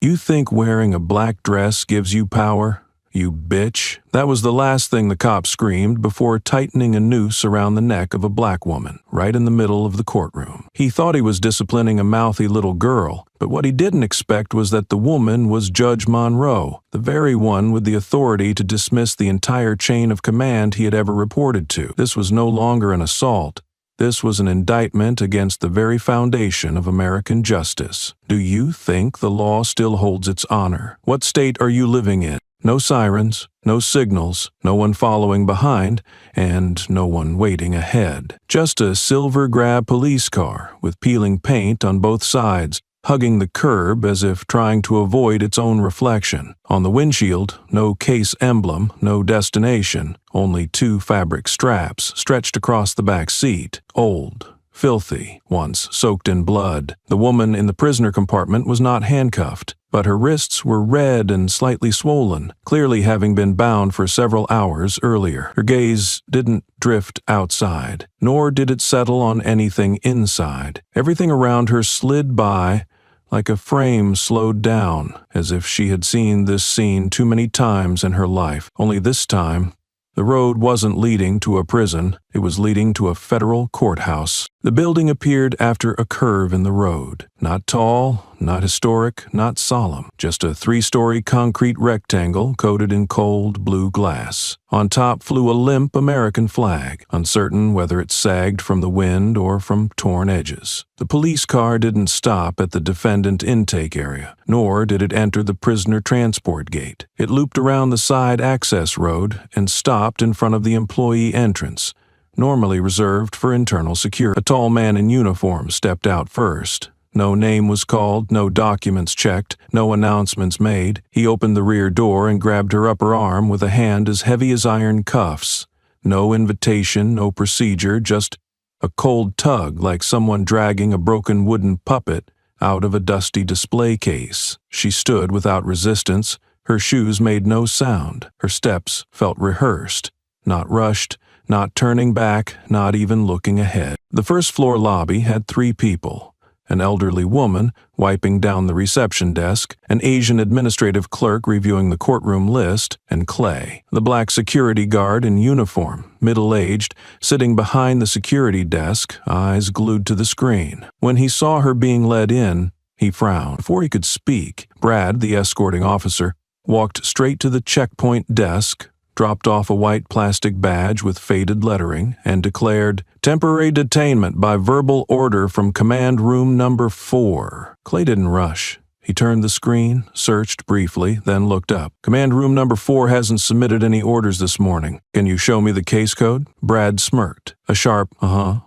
You think wearing a black dress gives you power? You bitch. That was the last thing the cop screamed before tightening a noose around the neck of a black woman, right in the middle of the courtroom. He thought he was disciplining a mouthy little girl, but what he didn't expect was that the woman was Judge Monroe, the very one with the authority to dismiss the entire chain of command he had ever reported to. This was no longer an assault. This was an indictment against the very foundation of American justice. Do you think the law still holds its honor? What state are you living in? No sirens, no signals, no one following behind, and no one waiting ahead. Just a silver grab police car with peeling paint on both sides, hugging the curb as if trying to avoid its own reflection. On the windshield, no case emblem, no destination, only 2 fabric straps stretched across the back seat. Old, filthy, once soaked in blood. The woman in the prisoner compartment was not handcuffed, but her wrists were red and slightly swollen, clearly having been bound for several hours earlier. Her gaze didn't drift outside, nor did it settle on anything inside. Everything around her slid by like a frame slowed down, as if she had seen this scene too many times in her life. Only this time, the road wasn't leading to a prison, it was leading to a federal courthouse. The building appeared after a curve in the road. Not tall, not historic, not solemn. Just a 3-story concrete rectangle coated in cold blue glass. On top flew a limp American flag, uncertain whether it sagged from the wind or from torn edges. The police car didn't stop at the defendant intake area, nor did it enter the prisoner transport gate. It looped around the side access road and stopped in front of the employee entrance, normally reserved for internal security. A tall man in uniform stepped out first. No name was called, no documents checked, no announcements made. He opened the rear door and grabbed her upper arm with a hand as heavy as iron cuffs. No invitation, no procedure, just a cold tug like someone dragging a broken wooden puppet out of a dusty display case. She stood without resistance. Her shoes made no sound. Her steps felt rehearsed, not rushed, not turning back, not even looking ahead. The first-floor lobby had 3 people: an elderly woman wiping down the reception desk, an Asian administrative clerk reviewing the courtroom list, and Clay, the black security guard in uniform, middle-aged, sitting behind the security desk, eyes glued to the screen. When he saw her being led in, he frowned. Before he could speak, Brad, the escorting officer, walked straight to the checkpoint desk, dropped off a white plastic badge with faded lettering, and declared, "Temporary detainment by verbal order from command room number 4. Clay didn't rush. He turned the screen, searched briefly, then looked up. "Command room number 4 hasn't submitted any orders this morning. Can you show me the case code?" Brad smirked. A sharp,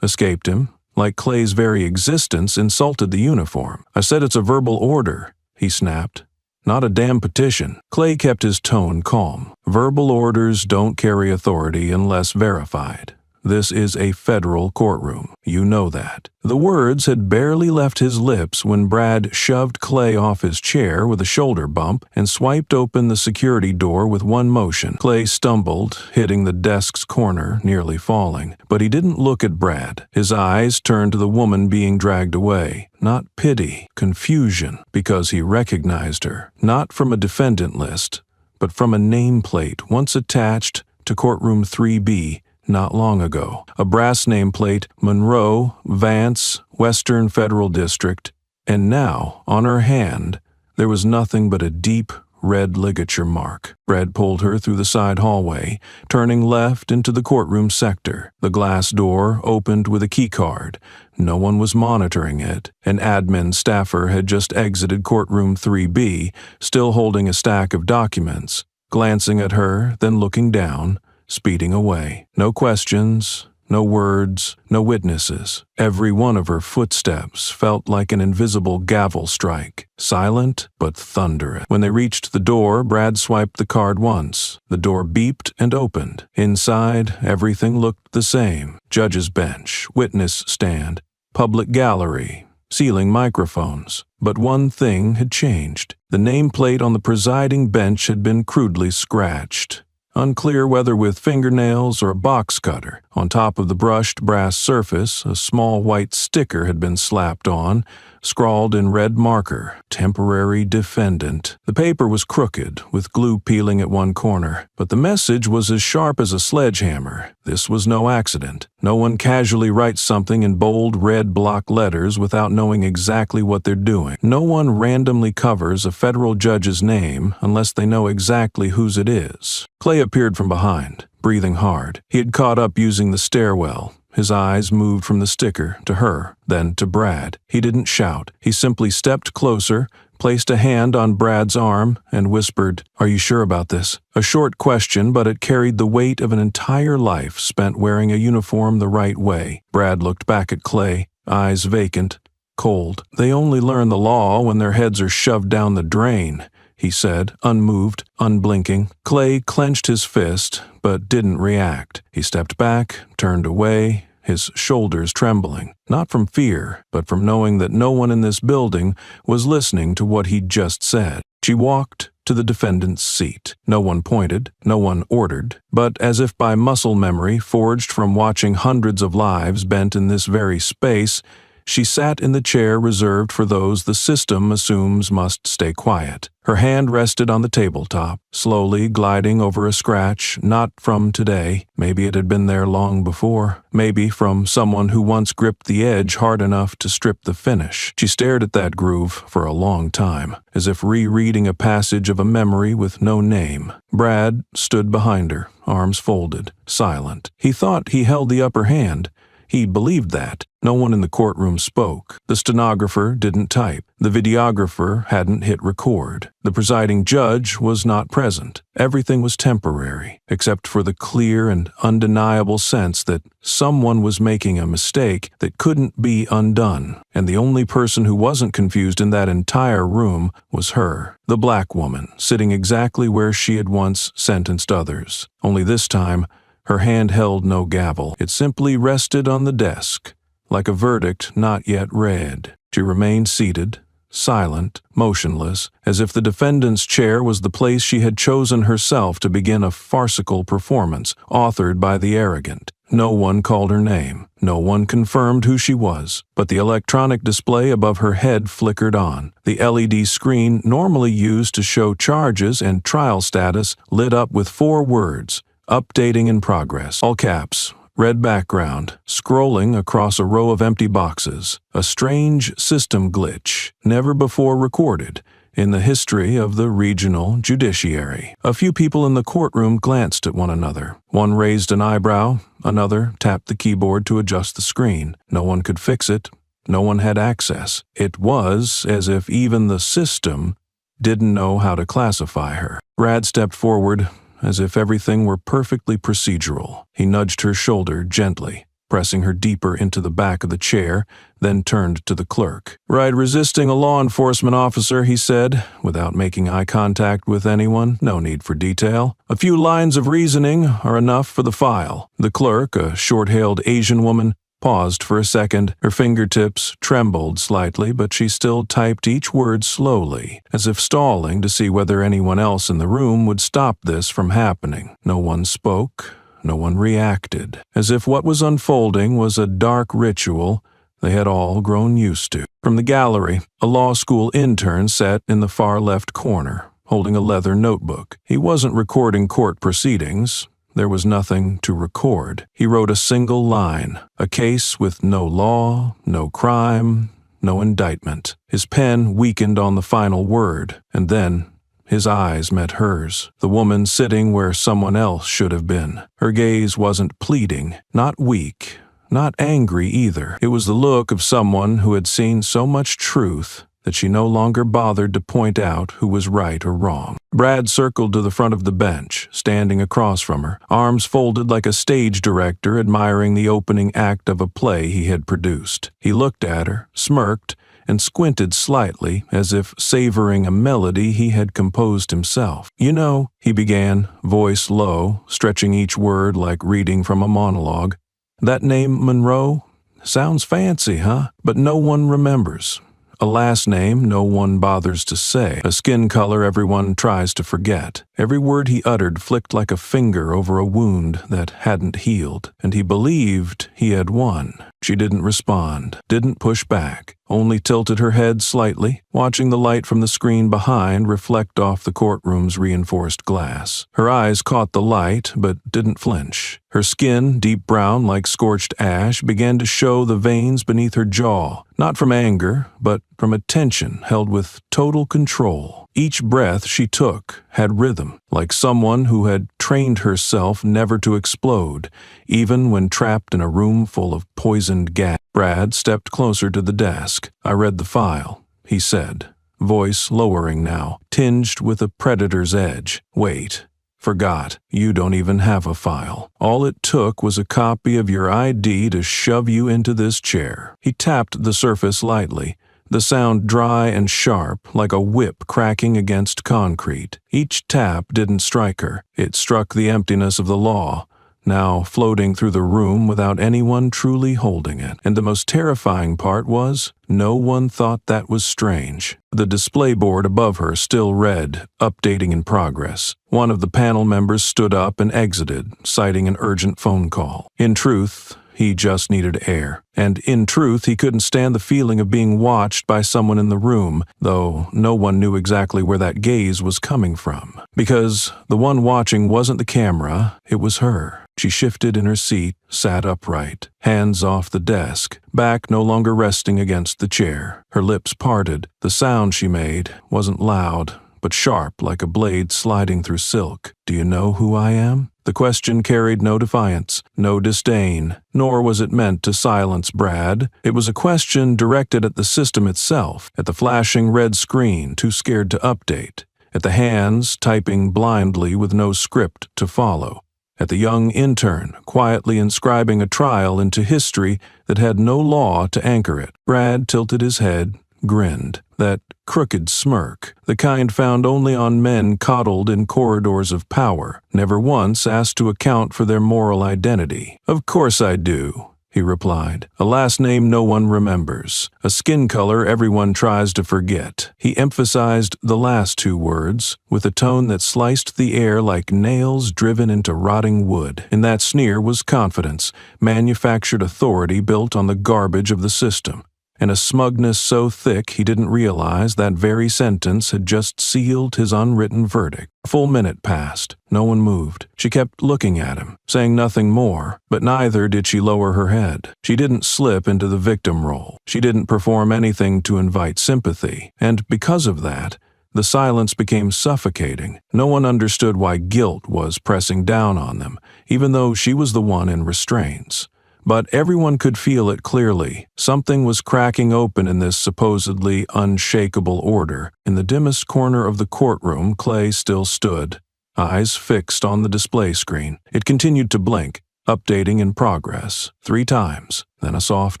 escaped him, like Clay's very existence insulted the uniform. "I said it's a verbal order," he snapped. "Not a damn petition." Clay kept his tone calm. "Verbal orders don't carry authority unless verified. This is a federal courtroom. You know that." The words had barely left his lips when Brad shoved Clay off his chair with a shoulder bump and swiped open the security door with one motion. Clay stumbled, hitting the desk's corner, nearly falling. But he didn't look at Brad. His eyes turned to the woman being dragged away. Not pity, confusion, because he recognized her. Not from a defendant list, but from a nameplate once attached to courtroom 3B, not long ago. A brass nameplate, Monroe, Vance, Western Federal District, and now, on her hand, there was nothing but a deep, red ligature mark. Brad pulled her through the side hallway, turning left into the courtroom sector. The glass door opened with a keycard. No one was monitoring it. An admin staffer had just exited courtroom 3B, still holding a stack of documents, glancing at her, then looking down, speeding away. No questions, no words, no witnesses. Every one of her footsteps felt like an invisible gavel strike, silent but thunderous. When they reached the door, Brad swiped the card once. The door beeped and opened. Inside, everything looked the same. Judge's bench, witness stand, public gallery, ceiling microphones. But one thing had changed. The nameplate on the presiding bench had been crudely scratched. Unclear whether with fingernails or a box cutter. On top of the brushed brass surface, a small white sticker had been slapped on, scrawled in red marker, "Temporary defendant." The paper was crooked, with glue peeling at one corner, but the message was as sharp as a sledgehammer. This was no accident. No one casually writes something in bold red block letters without knowing exactly what they're doing. No one randomly covers a federal judge's name unless they know exactly whose it is. Clay appeared from behind, breathing hard. He had caught up using the stairwell. His eyes moved from the sticker to her, then to Brad. He didn't shout. He simply stepped closer, placed a hand on Brad's arm, and whispered, "Are you sure about this?" A short question, but it carried the weight of an entire life spent wearing a uniform the right way. Brad looked back at Clay, eyes vacant, cold. "They only learn the law when their heads are shoved down the drain," he said, unmoved, unblinking. Clay clenched his fist, but didn't react. He stepped back, turned away, his shoulders trembling, not from fear, but from knowing that no one in this building was listening to what he'd just said. She walked to the defendant's seat. No one pointed, no one ordered, but as if by muscle memory forged from watching hundreds of lives bent in this very space, she sat in the chair reserved for those the system assumes must stay quiet. Her hand rested on the tabletop, slowly gliding over a scratch, not from today. Maybe it had been there long before. Maybe from someone who once gripped the edge hard enough to strip the finish. She stared at that groove for a long time, as if rereading a passage of a memory with no name. Brad stood behind her, arms folded, silent. He thought he held the upper hand. He believed that. No one in the courtroom spoke. The stenographer didn't type. The videographer hadn't hit record. The presiding judge was not present. Everything was temporary, except for the clear and undeniable sense that someone was making a mistake that couldn't be undone. And the only person who wasn't confused in that entire room was her, the black woman, sitting exactly where she had once sentenced others. Only this time, her hand held no gavel. It simply rested on the desk, like a verdict not yet read. She remained seated, silent, motionless, as if the defendant's chair was the place she had chosen herself to begin a farcical performance, authored by the arrogant. No one called her name. No one confirmed who she was. But the electronic display above her head flickered on. The LED screen normally used to show charges and trial status lit up with 4 words: "Updating in progress," all caps, red background, scrolling across a row of empty boxes. A strange system glitch, never before recorded in the history of the regional judiciary. A few people in the courtroom glanced at one another. One raised an eyebrow, another tapped the keyboard to adjust the screen. No one could fix it. No one had access. It was as if even the system didn't know how to classify her. Brad stepped forward, as if everything were perfectly procedural. He nudged her shoulder gently, pressing her deeper into the back of the chair, then turned to the clerk. "Right, resisting a law enforcement officer," he said, without making eye contact with anyone. "No need for detail. A few lines of reasoning are enough for the file." The clerk, a short-haired Asian woman, paused for a second. Her fingertips trembled slightly, but she still typed each word slowly, as if stalling to see whether anyone else in the room would stop this from happening. No one spoke. No one reacted, as if what was unfolding was a dark ritual they had all grown used to. From the gallery, a law school intern sat in the far left corner, holding a leather notebook. He wasn't recording court proceedings. There was nothing to record. He wrote a single line, a case with no law, no crime, no indictment. His pen weakened on the final word, and then his eyes met hers, the woman sitting where someone else should have been. Her gaze wasn't pleading, not weak, not angry either. It was the look of someone who had seen so much truth that she no longer bothered to point out who was right or wrong. Brad circled to the front of the bench, standing across from her, arms folded like a stage director admiring the opening act of a play he had produced. He looked at her, smirked, and squinted slightly, as if savoring a melody he had composed himself. "You know," he began, voice low, stretching each word like reading from a monologue, "that name Monroe sounds fancy, huh? But no one remembers. A last name no one bothers to say, a skin color everyone tries to forget." Every word he uttered flicked like a finger over a wound that hadn't healed, and he believed he had won. She didn't respond, didn't push back. only tilted her head slightly, watching the light from the screen behind reflect off the courtroom's reinforced glass. Her eyes caught the light, but didn't flinch. Her skin, deep brown like scorched ash, began to show the veins beneath her jaw, not from anger, but from a tension held with total control. Each breath she took had rhythm, like someone who had trained herself never to explode, even when trapped in a room full of poisoned gas. Brad stepped closer to the desk. "I read the file," he said, voice lowering now, tinged with a predator's edge. "Wait. Forgot. You don't even have a file. All it took was a copy of your ID to shove you into this chair." He tapped the surface lightly, the sound dry and sharp, like a whip cracking against concrete. Each tap didn't strike her. It struck the emptiness of the law, now floating through the room without anyone truly holding it. And the most terrifying part was, no one thought that was strange. The display board above her still read, "Updating in progress." One of the panel members stood up and exited, citing an urgent phone call. In truth, he just needed air. And in truth, he couldn't stand the feeling of being watched by someone in the room, though no one knew exactly where that gaze was coming from. Because the one watching wasn't the camera, it was her. She shifted in her seat, sat upright, hands off the desk, back no longer resting against the chair. Her lips parted. The sound she made wasn't loud, but sharp like a blade sliding through silk. "Do you know who I am?" The question carried no defiance, no disdain, nor was it meant to silence Brad. It was a question directed at the system itself, at the flashing red screen too scared to update, at the hands typing blindly with no script to follow, at the young intern quietly inscribing a trial into history that had no law to anchor it. Brad tilted his head, grinned, that crooked smirk, the kind found only on men coddled in corridors of power, never once asked to account for their moral identity. "Of course I do," he replied. "A last name no one remembers, a skin color everyone tries to forget." He emphasized the last two words with a tone that sliced the air like nails driven into rotting wood. In that sneer was confidence, manufactured authority built on the garbage of the system, and a smugness so thick he didn't realize that very sentence had just sealed his unwritten verdict. A full minute passed. No one moved. She kept looking at him, saying nothing more, but neither did she lower her head. She didn't slip into the victim role. She didn't perform anything to invite sympathy, and because of that, the silence became suffocating. No one understood why guilt was pressing down on them, even though she was the one in restraints. But everyone could feel it clearly. Something was cracking open in this supposedly unshakable order. In the dimmest corner of the courtroom, Clay still stood, eyes fixed on the display screen. It continued to blink, updating in progress, 3 times. Then a soft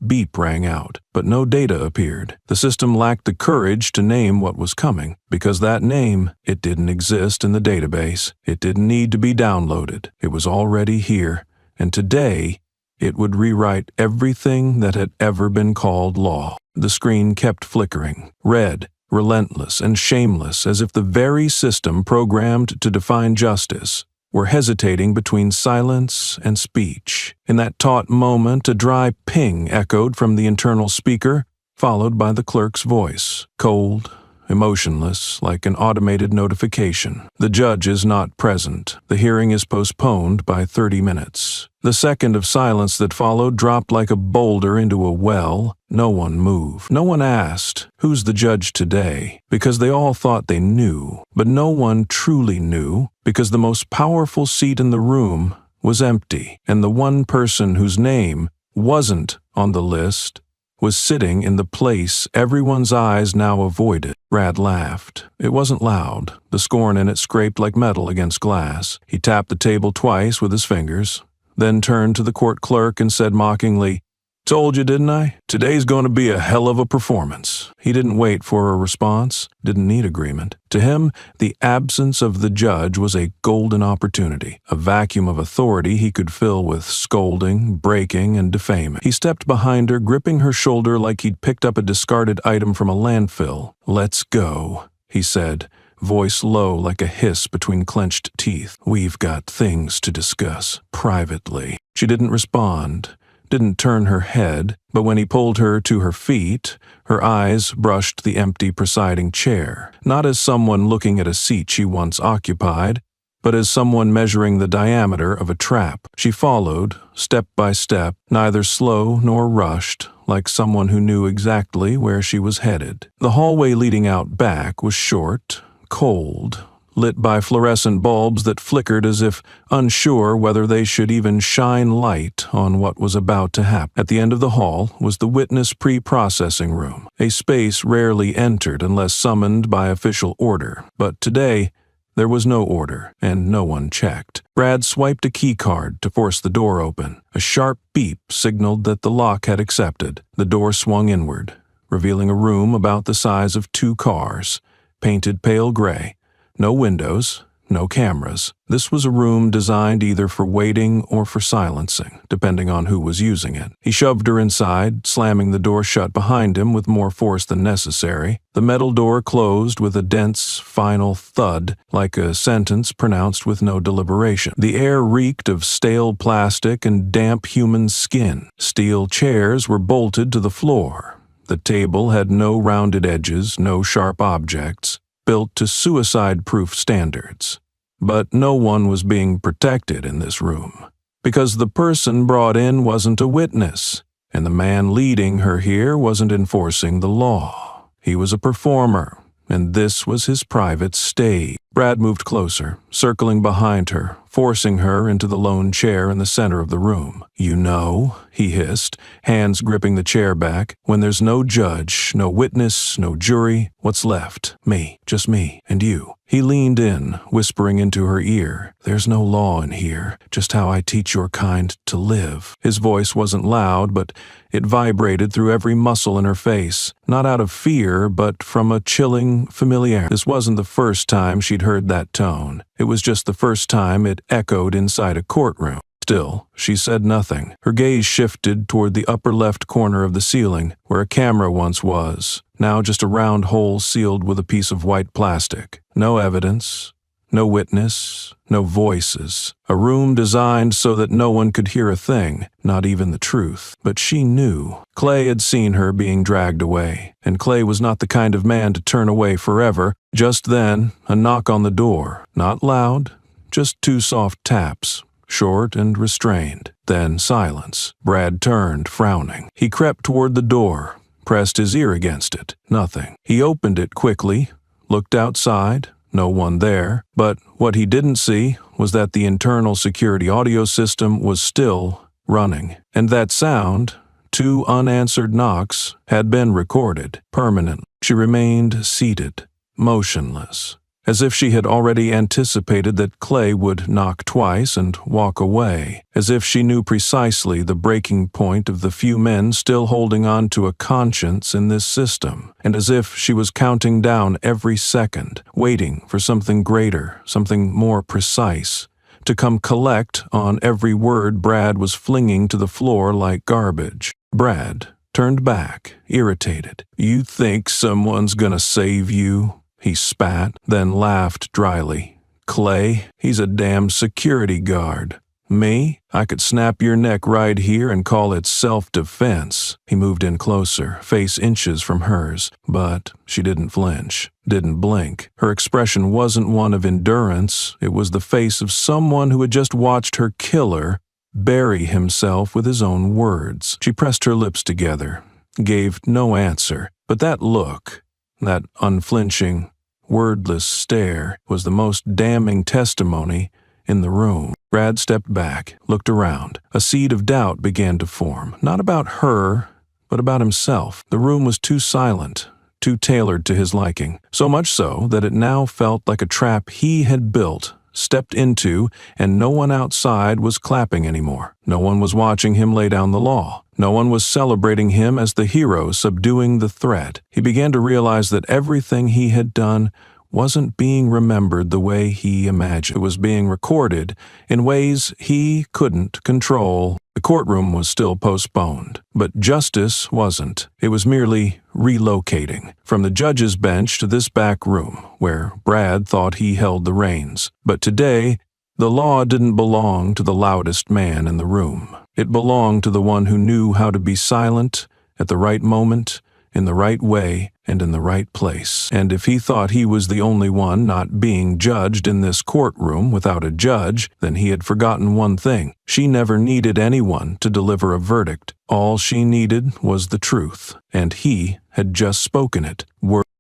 beep rang out, but no data appeared. The system lacked the courage to name what was coming, because that name, it didn't exist in the database. It didn't need to be downloaded. It was already here, and today, it would rewrite everything that had ever been called law. The screen kept flickering, red, relentless, and shameless, as if the very system programmed to define justice were hesitating between silence and speech. In that taut moment, a dry ping echoed from the internal speaker, followed by the clerk's voice, cold, emotionless, like an automated notification. "The judge is not present. The hearing is postponed by 30 minutes. The second of silence that followed dropped like a boulder into a well. No one moved. No one asked, "Who's the judge today?" Because they all thought they knew. But no one truly knew, because the most powerful seat in the room was empty, and the one person whose name wasn't on the list was sitting in the place everyone's eyes now avoided. Brad laughed. It wasn't loud. The scorn in it scraped like metal against glass. He tapped the table twice with his fingers, then turned to the court clerk and said mockingly, "Told you, didn't I? Today's going to be a hell of a performance." He didn't wait for a response, didn't need agreement. To him, the absence of the judge was a golden opportunity, a vacuum of authority he could fill with scolding, breaking, and defaming. He stepped behind her, gripping her shoulder like he'd picked up a discarded item from a landfill. "Let's go," he said, voice low like a hiss between clenched teeth. "We've got things to discuss privately." She didn't respond, didn't turn her head, but when he pulled her to her feet, her eyes brushed the empty presiding chair, not as someone looking at a seat she once occupied, but as someone measuring the diameter of a trap. She followed, step by step, neither slow nor rushed, like someone who knew exactly where she was headed. The hallway leading out back was short, cold, lit by fluorescent bulbs that flickered as if unsure whether they should even shine light on what was about to happen. At the end of the hall was the witness pre-processing room, a space rarely entered unless summoned by official order. But today, there was no order, and no one checked. Brad swiped a key card to force the door open. A sharp beep signaled that the lock had accepted. The door swung inward, revealing a room about the size of 2 cars, painted pale gray. No windows, no cameras. This was a room designed either for waiting or for silencing, depending on who was using it. He shoved her inside, slamming the door shut behind him with more force than necessary. The metal door closed with a dense, final thud, like a sentence pronounced with no deliberation. The air reeked of stale plastic and damp human skin. Steel chairs were bolted to the floor. The table had no rounded edges, no sharp objects, built to suicide-proof standards. But no one was being protected in this room, because the person brought in wasn't a witness, and the man leading her here wasn't enforcing the law. He was a performer, and this was his private stage. Brad moved closer, circling behind her, forcing her into the lone chair in the center of the room. "You know," he hissed, hands gripping the chair back, "when there's no judge, no witness, no jury, what's left? Me, just me, and you." He leaned in, whispering into her ear, "There's no law in here, just how I teach your kind to live." His voice wasn't loud, but it vibrated through every muscle in her face, not out of fear, but from a chilling familiarity. This wasn't the first time she'd heard that tone. It was just the first time it echoed inside a courtroom. Still, she said nothing. Her gaze shifted toward the upper left corner of the ceiling, where a camera once was, now just a round hole sealed with a piece of white plastic. No evidence, no witness, no voices. A room designed so that no one could hear a thing, not even the truth. But she knew. Clay had seen her being dragged away, and Clay was not the kind of man to turn away forever. Just then, a knock on the door. Not loud, just 2 soft taps. Short and restrained. Then silence. Brad turned, frowning. He crept toward the door, pressed his ear against it. Nothing. He opened it quickly, looked outside. No one there. But what he didn't see was that the internal security audio system was still running. And that sound, 2 unanswered knocks, had been recorded permanently. She remained seated, motionless, as if she had already anticipated that Clay would knock twice and walk away, as if she knew precisely the breaking point of the few men still holding on to a conscience in this system, and as if she was counting down every second, waiting for something greater, something more precise, to come collect on every word Brad was flinging to the floor like garbage. Brad turned back, irritated. "You think someone's gonna save you?" He spat, then laughed dryly. "Clay, he's a damn security guard. Me? I could snap your neck right here and call it self-defense." He moved in closer, face inches from hers, but she didn't flinch, didn't blink. Her expression wasn't one of endurance. It was the face of someone who had just watched her killer bury himself with his own words. She pressed her lips together, gave no answer, but that look, that unflinching, wordless stare, was the most damning testimony in the room. Brad stepped back, looked around. A seed of doubt began to form, not about her, but about himself. The room was too silent, too tailored to his liking, so much so that it now felt like a trap he had built, stepped into, and no one outside was clapping anymore. No one was watching him lay down the law. No one was celebrating him as the hero subduing the threat. He began to realize that everything he had done wasn't being remembered the way he imagined. It was being recorded in ways he couldn't control. The courtroom was still postponed, but justice wasn't. It was merely relocating from the judge's bench to this back room, where Brad thought he held the reins. But today, The law didn't belong to the loudest man in the room. It belonged to the one who knew how to be silent at the right moment, in the right way, and in the right place. And if he thought he was the only one not being judged in this courtroom without a judge, then he had forgotten one thing. She never needed anyone to deliver a verdict. All she needed was the truth, and he had just spoken it.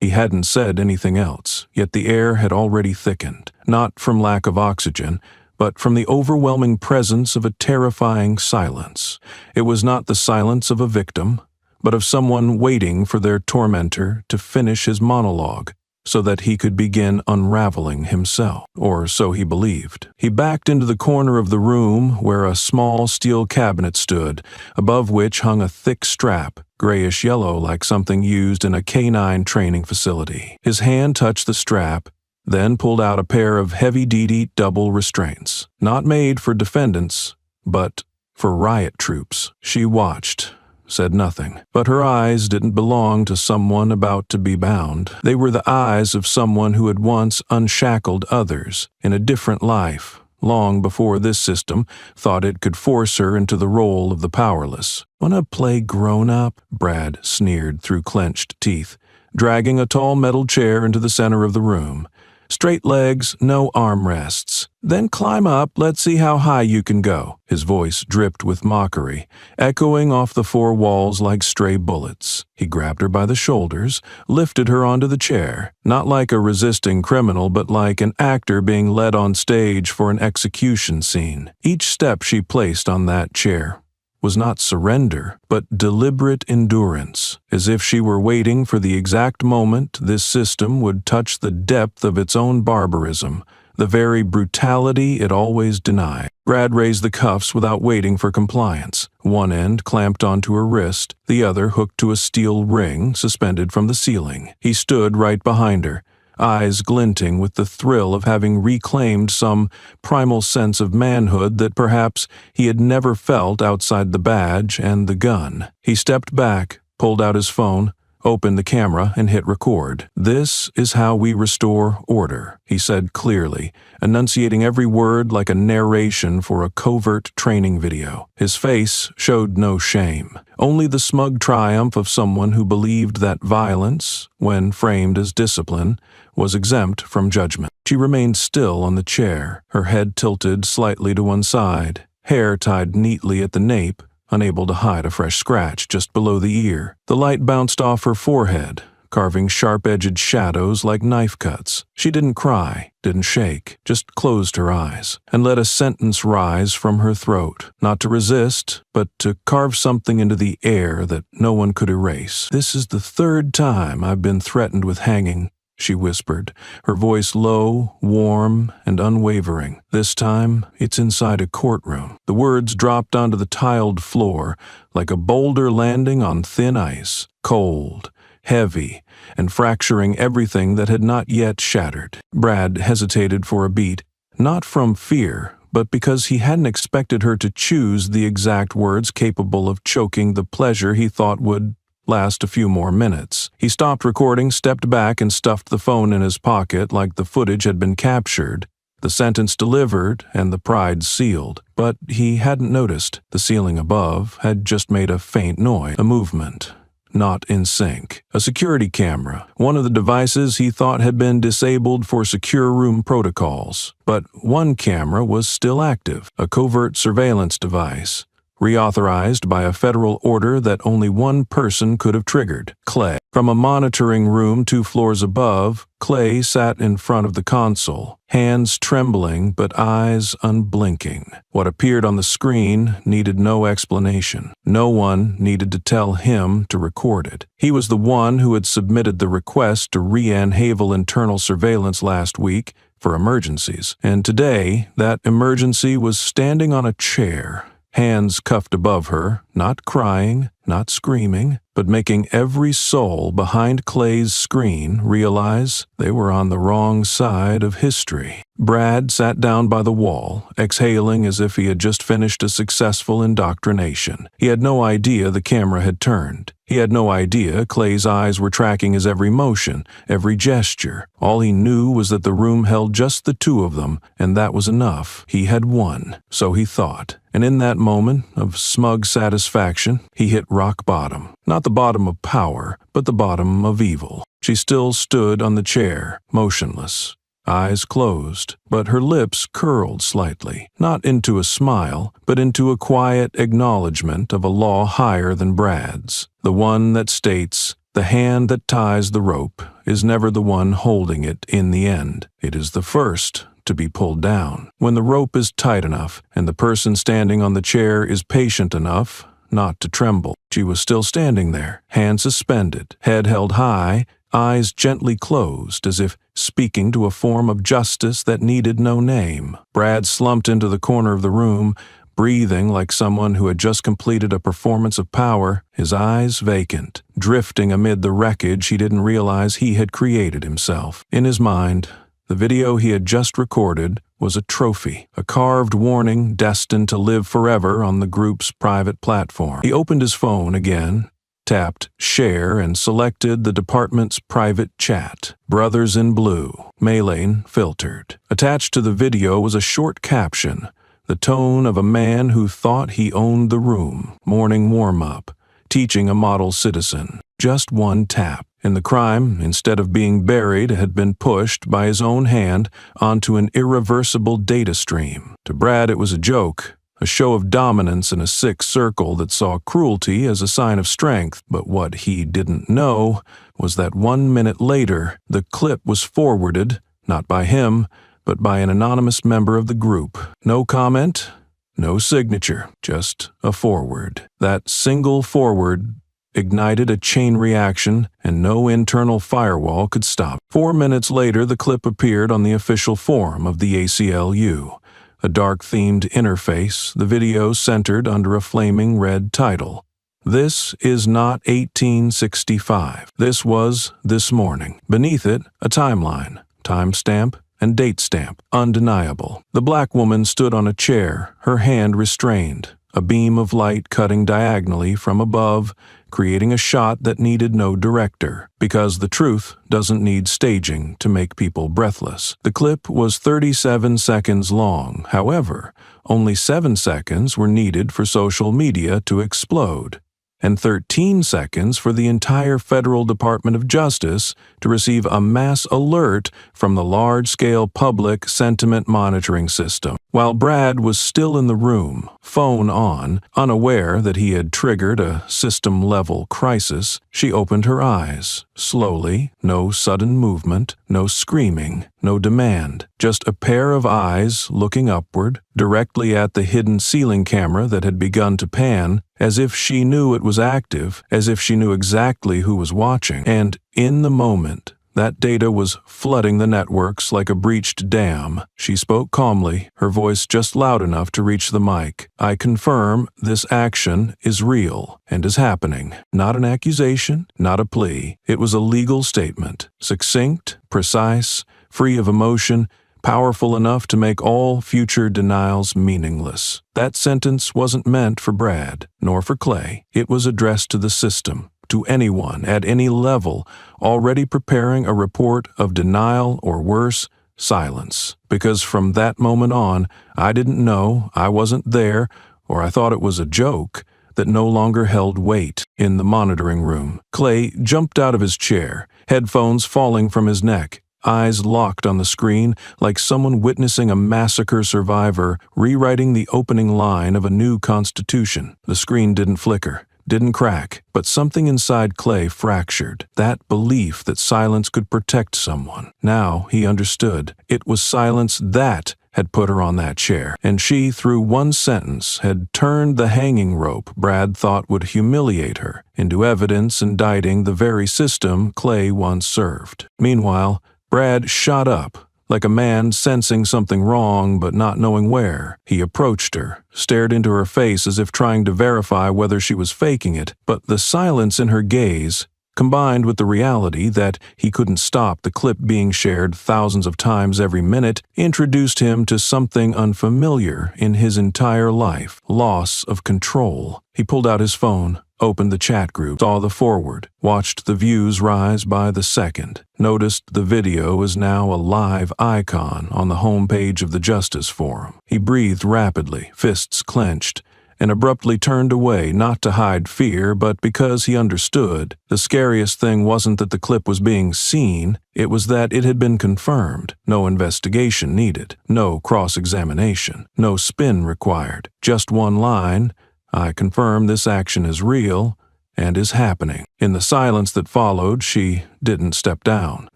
He hadn't said anything else, yet the air had already thickened, not from lack of oxygen, but from the overwhelming presence of a terrifying silence. It was not the silence of a victim, but of someone waiting for their tormentor to finish his monologue so that he could begin unraveling himself, or so he believed. He backed into the corner of the room where a small steel cabinet stood, above which hung a thick strap, grayish-yellow like something used in a canine training facility. His hand touched the strap, then pulled out a pair of heavy-duty double restraints, not made for defendants, but for riot troops. She watched, said nothing, but her eyes didn't belong to someone about to be bound. They were the eyes of someone who had once unshackled others in a different life, long before this system thought it could force her into the role of the powerless. "Wanna play grown-up?" Brad sneered through clenched teeth, dragging a tall metal chair into the center of the room. "Straight legs, no armrests. Then climb up, let's see how high you can go." His voice dripped with mockery, echoing off the four walls like stray bullets. He grabbed her by the shoulders, lifted her onto the chair, not like a resisting criminal, but like an actor being led on stage for an execution scene. Each step she placed on that chair was not surrender, but deliberate endurance, as if she were waiting for the exact moment this system would touch the depth of its own barbarism, the very brutality it always denied. Brad raised the cuffs without waiting for compliance. One end clamped onto her wrist, the other hooked to a steel ring suspended from the ceiling. He stood right behind her, eyes glinting with the thrill of having reclaimed some primal sense of manhood that perhaps he had never felt outside the badge and the gun. He stepped back, pulled out his phone, opened the camera, and hit record. "This is how we restore order," he said clearly, enunciating every word like a narration for a covert training video. His face showed no shame, only the smug triumph of someone who believed that violence, when framed as discipline, was exempt from judgment. She remained still on the chair, her head tilted slightly to one side, hair tied neatly at the nape, unable to hide a fresh scratch just below the ear. The light bounced off her forehead, carving sharp-edged shadows like knife cuts. She didn't cry, didn't shake, just closed her eyes, and let a sentence rise from her throat, not to resist, but to carve something into the air that no one could erase. "This is the third time I've been threatened with hanging," she whispered, her voice low, warm, and unwavering. "This time, it's inside a courtroom." The words dropped onto the tiled floor like a boulder landing on thin ice, cold, heavy, and fracturing everything that had not yet shattered. Brad hesitated for a beat, not from fear, but because he hadn't expected her to choose the exact words capable of choking the pleasure he thought would last a few more minutes. He stopped recording, stepped back, and stuffed the phone in his pocket like the footage had been captured, the sentence delivered, and the prize sealed. But he hadn't noticed. The ceiling above had just made a faint noise, a movement, not in sync. A security camera, one of the devices he thought had been disabled for secure room protocols. But one camera was still active, a covert surveillance device, reauthorized by a federal order that only one person could have triggered: Clay. From a monitoring room 2 floors above, Clay sat in front of the console, hands trembling but eyes unblinking. What appeared on the screen needed no explanation. No one needed to tell him to record it. He was the one who had submitted the request to re-enable internal surveillance last week for emergencies, and today that emergency was standing on a chair, hands cuffed above her, not crying, not screaming, but making every soul behind Clay's screen realize they were on the wrong side of history. Brad sat down by the wall, exhaling as if he had just finished a successful indoctrination. He had no idea the camera had turned. He had no idea Clay's eyes were tracking his every motion, every gesture. All he knew was that the room held just the two of them, and that was enough. He had won, so he thought. And in that moment of smug satisfaction, he hit rock bottom. Not the bottom of power, but the bottom of evil. She still stood on the chair, motionless, eyes closed, but her lips curled slightly, not into a smile, but into a quiet acknowledgement of a law higher than Brad's, the one that states, "The hand that ties the rope is never the one holding it in the end. It is the first to be pulled down." When the rope is tight enough and the person standing on the chair is patient enough not to tremble. She was still standing there, hands suspended, head held high, eyes gently closed, as if speaking to a form of justice that needed no name. Brad slumped into the corner of the room, breathing like someone who had just completed a performance of power, his eyes vacant, drifting amid the wreckage he didn't realize he had created himself. In his mind, the video he had just recorded was a trophy, a carved warning destined to live forever on the group's private platform. He opened his phone again, tapped Share and selected the department's private chat. Brothers in Blue, Maylane filtered. Attached to the video was a short caption, the tone of a man who thought he owned the room. Morning warm-up, teaching a model citizen. Just one tap, and the crime, instead of being buried, had been pushed by his own hand onto an irreversible data stream. To Brad, it was a joke, a show of dominance in a sick circle that saw cruelty as a sign of strength. But what he didn't know was that 1 minute later, the clip was forwarded, not by him, but by an anonymous member of the group. No comment, no signature, just a forward. That single forward ignited a chain reaction, and no internal firewall could stop. 4 minutes later, the clip appeared on the official forum of the ACLU. A dark-themed interface, the video centered under a flaming red title. This is not 1865. This was this morning. Beneath it, a timeline, timestamp, and date stamp, undeniable. The black woman stood on a chair, her hand restrained, a beam of light cutting diagonally from above, creating a shot that needed no director, because the truth doesn't need staging to make people breathless. The clip was 37 seconds long. However, only 7 seconds were needed for social media to explode, and 13 seconds for the entire Federal Department of Justice to receive a mass alert from the large-scale public sentiment monitoring system. While Brad was still in the room, phone on, unaware that he had triggered a system-level crisis, she opened her eyes. Slowly, no sudden movement, no screaming, no demand, just a pair of eyes looking upward, directly at the hidden ceiling camera that had begun to pan, as if she knew it was active, as if she knew exactly who was watching. And in the moment, that data was flooding the networks like a breached dam. She spoke calmly, her voice just loud enough to reach the mic. "I confirm this action is real and is happening. Not an accusation, not a plea. It was a legal statement, succinct, precise, free of emotion, powerful enough to make all future denials meaningless." That sentence wasn't meant for Brad, nor for Clay. It was addressed to the system, to anyone at any level already preparing a report of denial or worse, silence. Because from that moment on, I didn't know, I wasn't there, or I thought it was a joke, that no longer held weight. In the monitoring room, Clay jumped out of his chair, headphones falling from his neck, eyes locked on the screen like someone witnessing a massacre survivor rewriting the opening line of a new constitution. The screen didn't flicker, didn't crack, but something inside Clay fractured. That belief that silence could protect someone. Now he understood. It was silence that had put her on that chair, and she, through one sentence, had turned the hanging rope Brad thought would humiliate her into evidence indicting the very system Clay once served. Meanwhile, Brad shot up, like a man sensing something wrong but not knowing where. He approached her, stared into her face as if trying to verify whether she was faking it, but the silence in her gaze combined with the reality that he couldn't stop the clip being shared thousands of times every minute, introduced him to something unfamiliar in his entire life: loss of control. He pulled out his phone, opened the chat group, saw the forward, watched the views rise by the second, noticed the video is now a live icon on the homepage of the Justice Forum. He breathed rapidly, fists clenched, and abruptly turned away, not to hide fear, but because he understood. The scariest thing wasn't that the clip was being seen, it was that it had been confirmed. No investigation needed, no cross-examination, no spin required. Just one line: "I confirm this action is real and is happening." In the silence that followed, she didn't step down,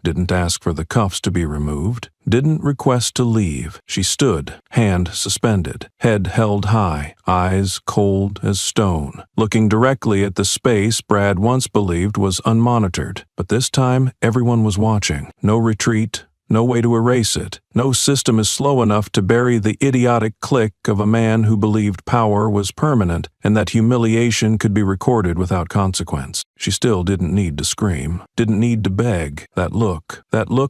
didn't ask for the cuffs to be removed, didn't request to leave. She stood, hand suspended, head held high, eyes cold as stone, looking directly at the space Brad once believed was unmonitored. But this time, everyone was watching. No retreat, no way to erase it. No system is slow enough to bury the idiotic click of a man who believed power was permanent and that humiliation could be recorded without consequence. She still didn't need to scream, didn't need to beg. That look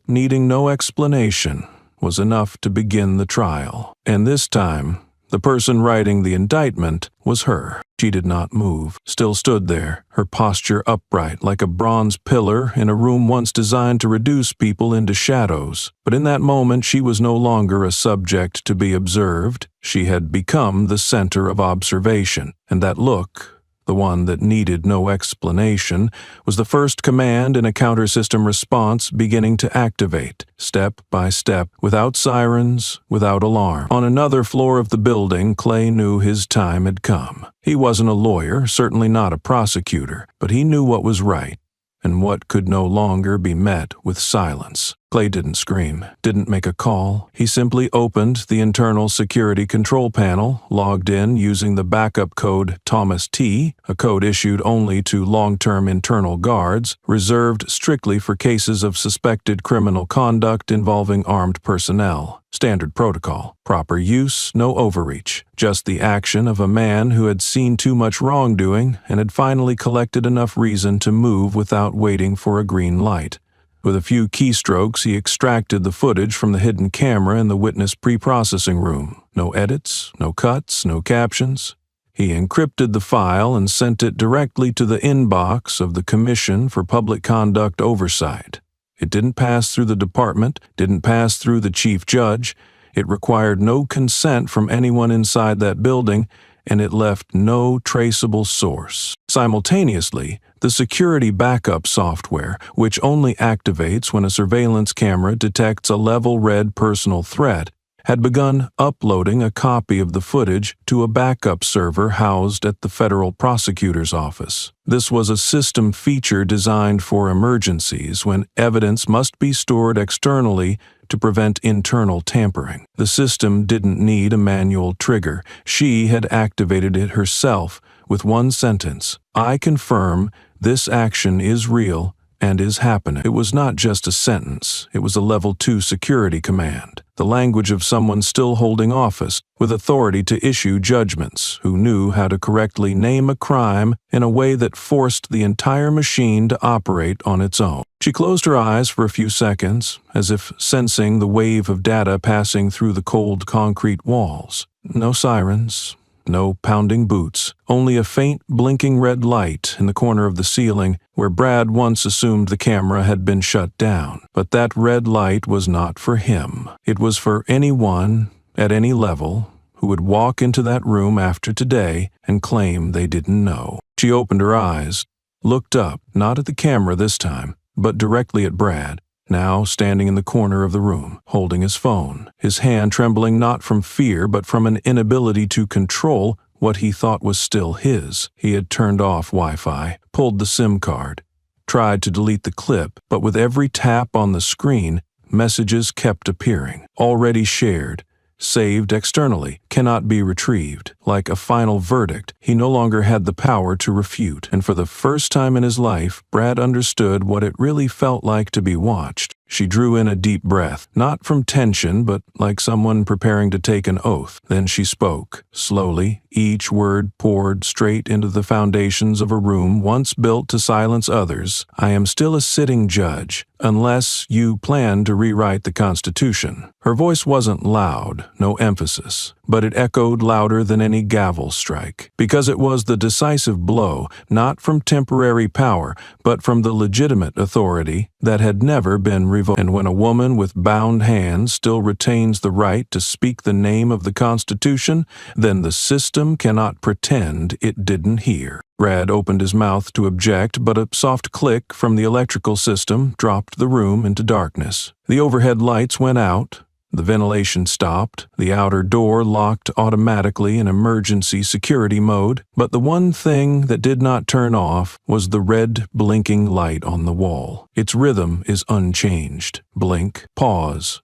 needing no explanation, was enough to begin the trial. And this time, the person writing the indictment was her. She did not move, still stood there, her posture upright like a bronze pillar in a room once designed to reduce people into shadows. But in that moment, she was no longer a subject to be observed. She had become the center of observation, and that look, the one that needed no explanation, was the first command in a counter-system response beginning to activate, step by step, without sirens, without alarm. On another floor of the building, Clay knew his time had come. He wasn't a lawyer, certainly not a prosecutor, but he knew what was right, and what could no longer be met with silence. Clay didn't scream, didn't make a call. He simply opened the internal security control panel, logged in using the backup code Thomas T, a code issued only to long-term internal guards, reserved strictly for cases of suspected criminal conduct involving armed personnel. Standard protocol. Proper use, no overreach. Just the action of a man who had seen too much wrongdoing and had finally collected enough reason to move without waiting for a green light. With a few keystrokes, he extracted the footage from the hidden camera in the witness pre-processing room. No edits, no cuts, no captions. He encrypted the file and sent it directly to the inbox of the Commission for Public Conduct Oversight. It didn't pass through the department, didn't pass through the chief judge. It required no consent from anyone inside that building, and it left no traceable source. Simultaneously, the security backup software, which only activates when a surveillance camera detects a level red personal threat, had begun uploading a copy of the footage to a backup server housed at the federal prosecutor's office. This was a system feature designed for emergencies when evidence must be stored externally to prevent internal tampering. The system didn't need a manual trigger. She had activated it herself with one sentence: "I confirm this action is real and is happening." It was not just a sentence, it was a level 2 security command, the language of someone still holding office, with authority to issue judgments, who knew how to correctly name a crime in a way that forced the entire machine to operate on its own. She closed her eyes for a few seconds, as if sensing the wave of data passing through the cold concrete walls. No sirens, no pounding boots, only a faint blinking red light in the corner of the ceiling where Brad once assumed the camera had been shut down. But that red light was not for him. It was for anyone, at any level, who would walk into that room after today and claim they didn't know. She opened her eyes, looked up, not at the camera this time, but directly at Brad, now standing in the corner of the room, holding his phone, his hand trembling not from fear but from an inability to control what he thought was still his. He had turned off Wi-Fi, pulled the SIM card, tried to delete the clip, but with every tap on the screen, messages kept appearing, already shared, saved externally, cannot be retrieved. Like a final verdict, he no longer had the power to refute, and for the first time in his life, Brad understood what it really felt like to be watched. She drew in a deep breath, not from tension, but like someone preparing to take an oath. Then she spoke, slowly, each word poured straight into the foundations of a room once built to silence others. I am still a sitting judge, unless you plan to rewrite the Constitution. Her voice wasn't loud, no emphasis, but it echoed louder than any gavel strike, because it was the decisive blow, not from temporary power, but from the legitimate authority that had never been revoked. And when a woman with bound hands still retains the right to speak the name of the Constitution, then the system cannot pretend it didn't hear. Brad opened his mouth to object, but a soft click from the electrical system dropped the room into darkness. The overhead lights went out. The ventilation stopped, the outer door locked automatically in emergency security mode, but the one thing that did not turn off was the red blinking light on the wall. Its rhythm is unchanged. Blink, pause,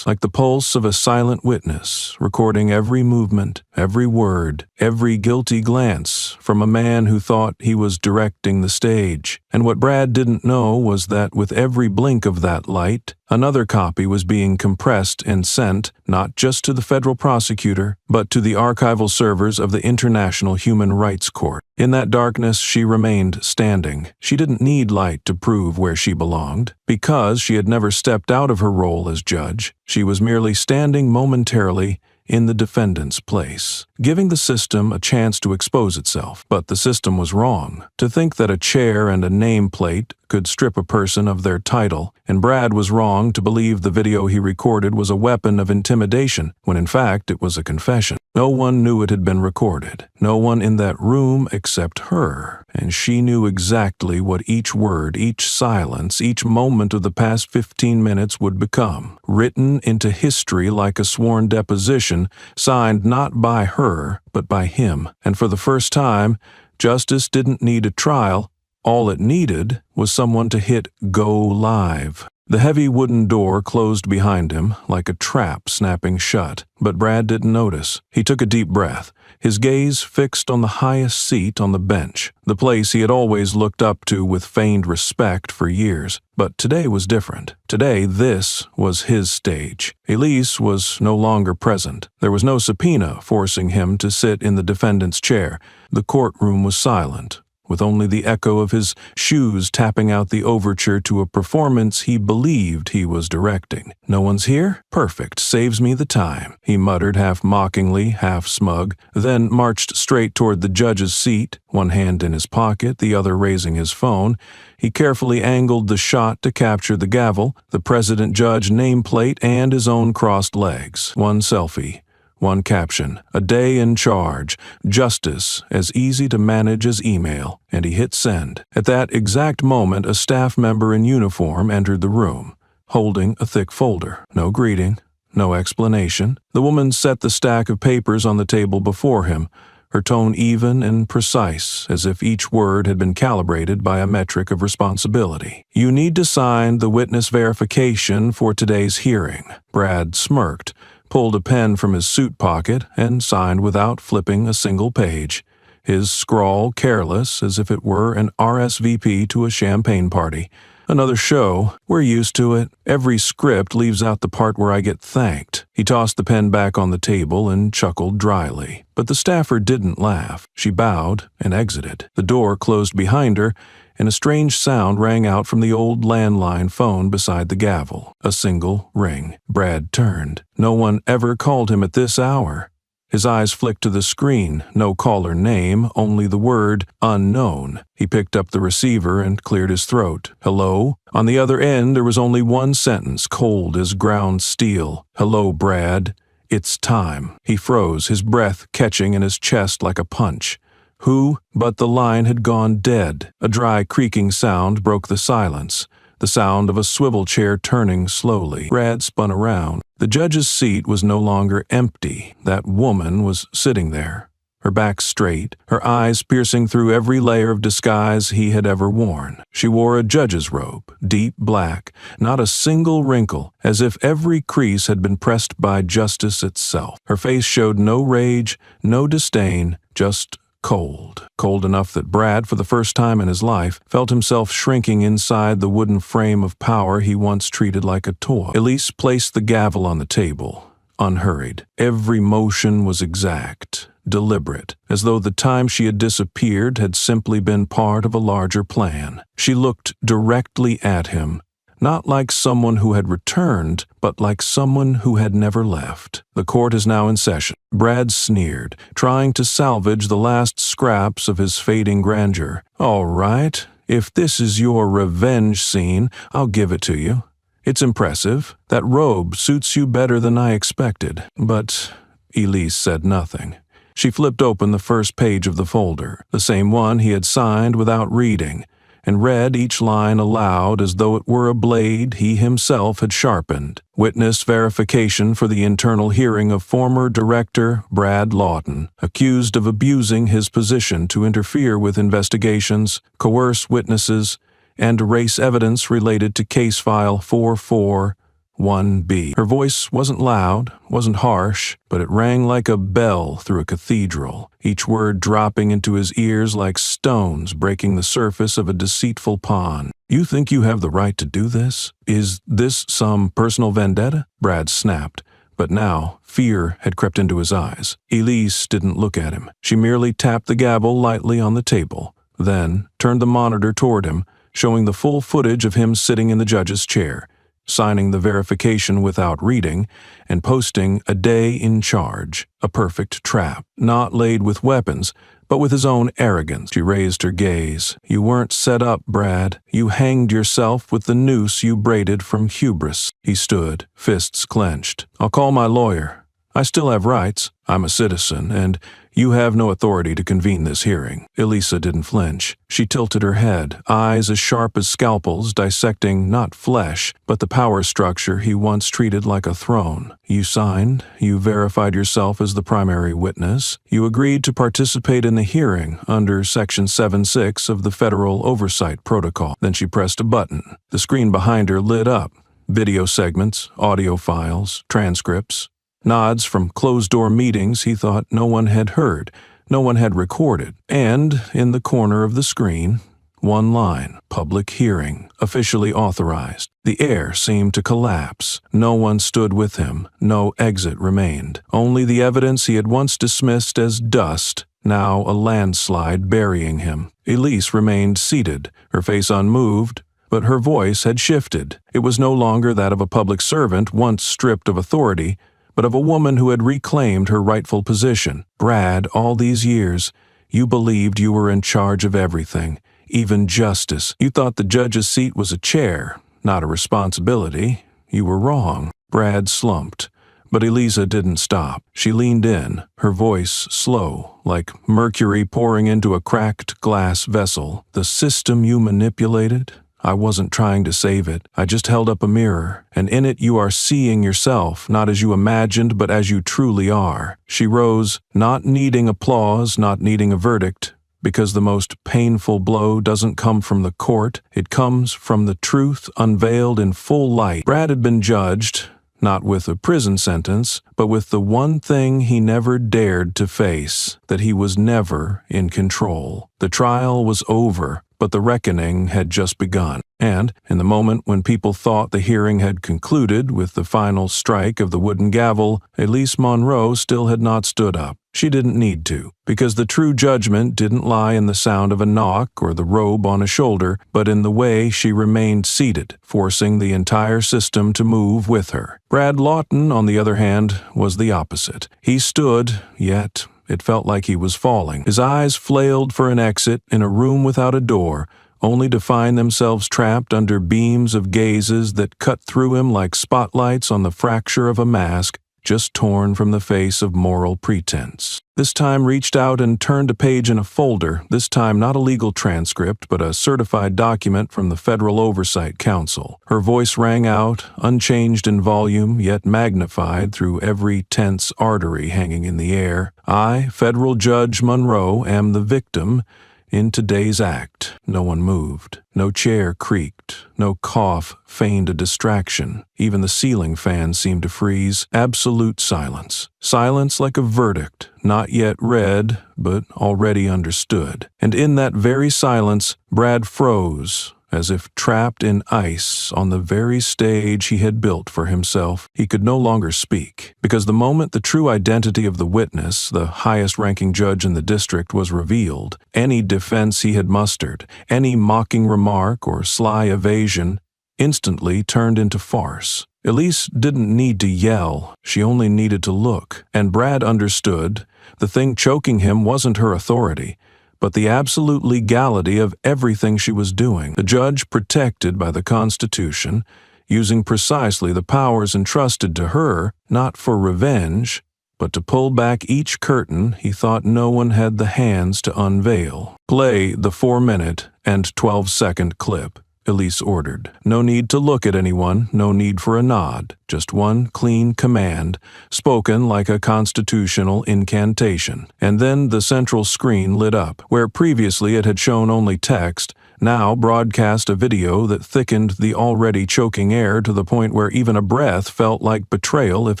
like the pulse of a silent witness, recording every movement, every word, every guilty glance from a man who thought he was directing the stage. And what Brad didn't know was that with every blink of that light, another copy was being compressed and sent not just to the federal prosecutor, but to the archival servers of the International Human Rights Court. In that darkness, she remained standing. She didn't need light to prove where she belonged. Because she had never stepped out of her role as judge, she was merely standing momentarily in the defendant's place, giving the system a chance to expose itself. But the system was wrong. To think that a chair and a nameplate could strip a person of their title, and Brad was wrong to believe the video he recorded was a weapon of intimidation, when in fact it was a confession. No one knew it had been recorded. No one in that room except her, and she knew exactly what each word, each silence, each moment of the past 15 minutes would become, written into history like a sworn deposition, signed not by her, but by him. And for the first time, justice didn't need a trial. All it needed was someone to hit go live. The heavy wooden door closed behind him like a trap snapping shut, but Brad didn't notice. He took a deep breath, his gaze fixed on the highest seat on the bench, the place he had always looked up to with feigned respect for years. But today was different. Today, this was his stage. Elise was no longer present. There was no subpoena forcing him to sit in the defendant's chair. The courtroom was silent, with only the echo of his shoes tapping out the overture to a performance he believed he was directing. "No one's here? Perfect. Saves me the time," he muttered half mockingly, half smug, then marched straight toward the judge's seat, one hand in his pocket, the other raising his phone. He carefully angled the shot to capture the gavel, the president-judge nameplate, and his own crossed legs. One selfie. One caption, "A day in charge, justice as easy to manage as email," and he hit send. At that exact moment, a staff member in uniform entered the room, holding a thick folder. No greeting, no explanation. The woman set the stack of papers on the table before him, her tone even and precise, as if each word had been calibrated by a metric of responsibility. "You need to sign the witness verification for today's hearing." Brad smirked, pulled a pen from his suit pocket, and signed without flipping a single page, his scrawl careless as if it were an RSVP to a champagne party. "Another show. We're used to it. Every script leaves out the part where I get thanked." He tossed the pen back on the table and chuckled dryly. But the staffer didn't laugh. She bowed and exited. The door closed behind her, and a strange sound rang out from the old landline phone beside the gavel. A single ring. Brad turned. No one ever called him at this hour. His eyes flicked to the screen. No caller name, only the word unknown. He picked up the receiver and cleared his throat. "Hello?" On the other end, there was only one sentence, cold as ground steel. "Hello, Brad. It's time." He froze, his breath catching in his chest like a punch. Who? But the line had gone dead. A dry, creaking sound broke the silence, the sound of a swivel chair turning slowly. Brad spun around. The judge's seat was no longer empty. That woman was sitting there, her back straight, her eyes piercing through every layer of disguise he had ever worn. She wore a judge's robe, deep black, not a single wrinkle, as if every crease had been pressed by justice itself. Her face showed no rage, no disdain, just cold. Cold enough that Brad, for the first time in his life, felt himself shrinking inside the wooden frame of power he once treated like a toy. Elise placed the gavel on the table, unhurried. Every motion was exact, deliberate, as though the time she had disappeared had simply been part of a larger plan. She looked directly at him, not like someone who had returned, but like someone who had never left. "The court is now in session." Brad sneered, trying to salvage the last scraps of his fading grandeur. "All right, if this is your revenge scene, I'll give it to you. It's impressive. That robe suits you better than I expected." But Elise said nothing. She flipped open the first page of the folder, the same one he had signed without reading, and read each line aloud as though it were a blade he himself had sharpened. "Witness verification for the internal hearing of former director Brad Lawton, accused of abusing his position to interfere with investigations, coerce witnesses, and erase evidence related to case file 441B. Her voice wasn't loud, wasn't harsh, but it rang like a bell through a cathedral, each word dropping into his ears like stones breaking the surface of a deceitful pond. "You think you have the right to do this? Is this some personal vendetta?" Brad snapped. But now, fear had crept into his eyes. Elise didn't look at him. She merely tapped the gavel lightly on the table, then turned the monitor toward him, showing the full footage of him sitting in the judge's chair, signing the verification without reading, and posting "a day in charge," a perfect trap, not laid with weapons, but with his own arrogance. She raised her gaze. "You weren't set up, Brad. You hanged yourself with the noose you braided from hubris." He stood, fists clenched. "I'll call my lawyer. I still have rights. I'm a citizen, and you have no authority to convene this hearing." Elisa didn't flinch. She tilted her head, eyes as sharp as scalpels dissecting not flesh, but the power structure he once treated like a throne. "You signed, you verified yourself as the primary witness, you agreed to participate in the hearing under Section 7.6 of the Federal Oversight Protocol." Then she pressed a button. The screen behind her lit up. Video segments, audio files, transcripts. Nods from closed-door meetings he thought no one had heard, no one had recorded. And, in the corner of the screen, one line, "Public hearing, officially authorized." The air seemed to collapse. No one stood with him. No exit remained. Only the evidence he had once dismissed as dust, now a landslide burying him. Elise remained seated, her face unmoved, but her voice had shifted. It was no longer that of a public servant once stripped of authority, but of a woman who had reclaimed her rightful position. "Brad, all these years, you believed you were in charge of everything, even justice. You thought the judge's seat was a chair, not a responsibility. You were wrong." Brad slumped, but Elisa didn't stop. She leaned in, her voice slow, like mercury pouring into a cracked glass vessel. "The system you manipulated? I wasn't trying to save it. I just held up a mirror, and in it you are seeing yourself, not as you imagined, but as you truly are." She rose, not needing applause, not needing a verdict, because the most painful blow doesn't come from the court, it comes from the truth unveiled in full light. Brad had been judged, not with a prison sentence, but with the one thing he never dared to face, that he was never in control. The trial was over, but the reckoning had just begun. And, in the moment when people thought the hearing had concluded with the final strike of the wooden gavel, Elise Monroe still had not stood up. She didn't need to, because the true judgment didn't lie in the sound of a knock or the robe on a shoulder, but in the way she remained seated, forcing the entire system to move with her. Brad Lawton, on the other hand, was the opposite. He stood, yet it felt like he was falling. His eyes flailed for an exit in a room without a door, only to find themselves trapped under beams of gazes that cut through him like spotlights on the fracture of a mask just torn from the face of moral pretense. This time reached out and turned a page in a folder, this time not a legal transcript, but a certified document from the Federal Oversight Council. Her voice rang out, unchanged in volume, yet magnified through every tense artery hanging in the air. "I, Federal Judge Monroe, am the victim in today's act." No one moved. No chair creaked. No cough feigned a distraction. Even the ceiling fan seemed to freeze. Absolute silence. Silence like a verdict, not yet read, but already understood. And in that very silence, Brad froze, as if trapped in ice on the very stage he had built for himself. He could no longer speak, because the moment the true identity of the witness, the highest-ranking judge in the district, was revealed, any defense he had mustered, any mocking remark or sly evasion, instantly turned into farce. Elise didn't need to yell, she only needed to look, and Brad understood the thing choking him wasn't her authority, but the absolute legality of everything she was doing. The judge, protected by the Constitution, using precisely the powers entrusted to her, not for revenge, but to pull back each curtain he thought no one had the hands to unveil. "Play the 4-minute and 12-second clip," Elise ordered. No need to look at anyone, no need for a nod, just one clean command, spoken like a constitutional incantation. And then the central screen lit up. Where previously it had shown only text, now broadcast a video that thickened the already choking air to the point where even a breath felt like betrayal if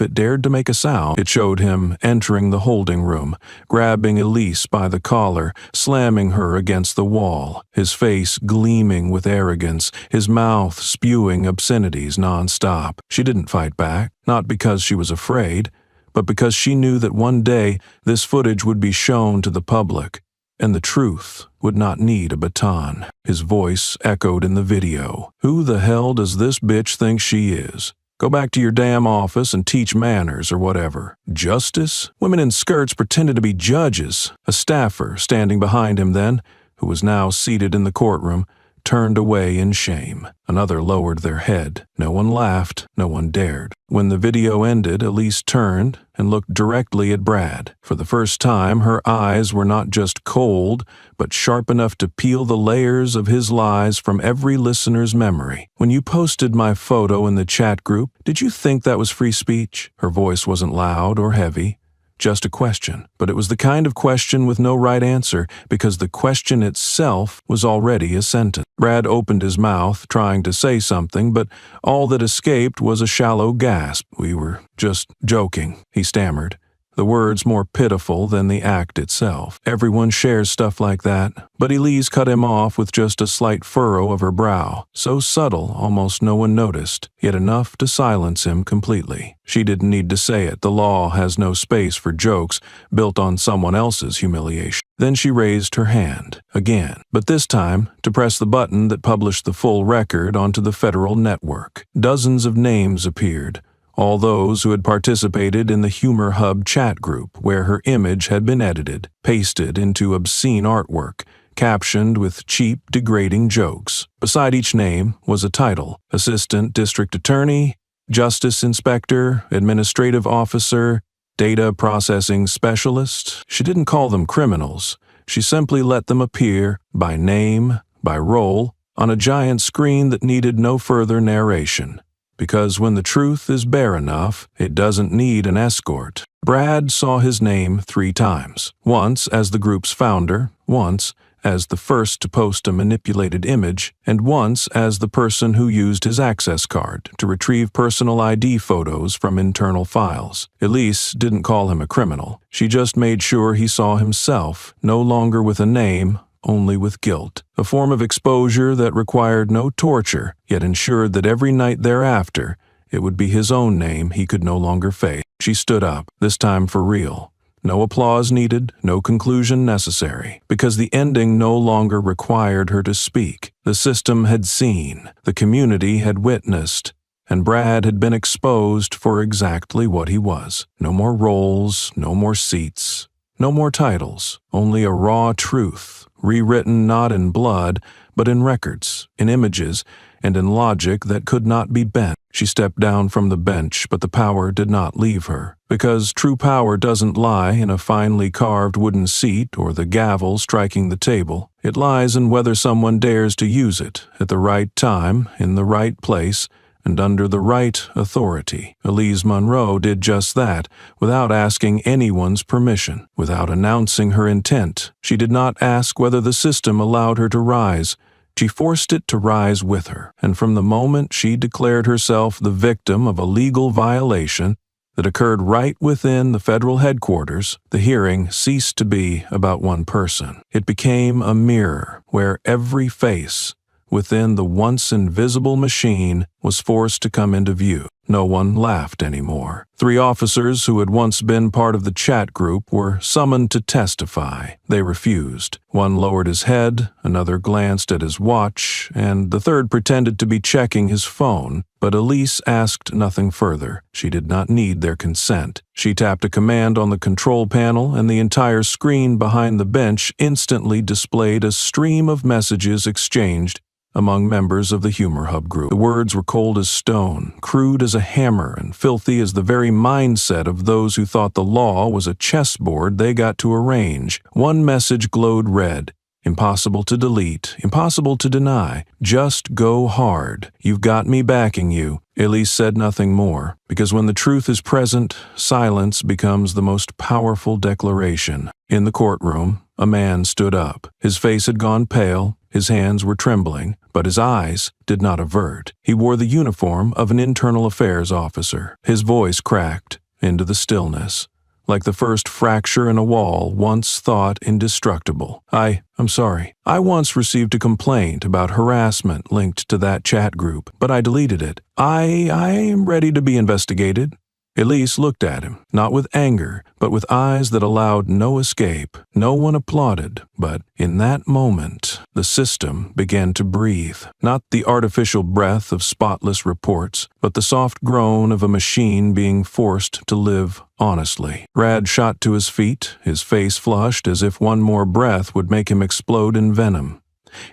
it dared to make a sound. It showed him entering the holding room, grabbing Elise by the collar, slamming her against the wall, his face gleaming with arrogance, his mouth spewing obscenities nonstop. She didn't fight back, not because she was afraid, but because she knew that one day this footage would be shown to the public, and the truth would not need a baton. His voice echoed in the video. "Who the hell does this bitch think she is? Go back to your damn office and teach manners or whatever. Justice? Women in skirts pretended to be judges." A staffer standing behind him then, who was now seated in the courtroom, turned away in shame. Another lowered their head. No one laughed, no one dared. When the video ended, Elise turned and looked directly at Brad. For the first time, her eyes were not just cold, but sharp enough to peel the layers of his lies from every listener's memory. "When you posted my photo in the chat group, did you think that was free speech?" Her voice wasn't loud or heavy. Just a question, but it was the kind of question with no right answer, because the question itself was already a sentence. Brad opened his mouth, trying to say something, but all that escaped was a shallow gasp. "We were just joking," he stammered, the words more pitiful than the act itself. Everyone shares stuff like that, but Elise cut him off with just a slight furrow of her brow, so subtle almost no one noticed, yet enough to silence him completely. She didn't need to say it. The law has no space for jokes built on someone else's humiliation. Then she raised her hand, again, but this time to press the button that published the full record onto the federal network. Dozens of names appeared, all those who had participated in the Humor Hub chat group, where her image had been edited, pasted into obscene artwork, captioned with cheap, degrading jokes. Beside each name was a title: Assistant District Attorney, Justice Inspector, Administrative Officer, Data Processing Specialist. She didn't call them criminals. She simply let them appear by name, by role, on a giant screen that needed no further narration. Because when the truth is bare enough, it doesn't need an escort. Brad saw his name 3 times. Once as the group's founder, once as the first to post a manipulated image, and once as the person who used his access card to retrieve personal ID photos from internal files. Elise didn't call him a criminal. She just made sure he saw himself, no longer with a name, only with guilt, a form of exposure that required no torture, yet ensured that every night thereafter it would be his own name he could no longer face. She stood up, this time for real. No applause needed, no conclusion necessary, because the ending no longer required her to speak. The system had seen, the community had witnessed, and Brad had been exposed for exactly what he was. No more roles, no more seats, no more titles, only a raw truth, rewritten not in blood, but in records, in images, and in logic that could not be bent. She stepped down from the bench, but the power did not leave her. Because true power doesn't lie in a finely carved wooden seat or the gavel striking the table. It lies in whether someone dares to use it at the right time, in the right place, and under the right authority. Elise Monroe did just that, without asking anyone's permission, without announcing her intent. She did not ask whether the system allowed her to rise. She forced it to rise with her, and from the moment she declared herself the victim of a legal violation that occurred right within the federal headquarters, the hearing ceased to be about one person. It became a mirror where every face within the once invisible machine was forced to come into view. No one laughed anymore. 3 officers who had once been part of the chat group were summoned to testify. They refused. One lowered his head, another glanced at his watch, and the third pretended to be checking his phone. But Elise asked nothing further. She did not need their consent. She tapped a command on the control panel, and the entire screen behind the bench instantly displayed a stream of messages exchanged among members of the Humor Hub group. The words were cold as stone, crude as a hammer, and filthy as the very mindset of those who thought the law was a chessboard they got to arrange. One message glowed red. Impossible to delete, impossible to deny. Just go hard. You've got me backing you. Elise said nothing more, because when the truth is present, silence becomes the most powerful declaration. In the courtroom, a man stood up. His face had gone pale, his hands were trembling, but his eyes did not avert. He wore the uniform of an internal affairs officer. His voice cracked into the stillness, like the first fracture in a wall once thought indestructible. I'm sorry. I once received a complaint about harassment linked to that chat group, but I deleted it. I am ready to be investigated. Elise looked at him, not with anger, but with eyes that allowed no escape. No one applauded, but in that moment, the system began to breathe. Not the artificial breath of spotless reports, but the soft groan of a machine being forced to live honestly. Brad shot to his feet, his face flushed as if one more breath would make him explode in venom.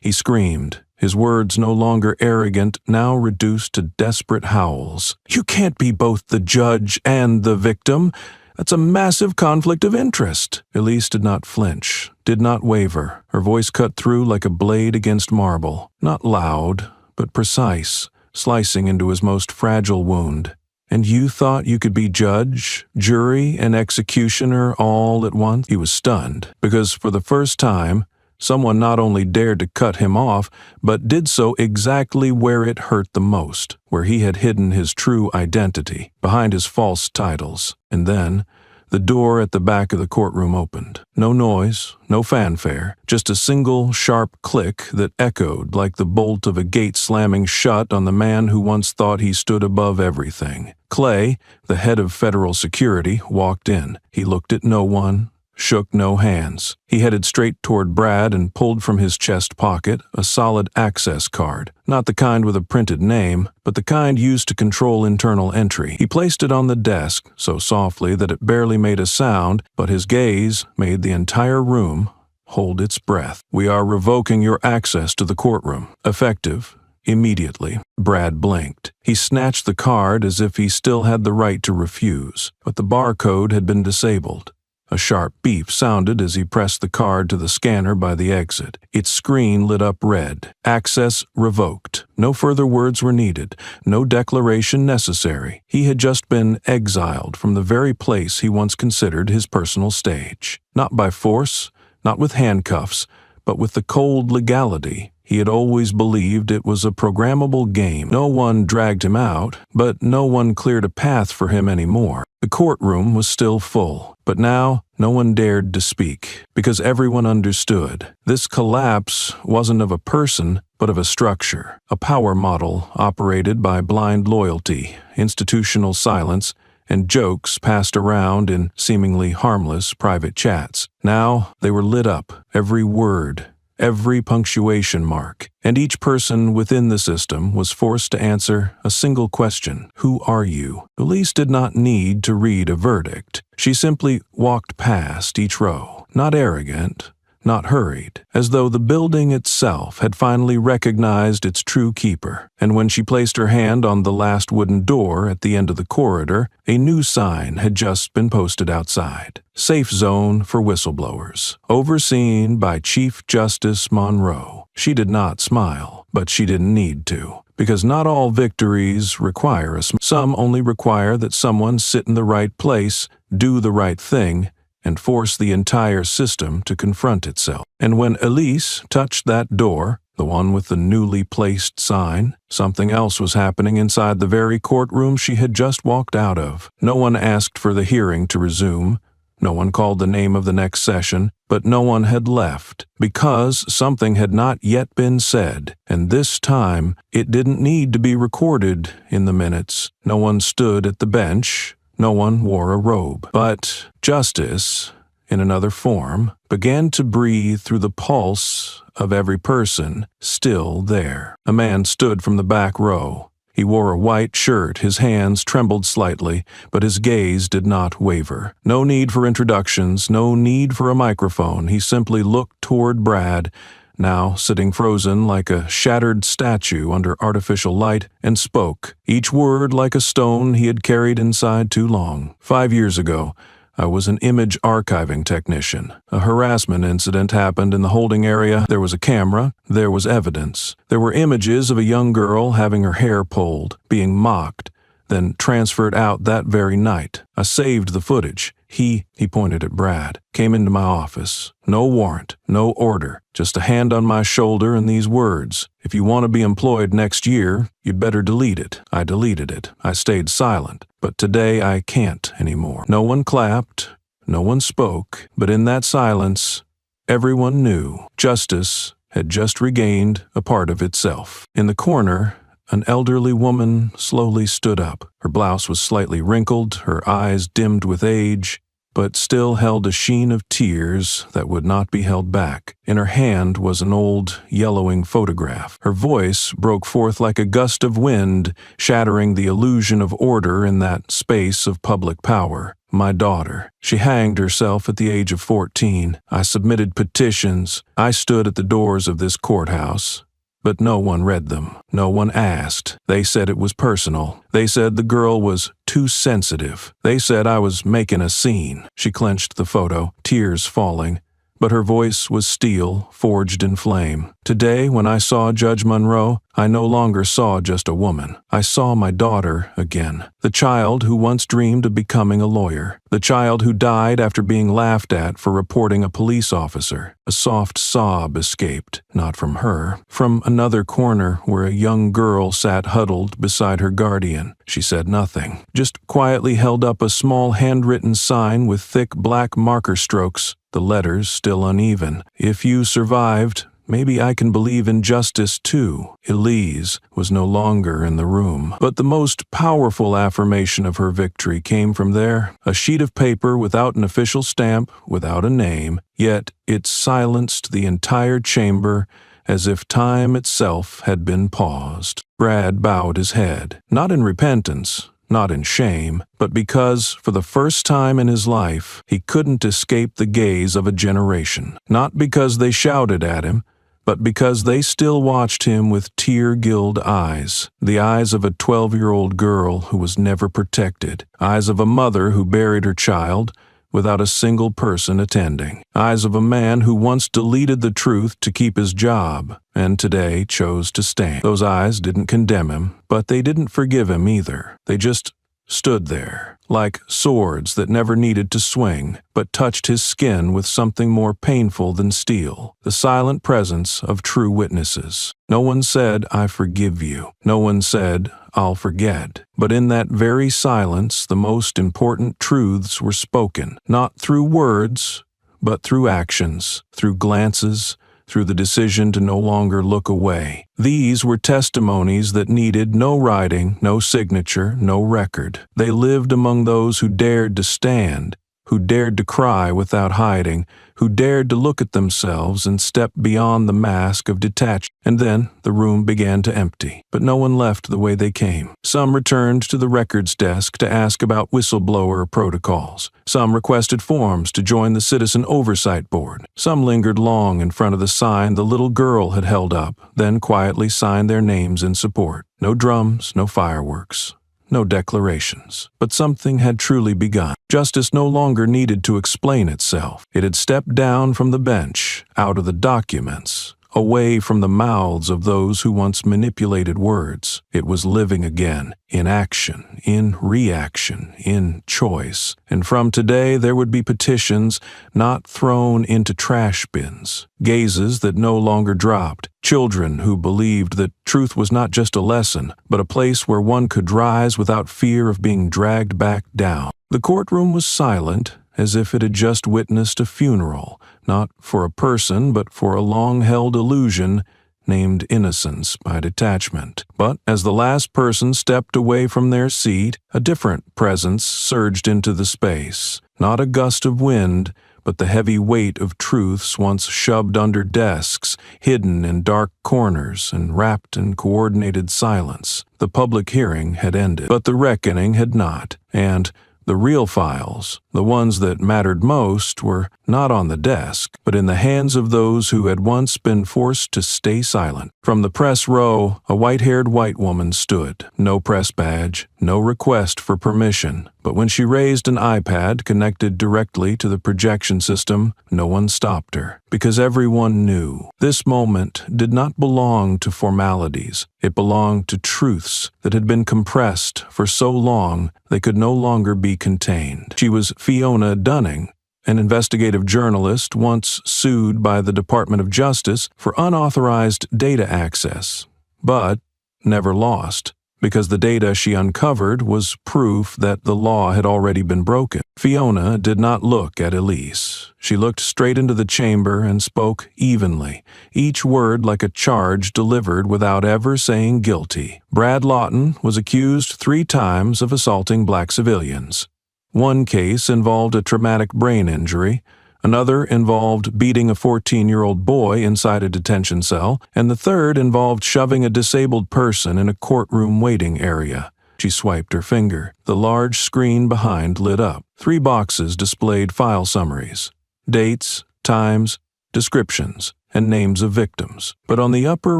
He screamed, his words no longer arrogant, now reduced to desperate howls. You can't be both the judge and the victim. That's a massive conflict of interest. Elise did not flinch, did not waver. Her voice cut through like a blade against marble. Not loud, but precise, slicing into his most fragile wound. And you thought you could be judge, jury, and executioner all at once? He was stunned, because for the first time, someone not only dared to cut him off, but did so exactly where it hurt the most, where he had hidden his true identity, behind his false titles. And then, the door at the back of the courtroom opened. No noise, no fanfare, just a single sharp click that echoed like the bolt of a gate slamming shut on the man who once thought he stood above everything. Clay, the head of federal security, walked in. He looked at no one, shook no hands. He headed straight toward Brad and pulled from his chest pocket a solid access card. Not the kind with a printed name, but the kind used to control internal entry. He placed it on the desk, so softly that it barely made a sound, but his gaze made the entire room hold its breath. We are revoking your access to the courtroom. Effective immediately. Brad blinked. He snatched the card as if he still had the right to refuse, but the barcode had been disabled. A sharp beep sounded as he pressed the card to the scanner by the exit. Its screen lit up red. Access revoked. No further words were needed. No declaration necessary. He had just been exiled from the very place he once considered his personal stage. Not by force, not with handcuffs, but with the cold legality. He had always believed it was a programmable game. No one dragged him out, but no one cleared a path for him anymore. The courtroom was still full, but now no one dared to speak, because everyone understood. This collapse wasn't of a person, but of a structure, a power model operated by blind loyalty, institutional silence, and jokes passed around in seemingly harmless private chats. Now they were lit up, every word, every punctuation mark, and each person within the system was forced to answer a single question. Who are you? Elise did not need to read a verdict. She simply walked past each row, not arrogant, not hurried, as though the building itself had finally recognized its true keeper. And when she placed her hand on the last wooden door at the end of the corridor, a new sign had just been posted outside. Safe zone for whistleblowers, overseen by Chief Justice Monroe. She did not smile, but she didn't need to, because not all victories require a smile. Some only require that someone sit in the right place, do the right thing, and force the entire system to confront itself. And when Elise touched that door, the one with the newly placed sign, something else was happening inside the very courtroom she had just walked out of. No one asked for the hearing to resume. No one called the name of the next session, but no one had left, because something had not yet been said, and this time it didn't need to be recorded in the minutes. No one stood at the bench, no one wore a robe, but justice, in another form, began to breathe through the pulse of every person still there. A man stood from the back row. He wore a white shirt, his hands trembled slightly, but his gaze did not waver. No need for introductions, no need for a microphone. He simply looked toward Brad, now sitting frozen like a shattered statue under artificial light, and spoke, each word like a stone he had carried inside too long. 5 years ago, I was an image archiving technician. A harassment incident happened in the holding area. There was a camera. There was evidence. There were images of a young girl having her hair pulled, being mocked, then transferred out that very night. I saved the footage. He pointed at Brad, came into my office. No warrant, no order, just a hand on my shoulder and these words. If you want to be employed next year, you'd better delete it. I deleted it. I stayed silent. But today I can't anymore. No one clapped, no one spoke, but in that silence, everyone knew justice had just regained a part of itself. In the corner, an elderly woman slowly stood up. Her blouse was slightly wrinkled, her eyes dimmed with age, but still held a sheen of tears that would not be held back. In her hand was an old, yellowing photograph. Her voice broke forth like a gust of wind, shattering the illusion of order in that space of public power. My daughter. She hanged herself at the age of 14. I submitted petitions. I stood at the doors of this courthouse. But no one read them. No one asked. They said it was personal. They said the girl was too sensitive. They said I was making a scene. She clenched the photo, tears falling, but her voice was steel, forged in flame. Today, when I saw Judge Monroe, I no longer saw just a woman. I saw my daughter again. The child who once dreamed of becoming a lawyer. The child who died after being laughed at for reporting a police officer. A soft sob escaped, not from her, from another corner where a young girl sat huddled beside her guardian. She said nothing, just quietly held up a small handwritten sign with thick black marker strokes, the letters still uneven. If you survived, maybe I can believe in justice too. Elise was no longer in the room, but the most powerful affirmation of her victory came from there, a sheet of paper without an official stamp, without a name, yet it silenced the entire chamber as if time itself had been paused. Brad bowed his head, not in repentance, not in shame, but because, for the first time in his life, he couldn't escape the gaze of a generation. Not because they shouted at him, but because they still watched him with tear-gilled eyes, the eyes of a 12-year-old girl who was never protected, eyes of a mother who buried her child without a single person attending, eyes of a man who once deleted the truth to keep his job, and today chose to stand. Those eyes didn't condemn him, but they didn't forgive him either. They just stood there, like swords that never needed to swing, but touched his skin with something more painful than steel, the silent presence of true witnesses. No one said, "I forgive you." No one said, "I'll forget." But in that very silence, the most important truths were spoken, not through words, but through actions, through glances, through the decision to no longer look away. These were testimonies that needed no writing, no signature, no record. They lived among those who dared to stand, who dared to cry without hiding, who dared to look at themselves and step beyond the mask of detachment. And then the room began to empty, but no one left the way they came. Some returned to the records desk to ask about whistleblower protocols. Some requested forms to join the Citizen Oversight Board. Some lingered long in front of the sign the little girl had held up, then quietly signed their names in support. No drums, no fireworks. No declarations, but something had truly begun. Justice no longer needed to explain itself. It had stepped down from the bench, out of the documents, away from the mouths of those who once manipulated words. It was living again, in action, in reaction, in choice. And from today there would be petitions not thrown into trash bins, gazes that no longer dropped, children who believed that truth was not just a lesson, but a place where one could rise without fear of being dragged back down. The courtroom was silent, as if it had just witnessed a funeral, not for a person but for a long-held illusion named innocence by detachment. But as the last person stepped away from their seat, a different presence surged into the space. Not a gust of wind, but the heavy weight of truths once shoved under desks, hidden in dark corners and wrapped in coordinated silence. The public hearing had ended, but the reckoning had not, and the real files, the ones that mattered most, were not on the desk, but in the hands of those who had once been forced to stay silent. From the press row, a white-haired white woman stood. No press badge, no request for permission. But when she raised an iPad connected directly to the projection system, no one stopped her, because everyone knew this moment did not belong to formalities. It belonged to truths that had been compressed for so long they could no longer be contained. She was Fiona Dunning, an investigative journalist once sued by the Department of Justice for unauthorized data access, but never lost, because the data she uncovered was proof that the law had already been broken. Fiona did not look at Elise. She looked straight into the chamber and spoke evenly, each word like a charge delivered without ever saying guilty. Brad Lawton was accused 3 times of assaulting black civilians. One case involved a traumatic brain injury, another involved beating a 14-year-old boy inside a detention cell, and the third involved shoving a disabled person in a courtroom waiting area. She swiped her finger. The large screen behind lit up. 3 boxes displayed file summaries, dates, times, descriptions, and names of victims. But on the upper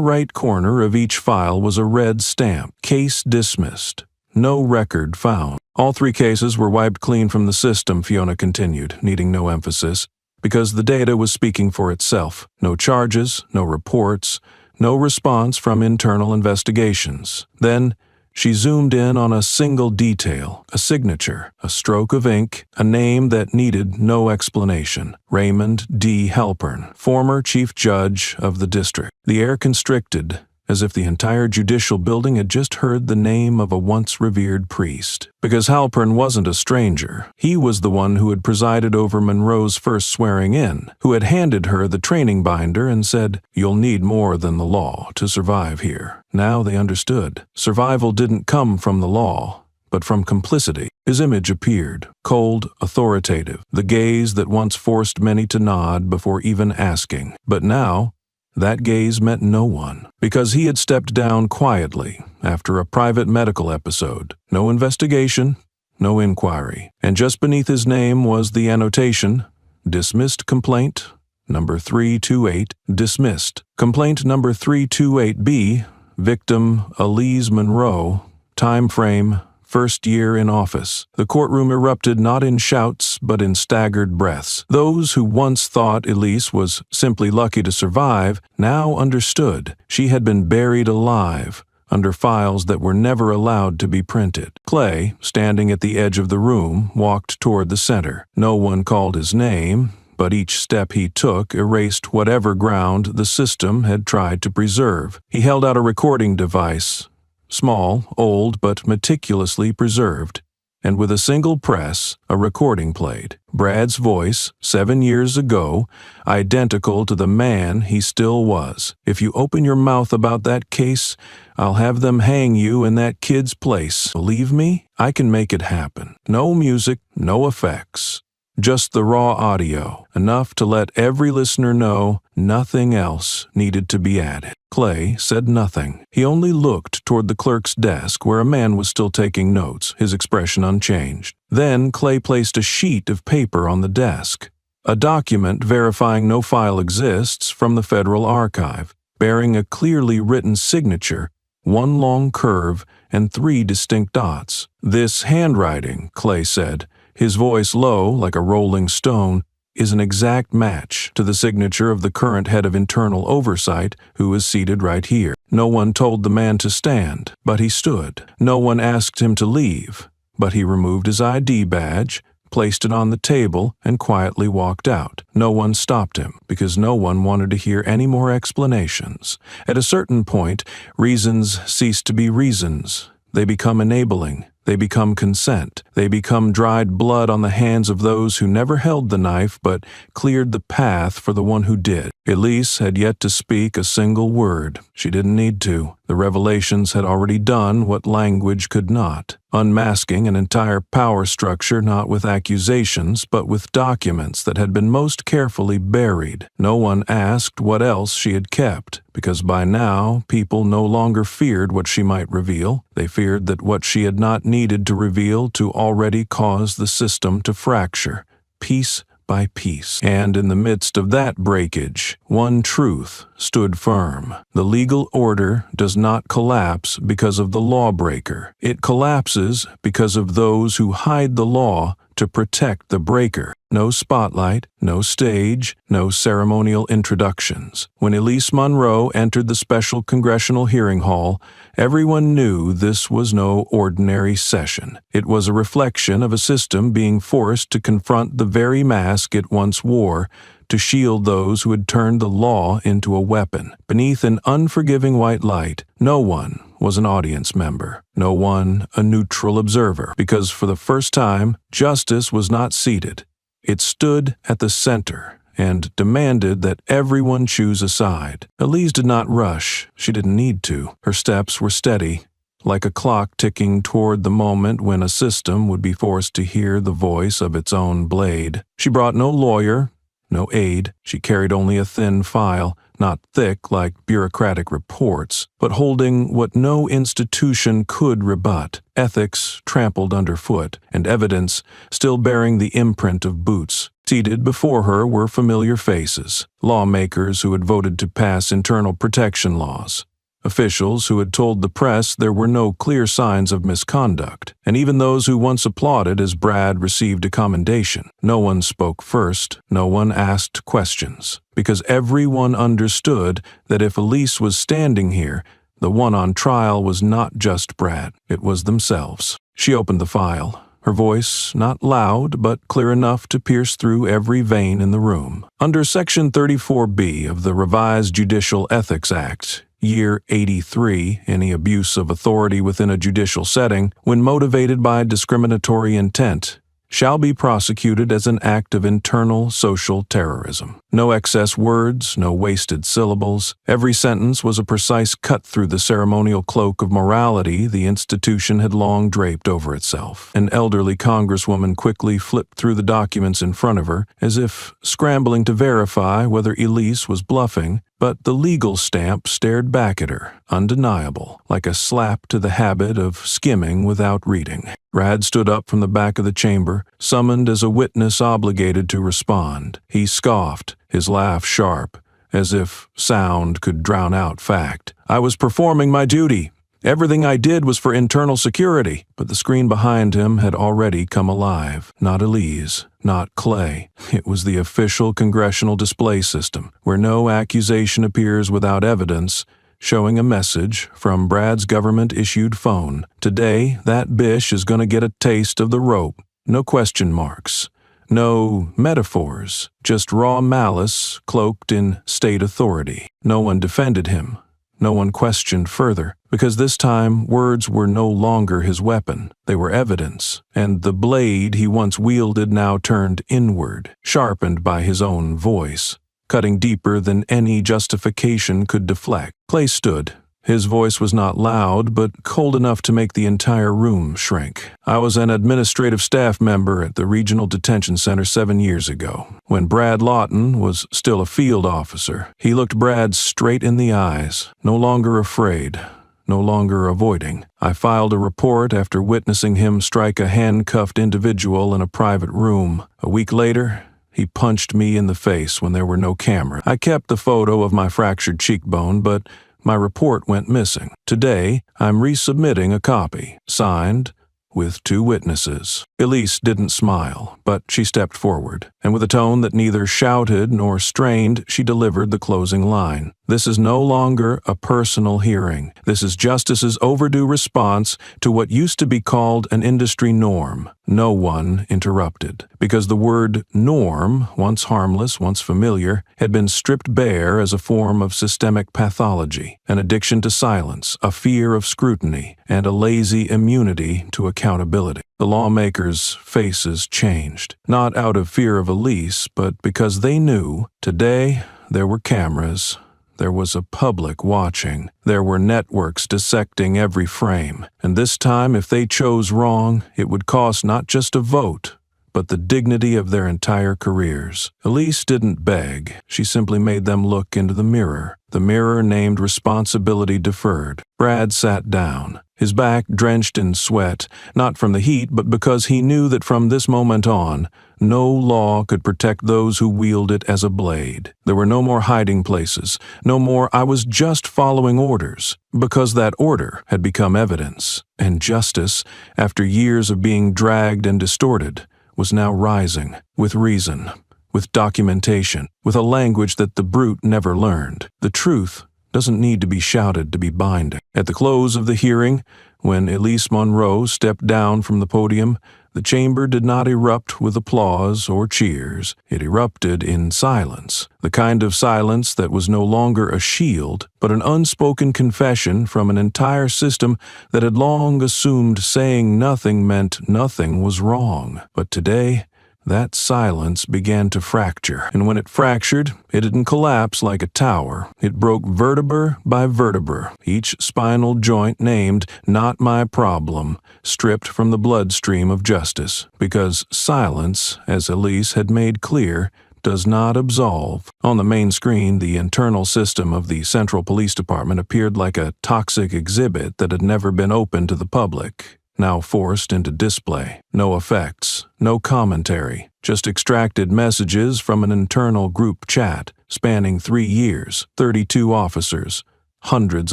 right corner of each file was a red stamp, Case Dismissed. No record found. All 3 cases were wiped clean from the system, Fiona continued, needing no emphasis, because the data was speaking for itself. No charges, no reports, no response from internal investigations. Then she zoomed in on a single detail, a signature, a stroke of ink, a name that needed no explanation. Raymond D. Halpern, former chief judge of the district. The air constricted, as if the entire judicial building had just heard the name of a once revered priest. Because Halpern wasn't a stranger. He was the one who had presided over Monroe's first swearing in, who had handed her the training binder and said, "You'll need more than the law to survive here." Now they understood. Survival didn't come from the law, but from complicity. His image appeared, cold, authoritative, the gaze that once forced many to nod before even asking. But now, that gaze meant no one, because he had stepped down quietly after a private medical episode. No investigation, no inquiry. And just beneath his name was the annotation, "Dismissed complaint number 328, dismissed. Complaint number 328B, victim Elise Monroe, time frame, first year in office." The courtroom erupted not in shouts, but in staggered breaths. Those who once thought Elise was simply lucky to survive now understood she had been buried alive under files that were never allowed to be printed. Clay, standing at the edge of the room, walked toward the center. No one called his name, but each step he took erased whatever ground the system had tried to preserve. He held out a recording device, small, old, but meticulously preserved, and with a single press, a recording played. Brad's voice, 7 years ago, identical to the man he still was. "If you open your mouth about that case, I'll have them hang you in that kid's place. Believe me, I can make it happen." No music, no effects. Just the raw audio, enough to let every listener know nothing else needed to be added. Clay said nothing. He only looked toward the clerk's desk where a man was still taking notes, his expression unchanged. Then Clay placed a sheet of paper on the desk, a document verifying no file exists from the Federal Archive, bearing a clearly written signature, 1 long curve, and 3 distinct dots. "This handwriting," Clay said, his voice low like a rolling stone, "is an exact match to the signature of the current head of internal oversight who is seated right here." No one told the man to stand, but he stood. No one asked him to leave, but he removed his ID badge, placed it on the table, and quietly walked out. No one stopped him, because no one wanted to hear any more explanations. At a certain point, reasons cease to be reasons. They become enabling, They become consent. They become dried blood on the hands of those who never held the knife but cleared the path for the one who did. Elise had yet to speak a single word. She didn't need to. The revelations had already done what language could not, unmasking an entire power structure not with accusations but with documents that had been most carefully buried. No one asked what else she had kept, because by now people no longer feared what she might reveal. They feared that what she had not needed to reveal to already cause the system to fracture, piece by piece. And in the midst of that breakage, one truth stood firm. The legal order does not collapse because of the lawbreaker. It collapses because of those who hide the law to protect the breaker. No spotlight, no stage, no ceremonial introductions. When Elise Monroe entered the special congressional hearing hall, everyone knew this was no ordinary session. It was a reflection of a system being forced to confront the very mask it once wore, to shield those who had turned the law into a weapon. Beneath an unforgiving white light, no one was an audience member, no one a neutral observer, because for the first time, justice was not seated. It stood at the center and demanded that everyone choose a side. Elise did not rush. She didn't need to. Her steps were steady, like a clock ticking toward the moment when a system would be forced to hear the voice of its own blade. She brought no lawyer, no aide. She carried only a thin file, not thick like bureaucratic reports, but holding what no institution could rebut: ethics trampled underfoot, and evidence still bearing the imprint of boots. Seated before her were familiar faces, lawmakers who had voted to pass internal protection laws, officials who had told the press there were no clear signs of misconduct, and even those who once applauded as Brad received a commendation. No one spoke first, no one asked questions, because everyone understood that if Elise was standing here, the one on trial was not just Brad, it was themselves. She opened the file, her voice not loud but clear enough to pierce through every vein in the room. Under Section 34B of the Revised Judicial Ethics Act, Year 83, any abuse of authority within a judicial setting, when motivated by discriminatory intent, shall be prosecuted as an act of internal social terrorism. No excess words, no wasted syllables. Every sentence was a precise cut through the ceremonial cloak of morality the institution had long draped over itself. An elderly congresswoman quickly flipped through the documents in front of her, as if scrambling to verify whether Elise was bluffing, but the legal stamp stared back at her, undeniable, like a slap to the habit of skimming without reading. Brad stood up from the back of the chamber, summoned as a witness obligated to respond. He scoffed, his laugh sharp, as if sound could drown out fact. "I was performing my duty. Everything I did was for internal security." But the screen behind him had already come alive. Not Elise, not Clay. It was the official congressional display system, where no accusation appears without evidence, showing a message from Brad's government-issued phone. Today, that bish is going to get a taste of the rope. No question marks. No metaphors. Just raw malice cloaked in state authority. No one defended him. No one questioned further, because this time words were no longer his weapon. They were evidence, and the blade he once wielded now turned inward, sharpened by his own voice, cutting deeper than any justification could deflect. Clay stood. His voice was not loud, but cold enough to make the entire room shrink. "I was an administrative staff member at the Regional Detention Center 7 years ago, when Brad Lawton was still a field officer." He looked Brad straight in the eyes, no longer afraid, no longer avoiding. "I filed a report after witnessing him strike a handcuffed individual in a private room. A week later, he punched me in the face when there were no cameras. I kept the photo of my fractured cheekbone, but my report went missing. Today, I'm resubmitting a copy, signed, with 2 witnesses." Elise didn't smile, but she stepped forward, and with a tone that neither shouted nor strained, she delivered the closing line. "This is no longer a personal hearing. This is justice's overdue response to what used to be called an industry norm." No one interrupted, because the word norm, once harmless, once familiar, had been stripped bare as a form of systemic pathology, an addiction to silence, a fear of scrutiny, and a lazy immunity to accountability. accountability. The lawmakers' faces changed, not out of fear of Elise, but because they knew today there were cameras. There was a public watching. There were networks dissecting every frame. And this time, if they chose wrong, it would cost not just a vote, but the dignity of their entire careers. Elise didn't beg. She simply made them look into the mirror named responsibility deferred. Brad sat down, his back drenched in sweat, not from the heat, but because he knew that from this moment on, no law could protect those who wield it as a blade. There were no more hiding places, no more "I was just following orders," because that order had become evidence, and justice, after years of being dragged and distorted, was now rising, with reason, with documentation, with a language that the brute never learned. The truth doesn't need to be shouted to be binding. At the close of the hearing, when Elise Monroe stepped down from the podium, the chamber did not erupt with applause or cheers. It erupted in silence, the kind of silence that was no longer a shield, but an unspoken confession from an entire system that had long assumed saying nothing meant nothing was wrong. But today, that silence began to fracture, and when it fractured, it didn't collapse like a tower. It broke vertebra by vertebra, each spinal joint named "not my problem," stripped from the bloodstream of justice. Because silence, as Elise had made clear, does not absolve. On the main screen, the internal system of the Central Police Department appeared like a toxic exhibit that had never been open to the public, now forced into display. No effects, no commentary, just extracted messages from an internal group chat spanning 3 years, 32 officers, hundreds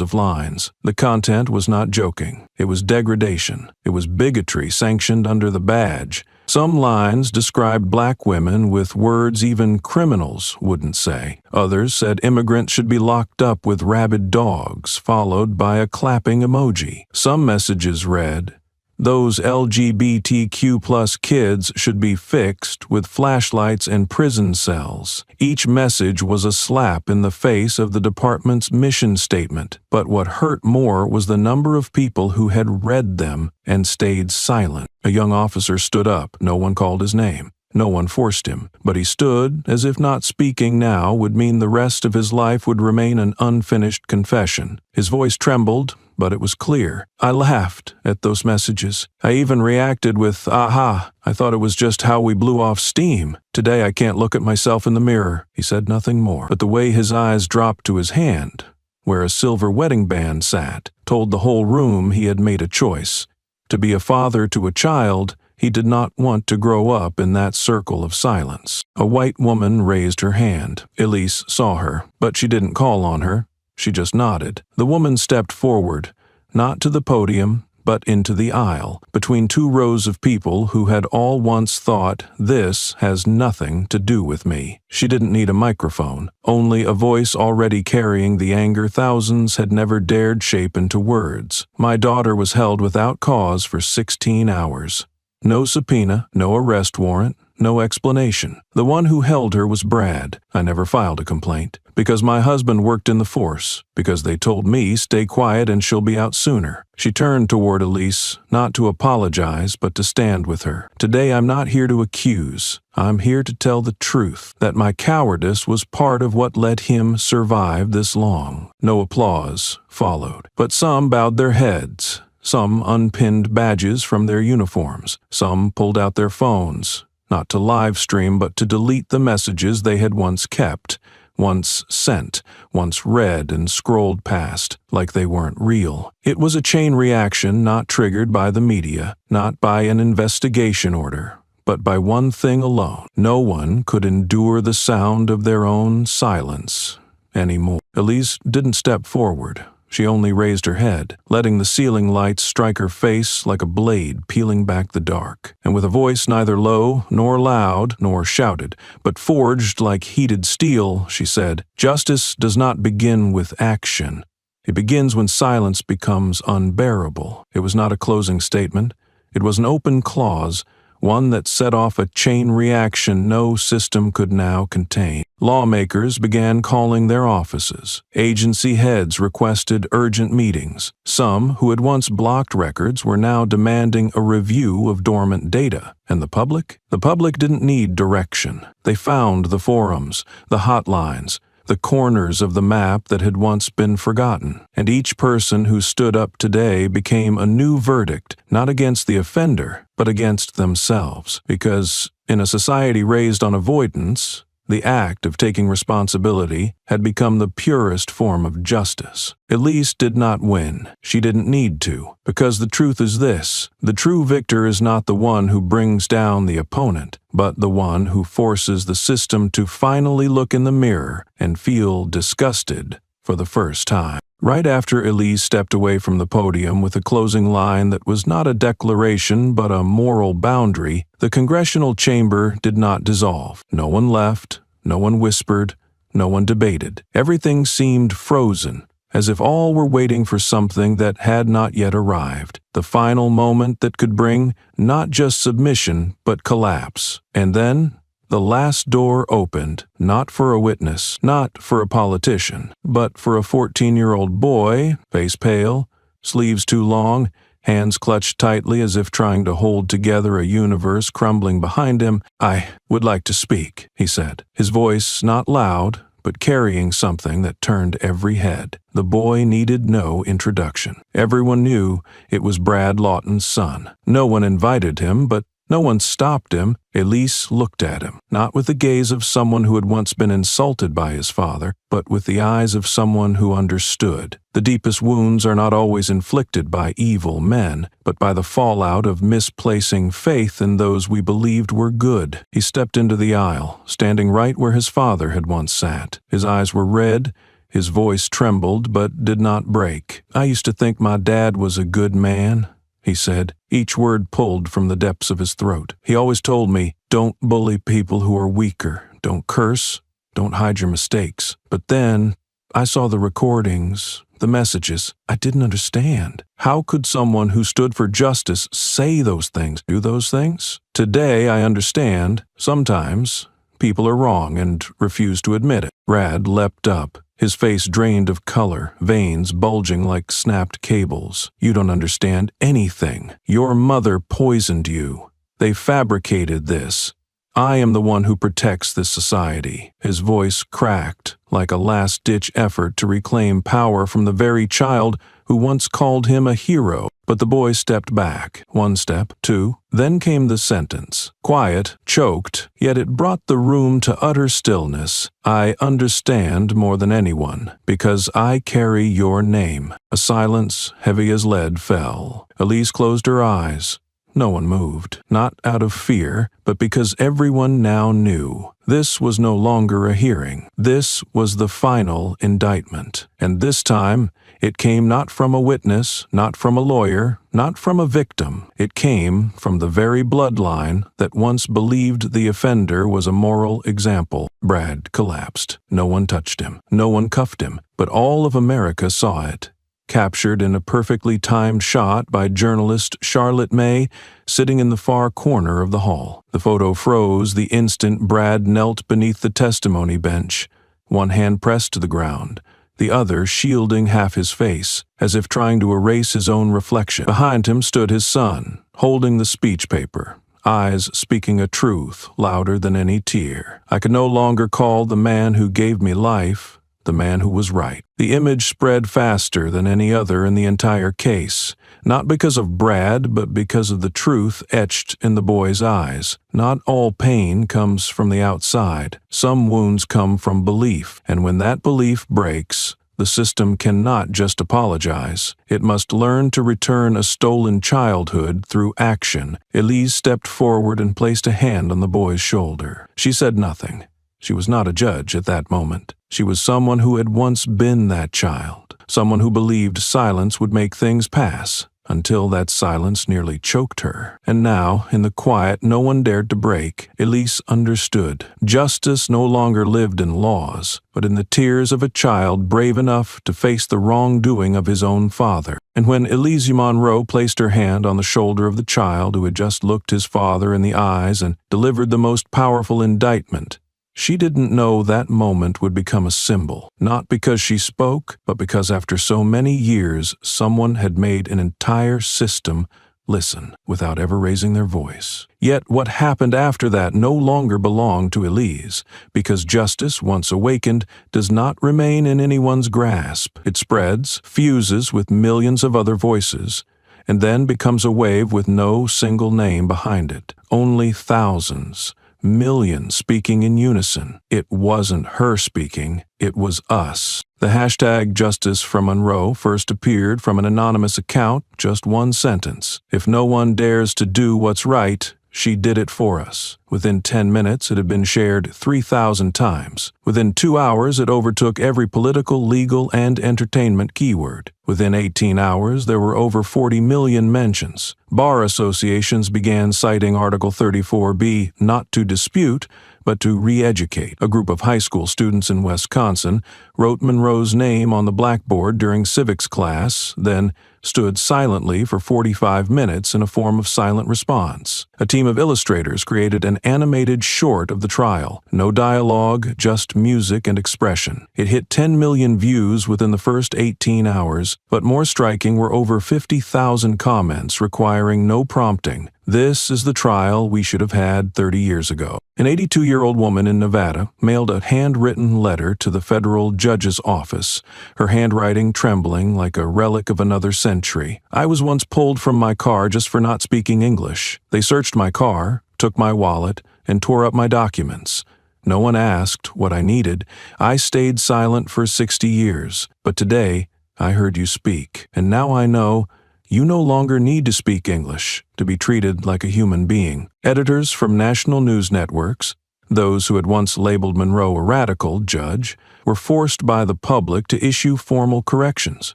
of lines. The content was not joking. It was degradation. It was bigotry sanctioned under the badge. Some lines described black women with words even criminals wouldn't say. Others said immigrants should be locked up with rabid dogs, followed by a clapping emoji. Some messages read, "Those LGBTQ+ kids should be fixed with flashlights and prison cells." Each message was a slap in the face of the department's mission statement. But what hurt more was the number of people who had read them and stayed silent. A young officer stood up. No one called his name. No one forced him, but he stood as if not speaking now would mean the rest of his life would remain an unfinished confession. His voice trembled, but it was clear. "I laughed at those messages. I even reacted with, 'Aha, I thought it was just how we blew off steam. Today I can't look at myself in the mirror.'" He said nothing more, but the way his eyes dropped to his hand, where a silver wedding band sat, told the whole room he had made a choice. To be a father to a child, he did not want to grow up in that circle of silence. A white woman raised her hand. Elise saw her, but she didn't call on her. She just nodded. The woman stepped forward, not to the podium, but into the aisle, between 2 rows of people who had all once thought, "This has nothing to do with me." She didn't need a microphone, only a voice already carrying the anger thousands had never dared shape into words. "My daughter was held without cause for 16 hours. No subpoena, no arrest warrant, no explanation. The one who held her was Brad. I never filed a complaint. Because my husband worked in the force. Because they told me, stay quiet and she'll be out sooner." She turned toward Elise, not to apologize, but to stand with her. "Today I'm not here to accuse. I'm here to tell the truth, that my cowardice was part of what let him survive this long." No applause followed, but some bowed their heads. Some unpinned badges from their uniforms. Some pulled out their phones, not to live stream but to delete the messages they had once kept, once sent, once read and scrolled past, like they weren't real. It was a chain reaction not triggered by the media, not by an investigation order, but by one thing alone. No one could endure the sound of their own silence anymore. Elise didn't step forward. She only raised her head, letting the ceiling lights strike her face like a blade peeling back the dark. And with a voice neither low nor loud nor shouted, but forged like heated steel, she said, "Justice does not begin with action. It begins when silence becomes unbearable." It was not a closing statement. It was an open clause, one that set off a chain reaction no system could now contain. Lawmakers began calling their offices. Agency heads requested urgent meetings. Some who had once blocked records were now demanding a review of dormant data. And the public? The public didn't need direction. They found the forums, the hotlines, the corners of the map that had once been forgotten. And each person who stood up today became a new verdict, not against the offender, but against themselves. Because in a society raised on avoidance, the act of taking responsibility had become the purest form of justice. Elise did not win. She didn't need to, because the truth is this: the true victor is not the one who brings down the opponent, but the one who forces the system to finally look in the mirror and feel disgusted for the first time. Right after Elise stepped away from the podium with a closing line that was not a declaration but a moral boundary, the congressional chamber did not dissolve. No one left, no one whispered, no one debated. Everything seemed frozen, as if all were waiting for something that had not yet arrived, the final moment that could bring not just submission but collapse. And then the last door opened, not for a witness, not for a politician, but for a 14-year-old boy, face pale, sleeves too long, hands clutched tightly as if trying to hold together a universe crumbling behind him. "I would like to speak," he said, his voice not loud, but carrying something that turned every head. The boy needed no introduction. Everyone knew it was Brad Lawton's son. No one invited him, but no one stopped him. Elise looked at him, not with the gaze of someone who had once been insulted by his father, but with the eyes of someone who understood. The deepest wounds are not always inflicted by evil men, but by the fallout of misplacing faith in those we believed were good. He stepped into the aisle, standing right where his father had once sat. His eyes were red, his voice trembled but did not break. "I used to think my dad was a good man," he said, each word pulled from the depths of his throat. "He always told me, don't bully people who are weaker, don't curse, don't hide your mistakes. But then I saw the recordings, the messages. I didn't understand. How could someone who stood for justice say those things, do those things? Today I understand. Sometimes people are wrong and refuse to admit it." Brad leapt up, his face drained of color, veins bulging like snapped cables. "You don't understand anything. Your mother poisoned you. They fabricated this. I am the one who protects this society." His voice cracked like a last-ditch effort to reclaim power from the very child who once called him a hero. But the boy stepped back. One step, two. Then came the sentence. Quiet, choked, yet it brought the room to utter stillness. "I understand more than anyone, because I carry your name." A silence heavy as lead fell. Elise closed her eyes. No one moved, not out of fear, but because everyone now knew. This was no longer a hearing. This was the final indictment. And this time, it came not from a witness, not from a lawyer, not from a victim. It came from the very bloodline that once believed the offender was a moral example. Brad collapsed. No one touched him. No one cuffed him. But all of America saw it. Captured in a perfectly timed shot by journalist Charlotte May, sitting in the far corner of the hall. The photo froze the instant Brad knelt beneath the testimony bench, one hand pressed to the ground, the other shielding half his face, as if trying to erase his own reflection. Behind him stood his son, holding the speech paper, eyes speaking a truth louder than any tear. "I could no longer call the man who gave me life the man who was right." The image spread faster than any other in the entire case, not because of Brad, but because of the truth etched in the boy's eyes. Not all pain comes from the outside. Some wounds come from belief, and when that belief breaks, the system cannot just apologize. It must learn to return a stolen childhood through action. Elise stepped forward and placed a hand on the boy's shoulder. She said nothing. She was not a judge at that moment. She was someone who had once been that child, someone who believed silence would make things pass. until that silence nearly choked her. And now, in the quiet no one dared to break, Elise understood. Justice no longer lived in laws, but in the tears of a child brave enough to face the wrongdoing of his own father. And when Elise Monroe placed her hand on the shoulder of the child who had just looked his father in the eyes and delivered the most powerful indictment, she didn't know that moment would become a symbol, not because she spoke, but because after so many years someone had made an entire system listen without ever raising their voice. Yet what happened after that no longer belonged to Elise, because justice, once awakened, does not remain in anyone's grasp. It spreads, fuses with millions of other voices, and then becomes a wave with no single name behind it. Only thousands, millions speaking in unison. It wasn't her speaking, it was us. The hashtag Justice for Monroe first appeared from an anonymous account, just one sentence. If no one dares to do what's right, she did it for us. Within 10 minutes, it had been shared 3,000 times. Within 2 hours, it overtook every political, legal, and entertainment keyword. Within 18 hours, there were over 40 million mentions. Bar associations began citing Article 34B not to dispute, but to re-educate. A group of high school students in Wisconsin wrote Monroe's name on the blackboard during civics class, then stood silently for 45 minutes in a form of silent response. A team of illustrators created an animated short of the trial. No dialogue, just music and expression. It hit 10 million views within the first 18 hours, but more striking were over 50,000 comments requiring no prompting. This is the trial we should have had 30 years ago. An 82-year-old woman in Nevada mailed a handwritten letter to the federal judge's office, her handwriting trembling like a relic of another century. I was once pulled from my car just for not speaking English. They searched my car, took my wallet, and tore up my documents. No one asked what I needed. I stayed silent for 60 years. But today, I heard you speak. And now I know you no longer need to speak English to be treated like a human being. Editors from national news networks, those who had once labeled Monroe a radical judge, were forced by the public to issue formal corrections.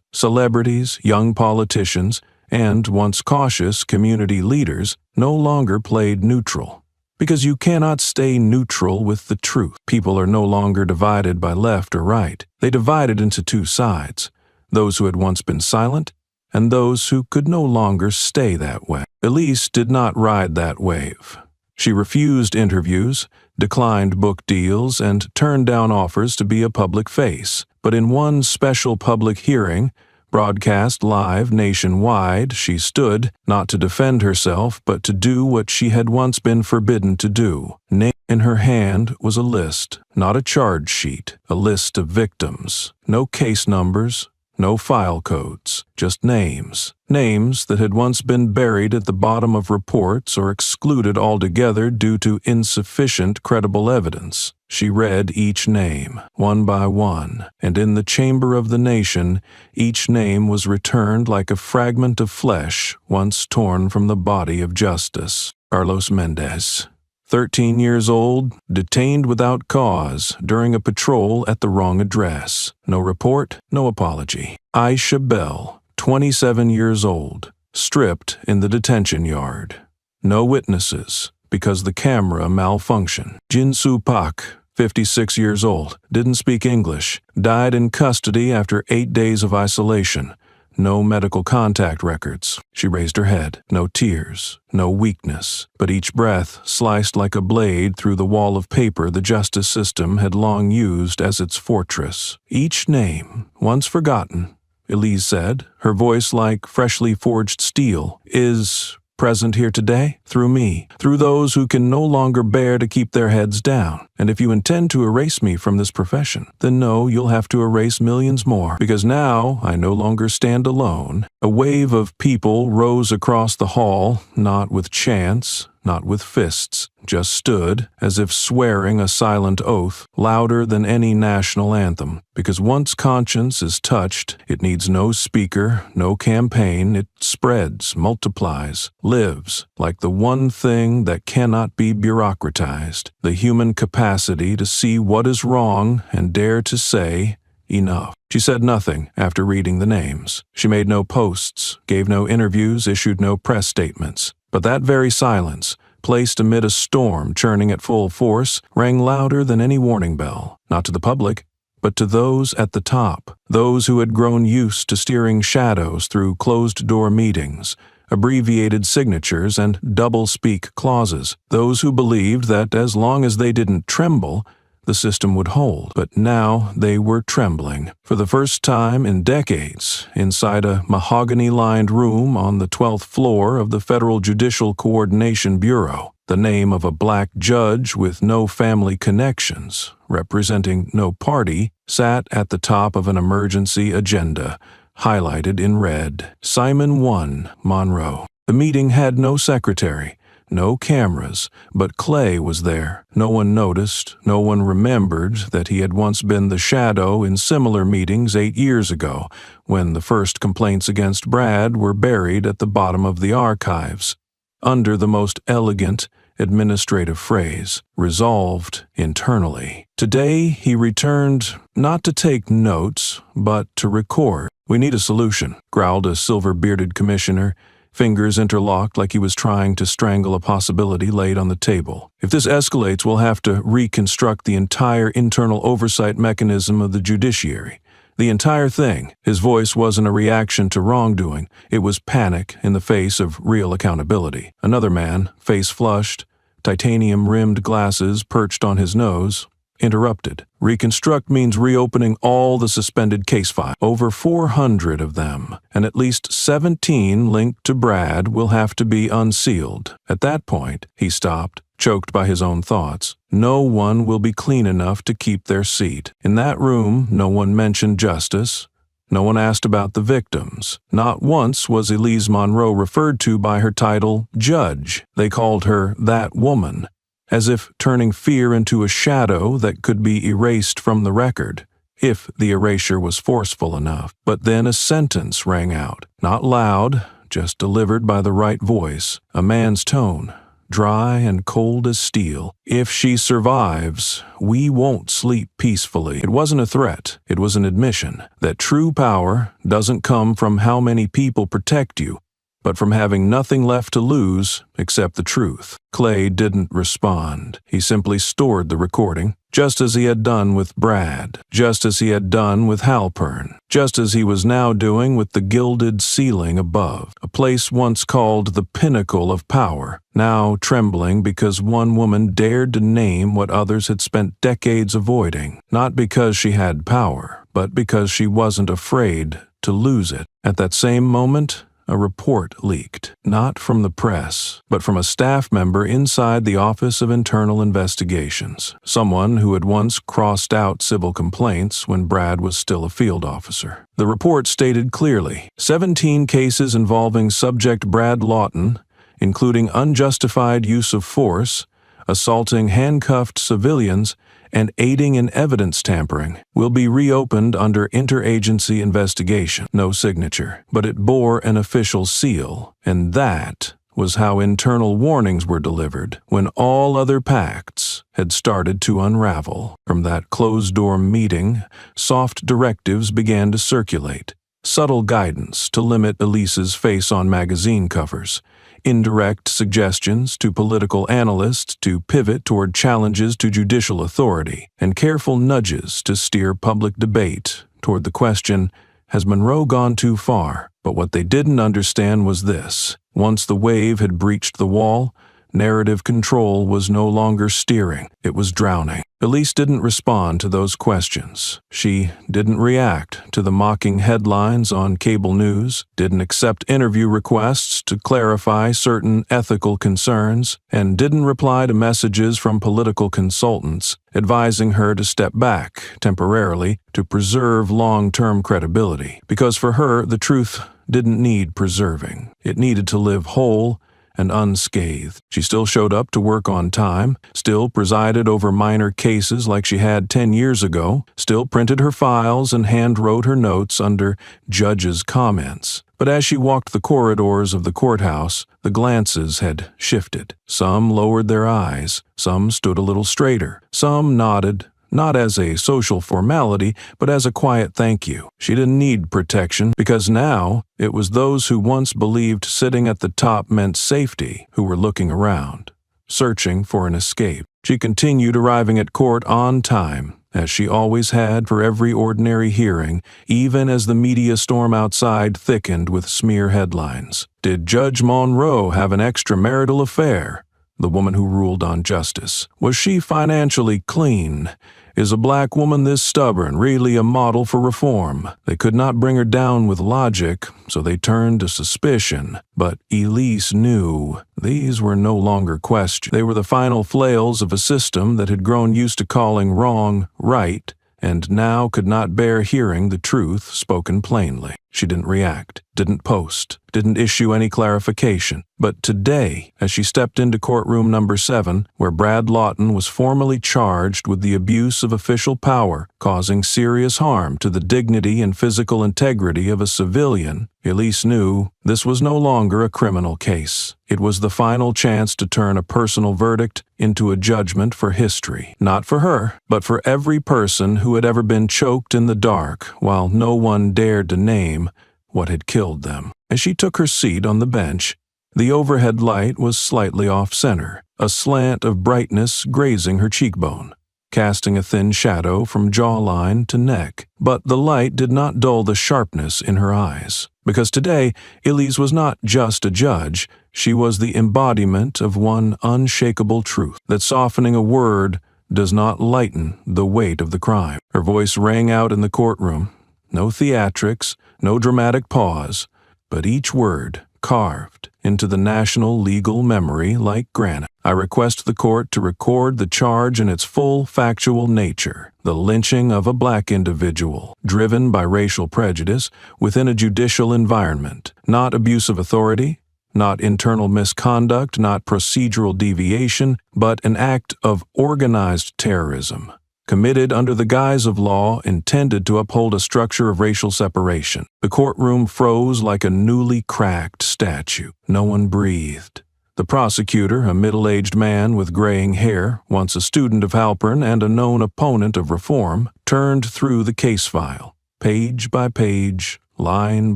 Celebrities, young politicians, and once cautious community leaders no longer played neutral. Because you cannot stay neutral with the truth. People are no longer divided by left or right. They divided into two sides, those who had once been silent and those who could no longer stay that way. Elise did not ride that wave. She refused interviews, declined book deals, and turned down offers to be a public face. But in one special public hearing, broadcast live nationwide, she stood, not to defend herself, but to do what she had once been forbidden to do. In her hand was a list, not a charge sheet, a list of victims. No case numbers, no file codes, just names. Names that had once been buried at the bottom of reports or excluded altogether due to insufficient credible evidence. She read each name, one by one, and in the chamber of the nation, each name was returned like a fragment of flesh once torn from the body of justice. Carlos Mendez, 13 years old, detained without cause during a patrol at the wrong address. No report, no apology. Aisha Bell, 27 years old, stripped in the detention yard. No witnesses, because the camera malfunctioned. Jinsu Pak, 56 years old, didn't speak English, died in custody after 8 days of isolation. No medical contact records. She raised her head. No tears, no weakness, but each breath sliced like a blade through the wall of paper the justice system had long used as its fortress. Each name, once forgotten, Elise said, her voice like freshly forged steel, is present here today through me, through those who can no longer bear to keep their heads down. And if you intend to erase me from this profession, then no, you'll have to erase millions more, because now I no longer stand alone. A wave of people rose across the hall, not with chants, not with fists, just stood, as if swearing a silent oath, louder than any national anthem. Because once conscience is touched, it needs no speaker, no campaign. It spreads, multiplies, lives, like the one thing that cannot be bureaucratized, the human capacity to see what is wrong and dare to say, enough. She said nothing after reading the names. She made no posts, gave no interviews, issued no press statements. But that very silence, placed amid a storm churning at full force, rang louder than any warning bell, not to the public, but to those at the top, those who had grown used to steering shadows through closed-door meetings, abbreviated signatures, and double-speak clauses, those who believed that as long as they didn't tremble, the system would hold. But now they were trembling. For the first time in decades, inside a mahogany-lined room on the 12th floor of the Federal Judicial Coordination Bureau, the name of a black judge with no family connections, representing no party, sat at the top of an emergency agenda, highlighted in red. Simon 1, Monroe. The meeting had no secretary, no cameras, but Clay was there. No one noticed, no one remembered that he had once been the shadow in similar meetings 8 years ago, when the first complaints against Brad were buried at the bottom of the archives, under the most elegant administrative phrase, resolved internally. Today he returned not to take notes, but to record. "We need a solution," growled a silver-bearded commissioner, fingers interlocked like he was trying to strangle a possibility laid on the table. "If this escalates, we'll have to reconstruct the entire internal oversight mechanism of the judiciary. The entire thing." His voice wasn't a reaction to wrongdoing. It was panic in the face of real accountability. Another man, face flushed, titanium-rimmed glasses perched on his nose, interrupted. "Reconstruct means reopening all the suspended case files. Over 400 of them, and at least 17 linked to Brad will have to be unsealed. At that point," he stopped, choked by his own thoughts, "no one will be clean enough to keep their seat." In that room, no one mentioned justice. No one asked about the victims. Not once was Elise Monroe referred to by her title, Judge. They called her that woman, as if turning fear into a shadow that could be erased from the record, if the erasure was forceful enough. But then a sentence rang out, not loud, just delivered by the right voice, a man's tone, dry and cold as steel. "If she survives, we won't sleep peacefully." It wasn't a threat, it was an admission that true power doesn't come from how many people protect you, but from having nothing left to lose except the truth. Clay didn't respond. He simply stored the recording, just as he had done with Brad, just as he had done with Halpern, just as he was now doing with the gilded ceiling above, a place once called the pinnacle of power, now trembling because one woman dared to name what others had spent decades avoiding, not because she had power, but because she wasn't afraid to lose it. At that same moment, a report leaked, not from the press, but from a staff member inside the Office of Internal Investigations, someone who had once crossed out civil complaints when Brad was still a field officer. The report stated clearly, 17 cases involving subject Brad Lawton, including unjustified use of force, assaulting handcuffed civilians, and aiding in evidence tampering, will be reopened under interagency investigation. No signature, but it bore an official seal, and that was how internal warnings were delivered when all other pacts had started to unravel. From that closed-door meeting, soft directives began to circulate, subtle guidance to limit Elise's face on magazine covers, indirect suggestions to political analysts to pivot toward challenges to judicial authority, and careful nudges to steer public debate toward the question, has Monroe gone too far? But what they didn't understand was this. Once the wave had breached the wall, narrative control was no longer steering, it was drowning. Elise didn't respond to those questions. She didn't react to the mocking headlines on cable news, didn't accept interview requests to clarify certain ethical concerns, and didn't reply to messages from political consultants advising her to step back temporarily to preserve long-term credibility. Because for her, the truth didn't need preserving. It needed to live whole and unscathed. She still showed up to work on time, still presided over minor cases like she had 10 years ago, still printed her files and hand-wrote her notes under judges' comments. But as she walked the corridors of the courthouse, the glances had shifted. Some lowered their eyes, some stood a little straighter, some nodded, not as a social formality, but as a quiet thank you. She didn't need protection because now it was those who once believed sitting at the top meant safety who were looking around, searching for an escape. She continued arriving at court on time, as she always had for every ordinary hearing, even as the media storm outside thickened with smear headlines. Did Judge Monroe have an extramarital affair? The woman who ruled on justice. Was she financially clean? Is a black woman this stubborn really a model for reform? They could not bring her down with logic, so they turned to suspicion. But Elise knew these were no longer questions. They were the final flails of a system that had grown used to calling wrong right, and now could not bear hearing the truth spoken plainly. She didn't react, didn't post, didn't issue any clarification. But today, as she stepped into courtroom number 7, where Brad Lawton was formally charged with the abuse of official power, causing serious harm to the dignity and physical integrity of a civilian, Elise knew this was no longer a criminal case. It was the final chance to turn a personal verdict into a judgment for history. Not for her, but for every person who had ever been choked in the dark while no one dared to name what had killed them. As she took her seat on the bench, the overhead light was slightly off-center, a slant of brightness grazing her cheekbone, casting a thin shadow from jawline to neck. But the light did not dull the sharpness in her eyes, because today Elise was not just a judge, she was the embodiment of one unshakable truth, that softening a word does not lighten the weight of the crime. Her voice rang out in the courtroom. No theatrics, no dramatic pause, but each word carved into the national legal memory like granite. I request the court to record the charge in its full factual nature, the lynching of a black individual, driven by racial prejudice within a judicial environment, not abuse of authority, not internal misconduct, not procedural deviation, but an act of organized terrorism, committed under the guise of law intended to uphold a structure of racial separation. The courtroom froze like a newly cracked statue. No one breathed. The prosecutor, a middle-aged man with graying hair, once a student of Halpern and a known opponent of reform, turned through the case file, page by page, line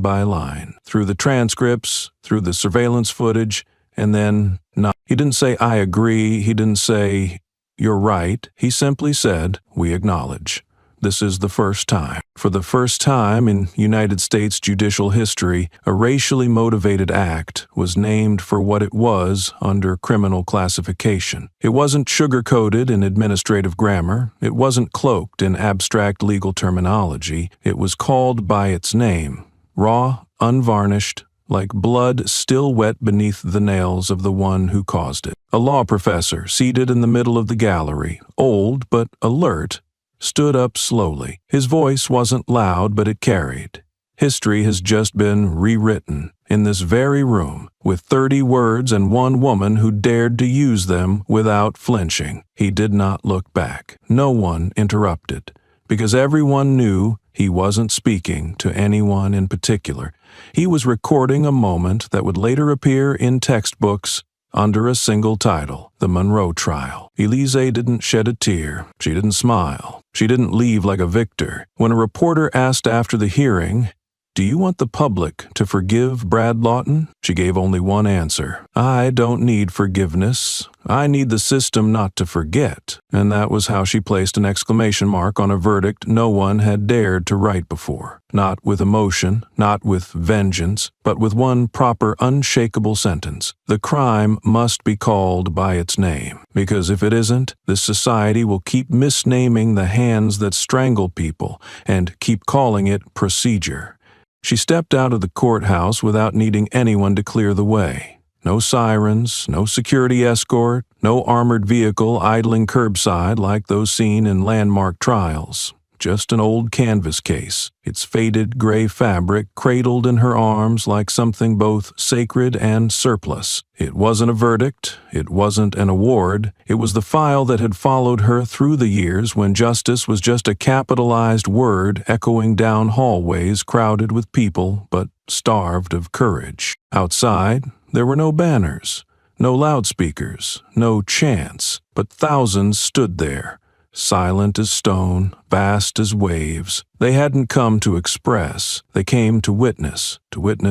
by line, through the transcripts, through the surveillance footage, and then not. He didn't say, "I agree." He didn't say, "You're right." He simply said, "We acknowledge. This is the first time." For the first time in United States judicial history, a racially motivated act was named for what it was under criminal classification. It wasn't sugar-coated in administrative grammar. It wasn't cloaked in abstract legal terminology. It was called by its name, raw, unvarnished, like blood still wet beneath the nails of the one who caused it. A law professor, seated in the middle of the gallery, old but alert, stood up slowly. His voice wasn't loud, but it carried. History has just been rewritten in this very room, with 30 words and one woman who dared to use them without flinching. He did not look back. No one interrupted, because everyone knew he wasn't speaking to anyone in particular. He was recording a moment that would later appear in textbooks under a single title, The Monroe Trial. Elise didn't shed a tear. She didn't smile. She didn't leave like a victor. When a reporter asked after the hearing, "Do you want the public to forgive Brad Lawton?" she gave only one answer. "I don't need forgiveness. I need the system not to forget." And that was how she placed an exclamation mark on a verdict no one had dared to write before. Not with emotion, not with vengeance, but with one proper, unshakable sentence. The crime must be called by its name, because if it isn't, this society will keep misnaming the hands that strangle people and keep calling it procedure. She stepped out of the courthouse without needing anyone to clear the way. No sirens, no security escort, no armored vehicle idling curbside like those seen in landmark trials. Just an old canvas case, its faded gray fabric cradled in her arms like something both sacred and surplus. It wasn't a verdict, it wasn't an award, it was the file that had followed her through the years when justice was just a capitalized word echoing down hallways crowded with people but starved of courage. Outside, there were no banners, no loudspeakers, no chants, but thousands stood there, silent as stone, vast as waves. They hadn't come to express, they came to witness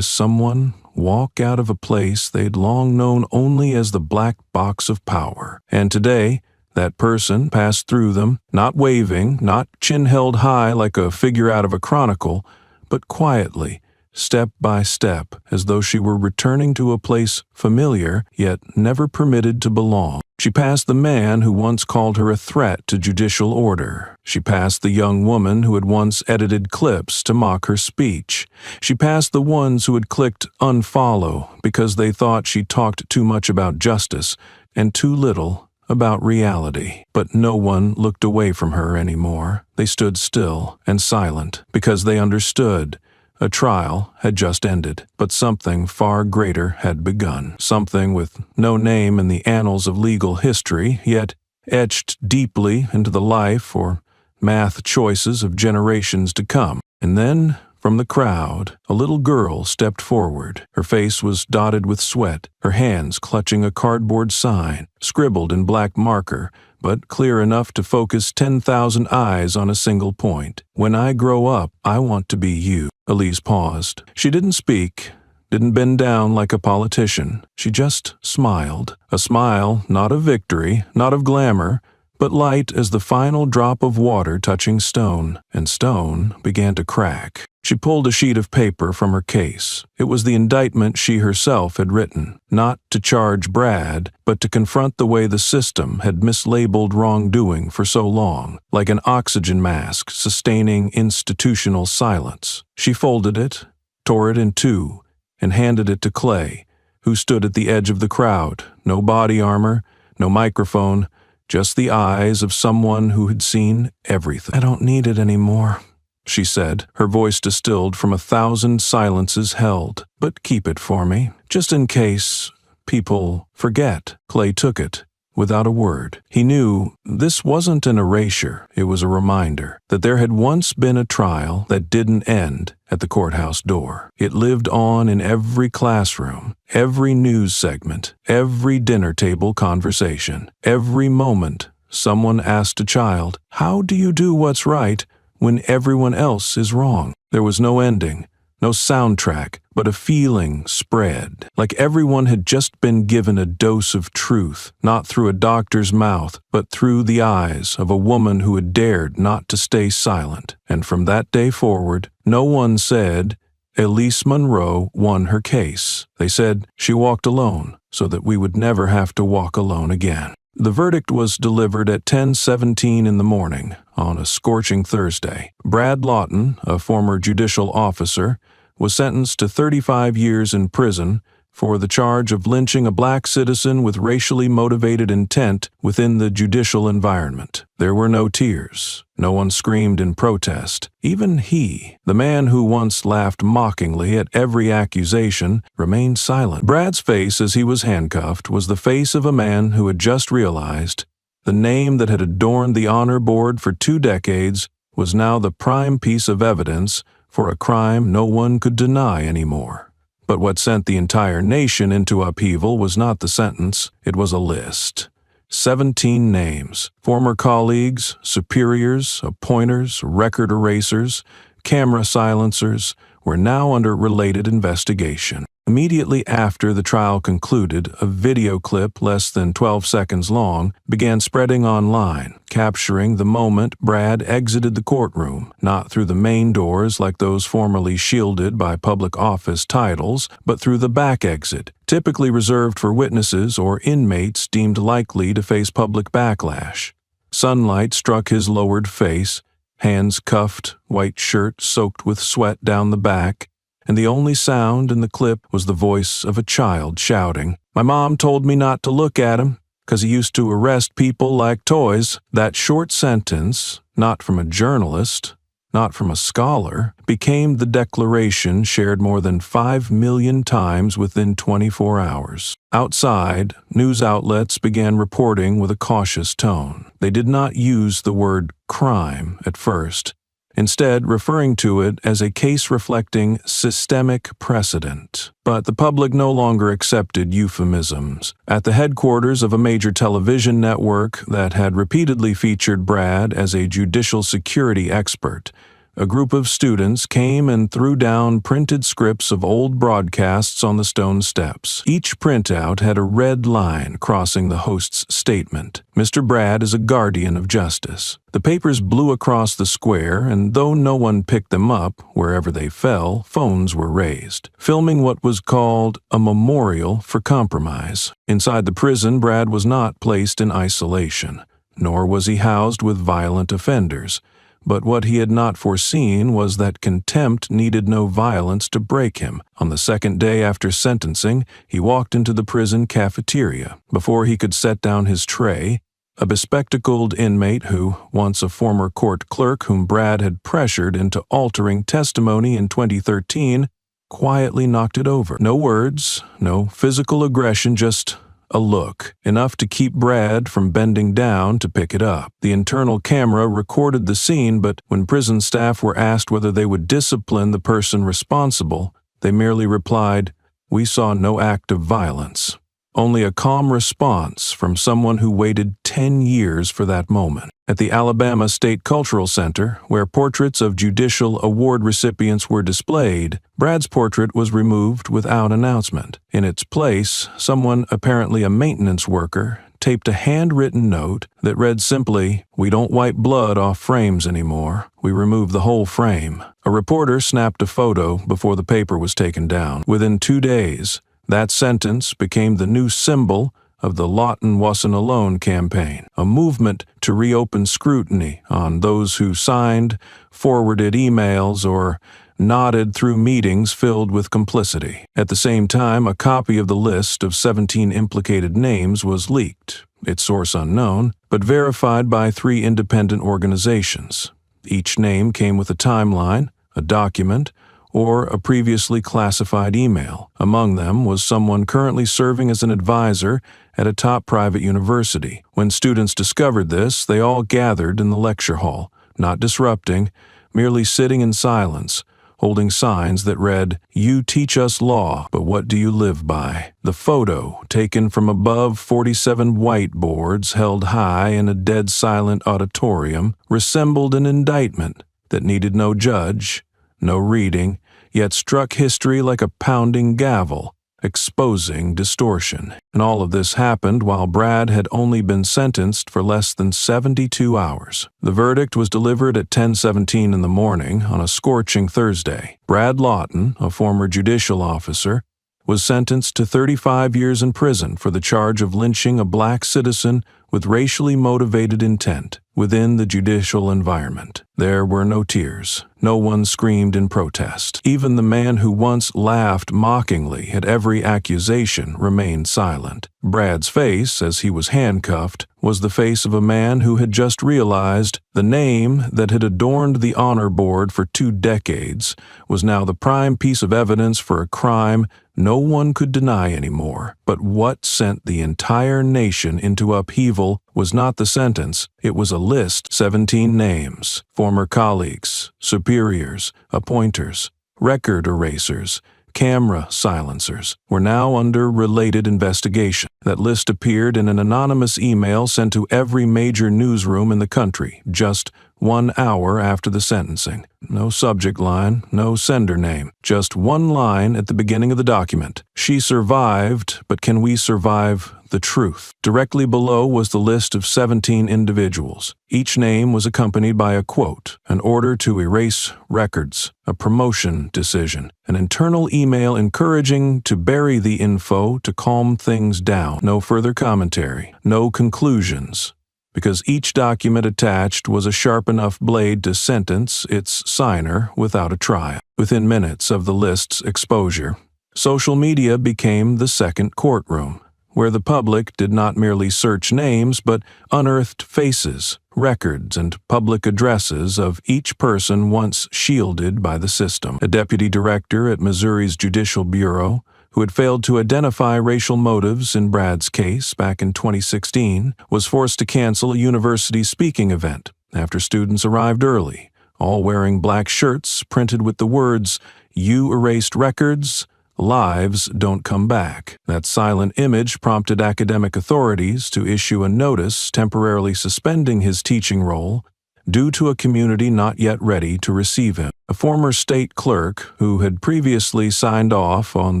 someone walk out of a place they'd long known only as the black box of power. And today, that person passed through them, not waving, not chin held high like a figure out of a chronicle, but quietly, step by step, as though she were returning to a place familiar, yet never permitted to belong. She passed the man who once called her a threat to judicial order. She passed the young woman who had once edited clips to mock her speech. She passed the ones who had clicked unfollow because they thought she talked too much about justice and too little about reality. But no one looked away from her anymore. They stood still and silent because they understood. A trial had just ended, but something far greater had begun. Something with no name in the annals of legal history, yet etched deeply into the life or math choices of generations to come. And then, from the crowd, a little girl stepped forward. Her face was dotted with sweat, her hands clutching a cardboard sign, scribbled in black marker, but clear enough to focus 10,000 eyes on a single point. "When I grow up, I want to be you." Elise paused. She didn't speak, didn't bend down like a politician. She just smiled. A smile not of victory, not of glamour, but light as the final drop of water touching stone, and stone began to crack. She pulled a sheet of paper from her case. It was the indictment she herself had written, not to charge Brad, but to confront the way the system had mislabeled wrongdoing for so long, like an oxygen mask sustaining institutional silence. She folded it, tore it in two, and handed it to Clay, who stood at the edge of the crowd. No body armor, no microphone, just the eyes of someone who had seen everything. "I don't need it anymore," she said, her voice distilled from 1,000 silences held. "But keep it for me, just in case people forget." Clay took it, without a word. He knew this wasn't an erasure, it was a reminder that there had once been a trial that didn't end at the courthouse door. It lived on in every classroom, every news segment, every dinner table conversation, every moment someone asked a child, "How do you do what's right when everyone else is wrong?" There was no ending, no soundtrack, but a feeling spread, like everyone had just been given a dose of truth, not through a doctor's mouth, but through the eyes of a woman who had dared not to stay silent. And from that day forward, no one said, "Elise Monroe won her case." They said, "She walked alone, so that we would never have to walk alone again." The verdict was delivered at 10:17 in the morning on a scorching Thursday. Brad Lawton, a former judicial officer, was sentenced to 35 years in prison for the charge of lynching a black citizen with racially motivated intent within the judicial environment. There were no tears. No one screamed in protest. Even he, the man who once laughed mockingly at every accusation, remained silent. Brad's face as he was handcuffed was the face of a man who had just realized the name that had adorned the honor board for 2 decades was now the prime piece of evidence for a crime no one could deny anymore. But what sent the entire nation into upheaval was not the sentence, it was a list. 17 names, former colleagues, superiors, appointers, record erasers, camera silencers, were now under related investigation. Immediately after the trial concluded, a video clip less than 12 seconds long began spreading online, capturing the moment Brad exited the courtroom, not through the main doors like those formerly shielded by public office titles, but through the back exit, typically reserved for witnesses or inmates deemed likely to face public backlash. Sunlight struck his lowered face, hands cuffed, white shirt soaked with sweat down the back, and the only sound in the clip was the voice of a child shouting, "My mom told me not to look at him, 'cause he used to arrest people like toys." That short sentence, not from a journalist, not from a scholar, became the declaration shared more than 5 million times within 24 hours. Outside, news outlets began reporting with a cautious tone. They did not use the word crime at first. instead referring to it as a case reflecting systemic precedent. But the public no longer accepted euphemisms. At the headquarters of a major television network that had repeatedly featured Brad as a judicial security expert, a group of students came and threw down printed scripts of old broadcasts on the stone steps. Each printout had a red line crossing the host's statement. "Mr. Brad is a guardian of justice." The papers blew across the square, and though no one picked them up, wherever they fell, phones were raised, filming what was called a memorial for compromise. Inside the prison, Brad was not placed in isolation, nor was he housed with violent offenders. But what he had not foreseen was that contempt needed no violence to break him. On the second day after sentencing, he walked into the prison cafeteria. Before he could set down his tray, a bespectacled inmate who, once a former court clerk whom Brad had pressured into altering testimony in 2013, quietly knocked it over. No words, no physical aggression, just a look, enough to keep Brad from bending down to pick it up. The internal camera recorded the scene, but when prison staff were asked whether they would discipline the person responsible, they merely replied, "We saw no act of violence." Only a calm response from someone who waited 10 years for that moment. At the Alabama State Cultural Center, where portraits of judicial award recipients were displayed, Brad's portrait was removed without announcement. In its place, someone, apparently a maintenance worker, taped a handwritten note that read simply, "We don't wipe blood off frames anymore. We remove the whole frame." A reporter snapped a photo before the paper was taken down. Within 2 days, that sentence became the new symbol of the Lawton Wasn't Alone campaign, a movement to reopen scrutiny on those who signed, forwarded emails, or nodded through meetings filled with complicity. At the same time, a copy of the list of 17 implicated names was leaked, its source unknown, but verified by 3 independent organizations. Each name came with a timeline, a document, or a previously classified email. Among them was someone currently serving as an advisor at a top private university. When students discovered this, they all gathered in the lecture hall, not disrupting, merely sitting in silence, holding signs that read, "You teach us law, but what do you live by?" The photo, taken from above 47 whiteboards held high in a dead silent auditorium, resembled an indictment that needed no judge, no reading, yet struck history like a pounding gavel, exposing distortion. And all of this happened while Brad had only been sentenced for less than 72 hours. The verdict was delivered at 10:17 in the morning on a scorching Thursday. Brad Lawton, a former judicial officer, was sentenced to 35 years in prison for the charge of lynching a black citizen with racially motivated intent within the judicial environment. There were no tears. No one screamed in protest. Even the man who once laughed mockingly at every accusation remained silent. Brad's face, as he was handcuffed, was the face of a man who had just realized the name that had adorned the honor board for 2 decades was now the prime piece of evidence for a crime no one could deny anymore. But what sent the entire nation into upheaval was not the sentence, it was a list, 17 names, former colleagues, superiors, appointers, record erasers, camera silencers, were now under related investigation. That list appeared in an anonymous email sent to every major newsroom in the country just 1 hour after the sentencing. No subject line, no sender name, just one line at the beginning of the document. "She survived, but can we survive the truth?" Directly below was the list of 17 individuals. Each name was accompanied by a quote, an order to erase records, a promotion decision, an internal email encouraging to bury the info to calm things down. No further commentary, no conclusions, because each document attached was a sharp enough blade to sentence its signer without a trial. Within minutes of the list's exposure, social media became the second courtroom, where the public did not merely search names but unearthed faces, records, and public addresses of each person once shielded by the system. A deputy director at Missouri's Judicial Bureau, who had failed to identify racial motives in Brad's case back in 2016, was forced to cancel a university speaking event after students arrived early, all wearing black shirts printed with the words, "You erased records, lives don't come back." That silent image prompted academic authorities to issue a notice temporarily suspending his teaching role due to a community not yet ready to receive him. A former state clerk, who had previously signed off on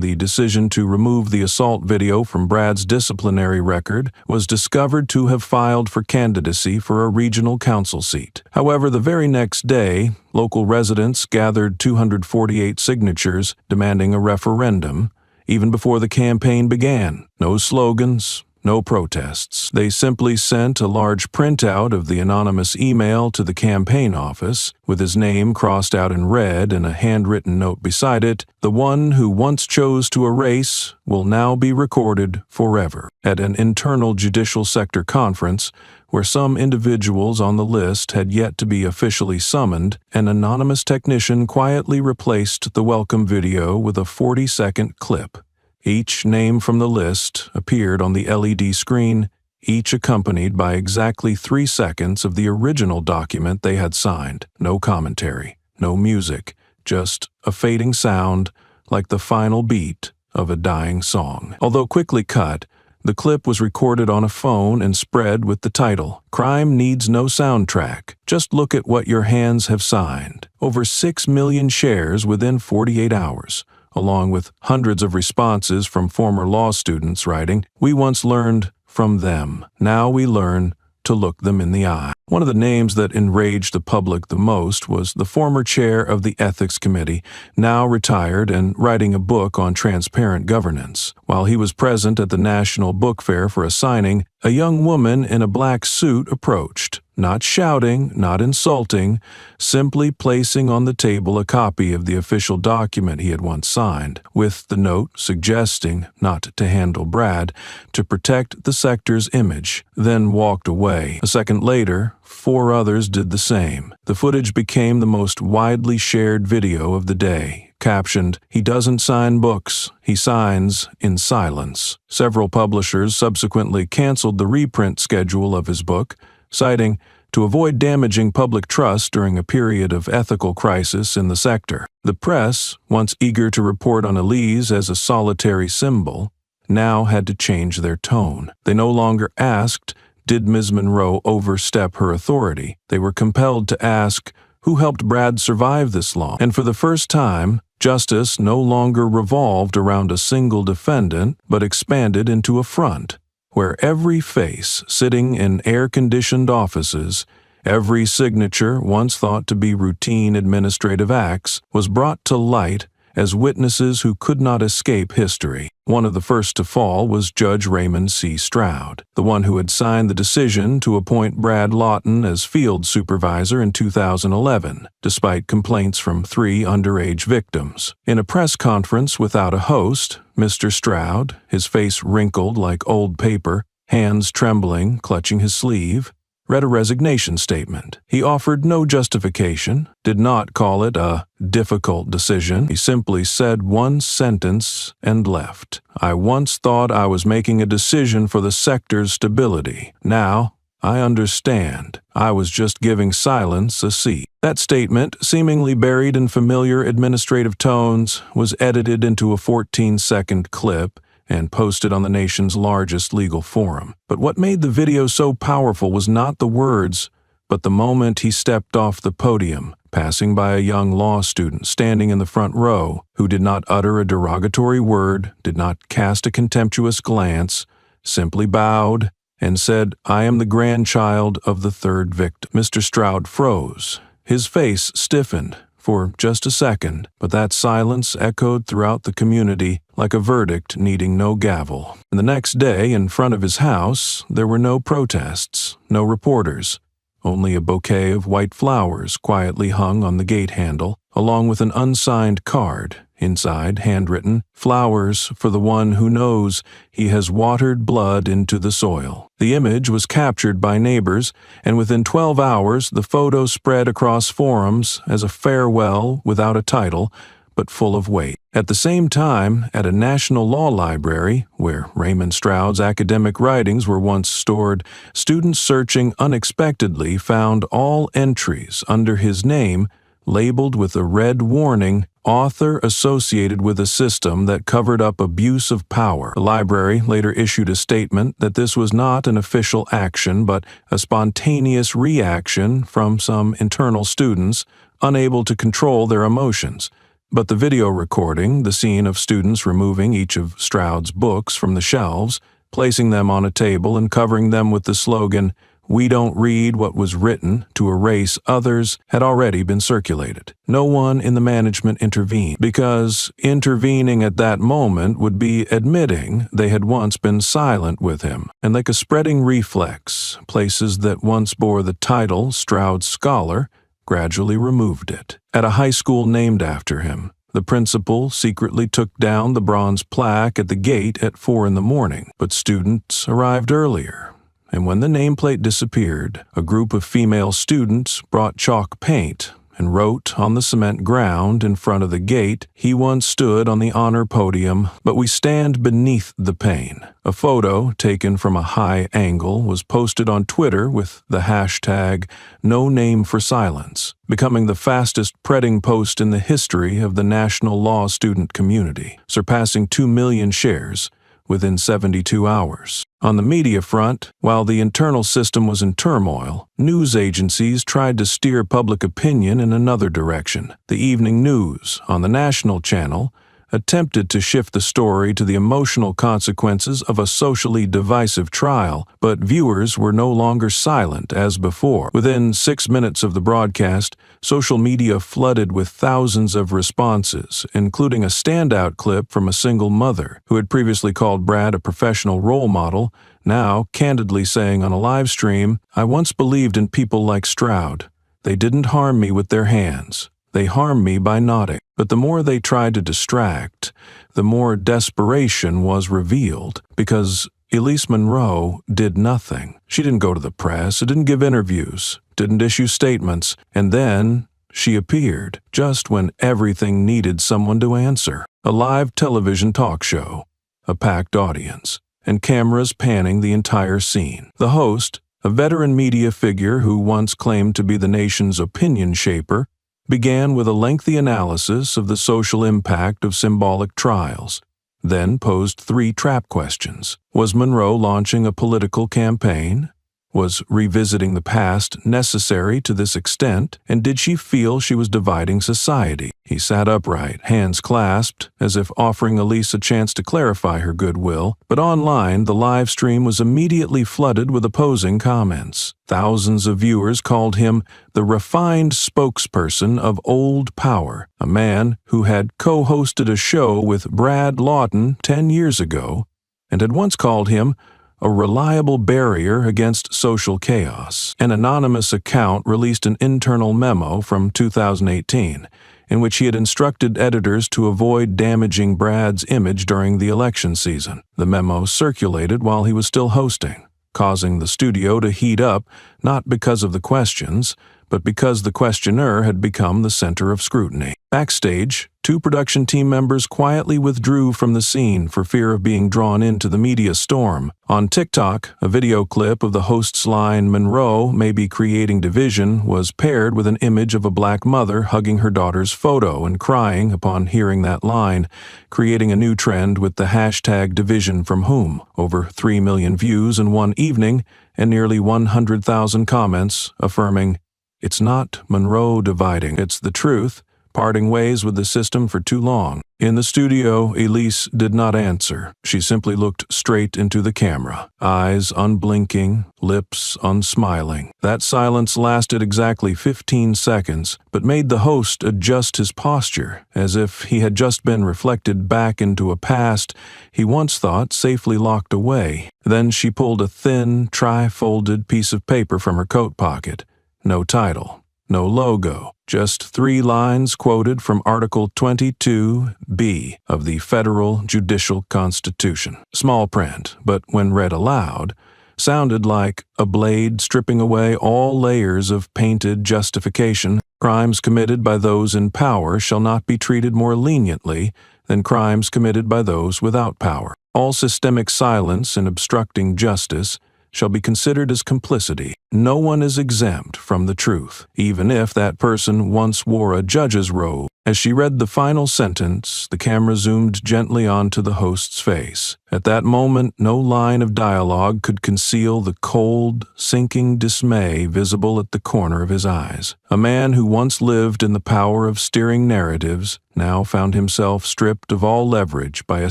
the decision to remove the assault video from Brad's disciplinary record, was discovered to have filed for candidacy for a regional council seat. However, the very next day, local residents gathered 248 signatures demanding a referendum, even before the campaign began. No slogans, no protests. They simply sent a large printout of the anonymous email to the campaign office, with his name crossed out in red and a handwritten note beside it, "The one who once chose to erase will now be recorded forever." At an internal judicial sector conference, where some individuals on the list had yet to be officially summoned, an anonymous technician quietly replaced the welcome video with a 40-second clip. Each name from the list appeared on the LED screen, each accompanied by exactly 3 seconds of the original document they had signed. No commentary, no music, just a fading sound like the final beat of a dying song. Although quickly cut, the clip was recorded on a phone and spread with the title, "Crime Needs No Soundtrack. Just look at what your hands have signed." Over 6 million shares within 48 hours. Along with hundreds of responses from former law students writing, "We once learned from them. Now we learn to look them in the eye." One of the names that enraged the public the most was the former chair of the Ethics Committee, now retired and writing a book on transparent governance. While he was present at the National Book Fair for a signing, a young woman in a black suit approached, not shouting, not insulting, simply placing on the table a copy of the official document he had once signed, with the note suggesting not to handle Brad to protect the sector's image, then walked away. A second later, 4 others did the same. The footage became the most widely shared video of the day, captioned, "He doesn't sign books, he signs in silence." Several publishers subsequently canceled the reprint schedule of his book, citing, "To avoid damaging public trust during a period of ethical crisis in the sector." The press, once eager to report on Elise as a solitary symbol, now had to change their tone. They no longer asked, "Did Ms. Monroe overstep her authority?" They were compelled to ask, "Who helped Brad survive this long?" And for the first time, justice no longer revolved around a single defendant, but expanded into a front, where every face sitting in air-conditioned offices, every signature once thought to be routine administrative acts, was brought to light as witnesses who could not escape history. One of the first to fall was Judge Raymond C. Stroud, the one who had signed the decision to appoint Brad Lawton as field supervisor in 2011, despite complaints from 3 underage victims. In a press conference without a host, Mr. Stroud, his face wrinkled like old paper, hands trembling, clutching his sleeve, read a resignation statement. He offered no justification, did not call it a difficult decision. He simply said one sentence and left. "I once thought I was making a decision for the sector's stability. Now, I understand. I was just giving silence a seat." That statement, seemingly buried in familiar administrative tones, was edited into a 14-second clip and posted on the nation's largest legal forum. But what made the video so powerful was not the words, but the moment he stepped off the podium, passing by a young law student standing in the front row, who did not utter a derogatory word, did not cast a contemptuous glance, simply bowed and said, "I am the grandchild of the 3rd victim." Mr. Stroud froze. His face stiffened for just a second, but that silence echoed throughout the community like a verdict needing no gavel. And the next day, in front of his house, there were no protests, no reporters, only a bouquet of white flowers quietly hung on the gate handle, along with an unsigned card. Inside, handwritten, "Flowers for the one who knows he has watered blood into the soil." The image was captured by neighbors, and within 12 hours the photo spread across forums as a farewell without a title, but full of weight. At the same time, at a national law library, where Raymond Stroud's academic writings were once stored, students searching unexpectedly found all entries under his name labeled with a red warning, "Author associated with a system that covered up abuse of power." The library later issued a statement that this was not an official action but a spontaneous reaction from some internal students unable to control their emotions. But the video recording, the scene of students removing each of Stroud's books from the shelves, placing them on a table and covering them with the slogan, "We don't read what was written to erase others," had already been circulated. No one in the management intervened, because intervening at that moment would be admitting they had once been silent with him. And like a spreading reflex, places that once bore the title Stroud Scholar gradually removed it. At a high school named after him, the principal secretly took down the bronze plaque at the gate at 4 a.m, but students arrived earlier. And when the nameplate disappeared, a group of female students brought chalk paint and wrote on the cement ground in front of the gate, "He once stood on the honor podium, but we stand beneath the pain." A photo taken from a high angle was posted on Twitter with the hashtag #NoNameForSilence, becoming the fastest spreading post in the history of the national law student community, surpassing 2 million shares within 72 hours. On the media front, while the internal system was in turmoil, news agencies tried to steer public opinion in another direction. The evening news, on the national channel, attempted to shift the story to the emotional consequences of a socially divisive trial, but viewers were no longer silent as before. Within 6 minutes of the broadcast, social media flooded with thousands of responses, including a standout clip from a single mother who had previously called Brad a professional role model, now candidly saying on a live stream, "I once believed in people like Stroud. They didn't harm me with their hands. They harmed me by nodding." But the more they tried to distract, the more desperation was revealed, because Elise Monroe did nothing. She didn't go to the press, didn't give interviews, didn't issue statements, and then she appeared just when everything needed someone to answer. A live television talk show, a packed audience, and cameras panning the entire scene. The host, a veteran media figure who once claimed to be the nation's opinion shaper, began with a lengthy analysis of the social impact of symbolic trials, then posed 3 trap questions. Was Monroe launching a political campaign? Was revisiting the past necessary to this extent? And did she feel she was dividing society? He sat upright, hands clasped, as if offering Elise a chance to clarify her goodwill, but online the live stream was immediately flooded with opposing comments. Thousands of viewers called him the refined spokesperson of old power, a man who had co-hosted a show with Brad Lawton 10 years ago and had once called him a reliable barrier against social chaos. An anonymous account released an internal memo from 2018 in which he had instructed editors to avoid damaging Brad's image during the election season. The memo circulated while he was still hosting, causing the studio to heat up not because of the questions, but because the questioner had become the center of scrutiny. Backstage, 2 production team members quietly withdrew from the scene for fear of being drawn into the media storm. On TikTok, a video clip of the host's line, "Monroe may be creating division," was paired with an image of a black mother hugging her daughter's photo and crying upon hearing that line, creating a new trend with the hashtag #DivisionFromWhom. Over 3 million views in one evening and nearly 100,000 comments affirming, "It's not Monroe dividing, it's the truth, parting ways with the system for too long." In the studio, Elise did not answer. She simply looked straight into the camera, eyes unblinking, lips unsmiling. That silence lasted exactly 15 seconds, but made the host adjust his posture, as if he had just been reflected back into a past he once thought safely locked away. Then she pulled a thin, tri-folded piece of paper from her coat pocket. No title, no logo, just 3 lines quoted from Article 22B of the Federal Judicial Constitution. Small print, but when read aloud, sounded like a blade stripping away all layers of painted justification Crimes committed by those in power shall not be treated more leniently than crimes committed by those without power. All systemic silence in obstructing justice shall be considered as complicity. No one is exempt from the truth, even if that person once wore a judge's robe. As she read the final sentence, the camera zoomed gently onto the host's face. At that moment, no line of dialogue could conceal the cold, sinking dismay visible at the corner of his eyes. A man who once lived in the power of steering narratives now found himself stripped of all leverage by a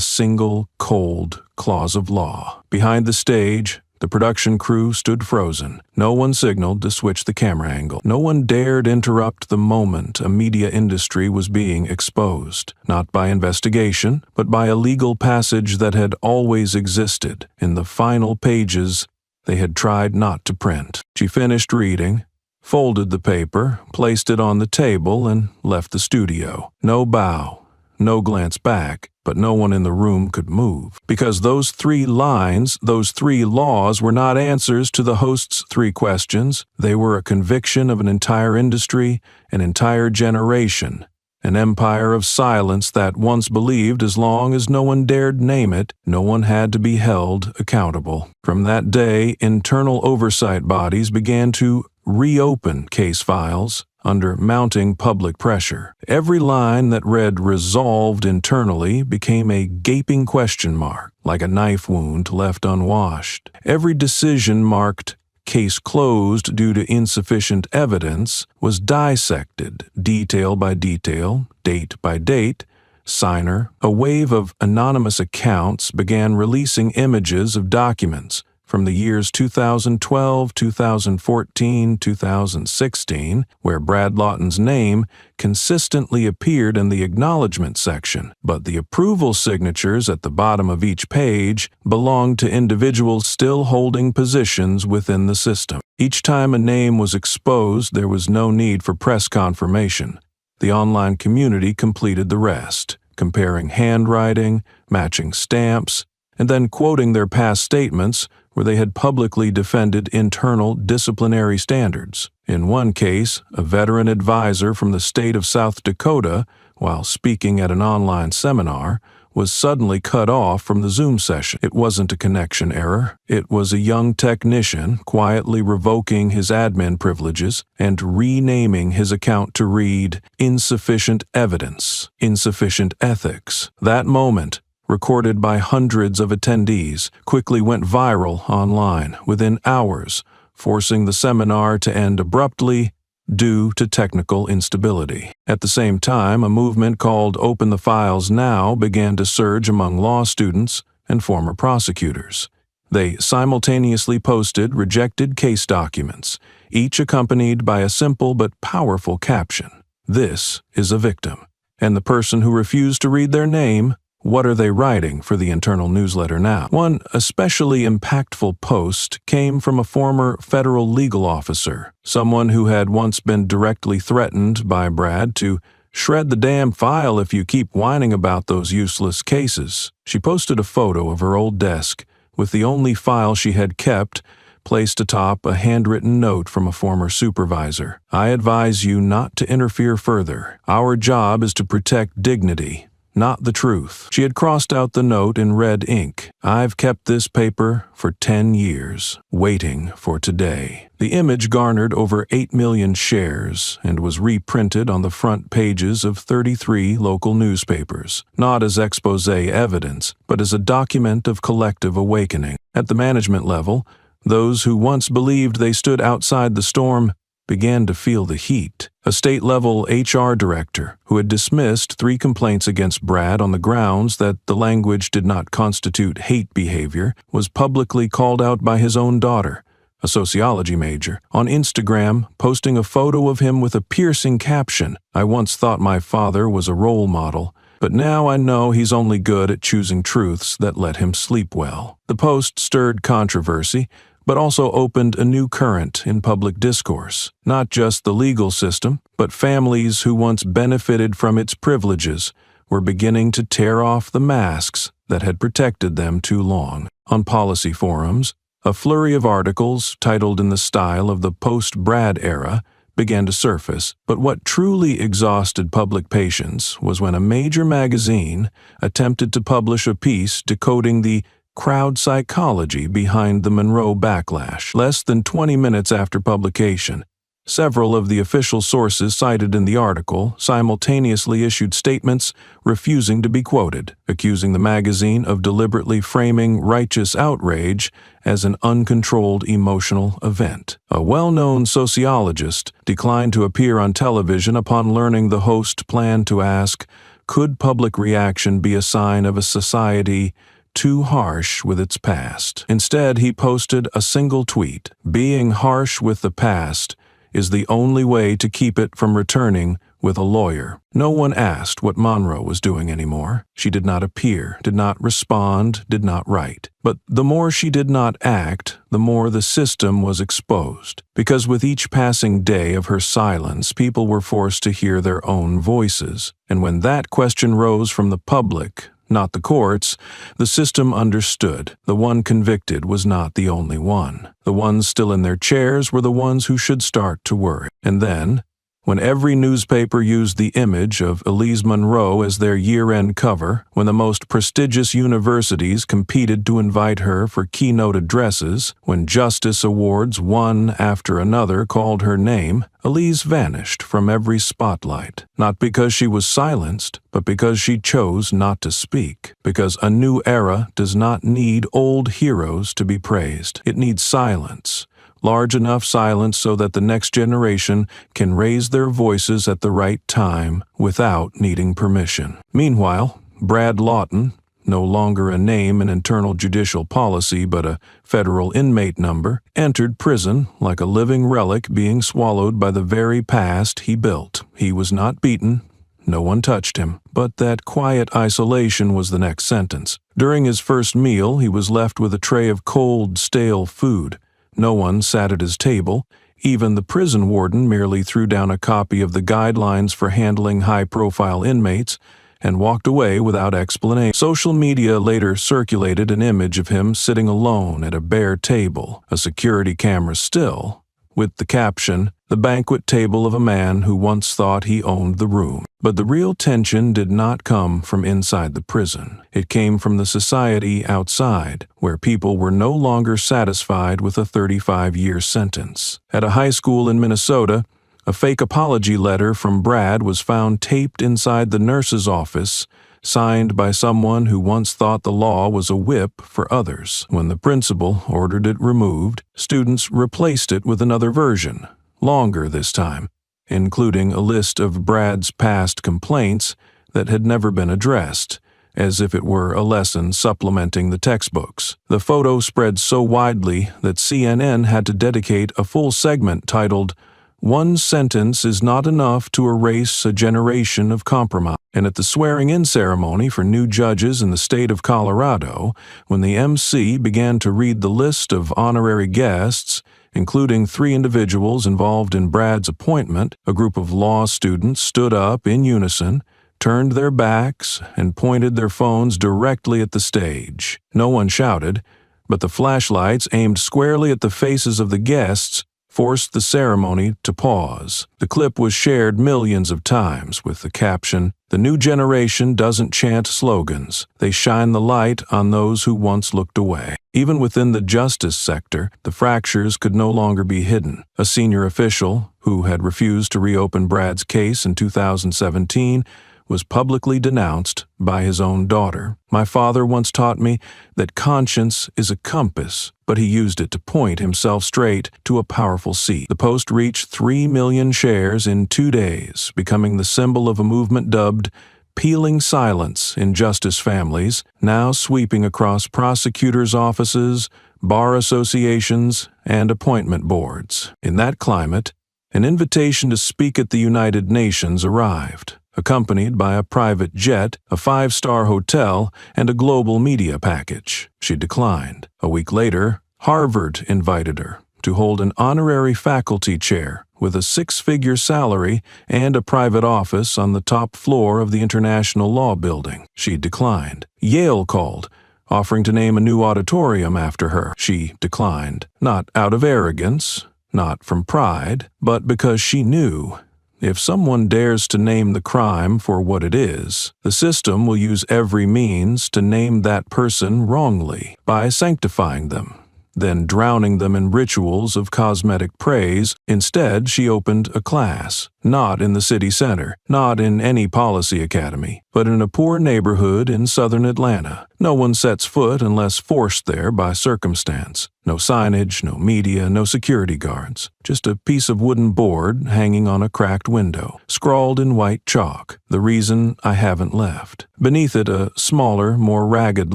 single, cold clause of law. Behind the stage, the production crew stood frozen. No one signaled to switch the camera angle. No one dared interrupt the moment a media industry was being exposed, not by investigation, but by a legal passage that had always existed in the final pages they had tried not to print. She finished reading, folded the paper, placed it on the table, and left the studio. No bow, no glance back, but no one in the room could move. Because those 3 lines, those 3 laws were not answers to the host's 3 questions. They were a conviction of an entire industry, an entire generation, an empire of silence that once believed as long as no one dared name it, no one had to be held accountable. From that day, internal oversight bodies began to reopen case files under mounting public pressure. Every line that read "resolved" internally became a gaping question mark, like a knife wound left unwashed. Every decision marked "case closed due to insufficient evidence" was dissected, detail by detail, date by date, signer. A wave of anonymous accounts began releasing images of documents from the years 2012, 2014, 2016, where Brad Lawton's name consistently appeared in the acknowledgement section, but the approval signatures at the bottom of each page belonged to individuals still holding positions within the system. Each time a name was exposed, there was no need for press confirmation. The online community completed the rest, comparing handwriting, matching stamps, and then quoting their past statements where they had publicly defended internal disciplinary standards. In one case, a veteran advisor from the state of South Dakota, while speaking at an online seminar, was suddenly cut off from the Zoom session. It wasn't a connection error. It was a young technician quietly revoking his admin privileges and renaming his account to read "Insufficient Evidence, Insufficient Ethics." That moment, recorded by hundreds of attendees, quickly went viral online within hours, forcing the seminar to end abruptly due to technical instability. At the same time, a movement called Open the Files Now began to surge among law students and former prosecutors. They simultaneously posted rejected case documents, each accompanied by a simple but powerful caption: "This is a victim." And the person who refused to read their name, what are they writing for the internal newsletter now? One especially impactful post came from a former federal legal officer, someone who had once been directly threatened by Brad to "shred the damn file if you keep whining about those useless cases." She posted a photo of her old desk with the only file she had kept placed atop a handwritten note from a former supervisor. "I advise you not to interfere further. Our job is to protect dignity, not the truth." She had crossed out the note in red ink. "I've kept this paper for 10 years, waiting for today." The image garnered over 8 million shares and was reprinted on the front pages of 33 local newspapers, not as expose evidence, but as a document of collective awakening. At the management level, those who once believed they stood outside the storm began to feel the heat. A state-level HR director, who had dismissed 3 complaints against Brad on the grounds that the language did not constitute hate behavior, was publicly called out by his own daughter, a sociology major, on Instagram, posting a photo of him with a piercing caption: "I once thought my father was a role model, but now I know he's only good at choosing truths that let him sleep well." The post stirred controversy, but also opened a new current in public discourse. Not just the legal system, but families who once benefited from its privileges were beginning to tear off the masks that had protected them too long. On policy forums, a flurry of articles, titled in the style of the post-Brad era, began to surface, but what truly exhausted public patience was when a major magazine attempted to publish a piece decoding the crowd psychology behind the Monroe backlash. Less than 20 minutes after publication, several of the official sources cited in the article simultaneously issued statements refusing to be quoted, accusing the magazine of deliberately framing righteous outrage as an uncontrolled emotional event. A well-known sociologist declined to appear on television upon learning the host planned to ask, could public reaction be a sign of a society too harsh with its past? Instead, he posted a single tweet: being harsh with the past is the only way to keep it from returning with a lawyer. No one asked what Monroe was doing anymore. She did not appear, did not respond, did not write. But the more she did not act, the more the system was exposed. Because with each passing day of her silence, people were forced to hear their own voices. And when that question rose from the public, not the courts, the system understood. The one convicted was not the only one. The ones still in their chairs were the ones who should start to worry. And then, when every newspaper used the image of Elise Monroe as their year-end cover, when the most prestigious universities competed to invite her for keynote addresses, when Justice Awards one after another called her name, Elise vanished from every spotlight, not because she was silenced, but because she chose not to speak. Because a new era does not need old heroes to be praised. It needs silence. Large enough silence so that the next generation can raise their voices at the right time without needing permission. Meanwhile, Brad Lawton, no longer a name in internal judicial policy but a federal inmate number, entered prison like a living relic being swallowed by the very past he built. He was not beaten. No one touched him. But that quiet isolation was the next sentence. During his first meal, he was left with a tray of cold, stale food. No one sat at his table. Even the prison warden merely threw down a copy of the guidelines for handling high-profile inmates and walked away without explanation. Social media later circulated an image of him sitting alone at a bare table, a security camera still, with the caption, "The banquet table of a man who once thought he owned the room." But the real tension did not come from inside the prison. It came from the society outside, where people were no longer satisfied with a 35-year sentence. At a high school in Minnesota, a fake apology letter from Brad was found taped inside the nurse's office, signed by someone who once thought the law was a whip for others. When the principal ordered it removed, students replaced it with another version, longer this time, including a list of Brad's past complaints that had never been addressed, as if it were a lesson supplementing the textbooks. The photo spread so widely that CNN had to dedicate a full segment titled, "One sentence is not enough to erase a generation of compromise." And at the swearing-in ceremony for new judges in the state of Colorado, when the MC began to read the list of honorary guests, including 3 individuals involved in Brad's appointment, a group of law students stood up in unison, turned their backs, and pointed their phones directly at the stage. No one shouted, but the flashlights aimed squarely at the faces of the guests forced the ceremony to pause. The clip was shared millions of times with the caption, "The new generation doesn't chant slogans. They shine the light on those who once looked away." Even within the justice sector, the fractures could no longer be hidden. A senior official, who had refused to reopen Brad's case in 2017, was publicly denounced by his own daughter. "My father once taught me that conscience is a compass, but he used it to point himself straight to a powerful seat." The post reached 3 million shares in 2 days, becoming the symbol of a movement dubbed "Peeling Silence in Justice Families," now sweeping across prosecutors' offices, bar associations, and appointment boards. In that climate, an invitation to speak at the United Nations arrived, accompanied by a private jet, a 5-star hotel, and a global media package. She declined. A week later, Harvard invited her to hold an honorary faculty chair with a 6-figure salary and a private office on the top floor of the International Law Building. She declined. Yale called, offering to name a new auditorium after her. She declined, not out of arrogance, not from pride, but because she knew if someone dares to name the crime for what it is, the system will use every means to name that person wrongly by sanctifying them, then drowning them in rituals of cosmetic praise. Instead, she opened a class, not in the city center, not in any policy academy, but in a poor neighborhood in southern Atlanta. No one sets foot unless forced there by circumstance. No signage, no media, no security guards. Just a piece of wooden board hanging on a cracked window, scrawled in white chalk, "The reason I haven't left." Beneath it, a smaller, more ragged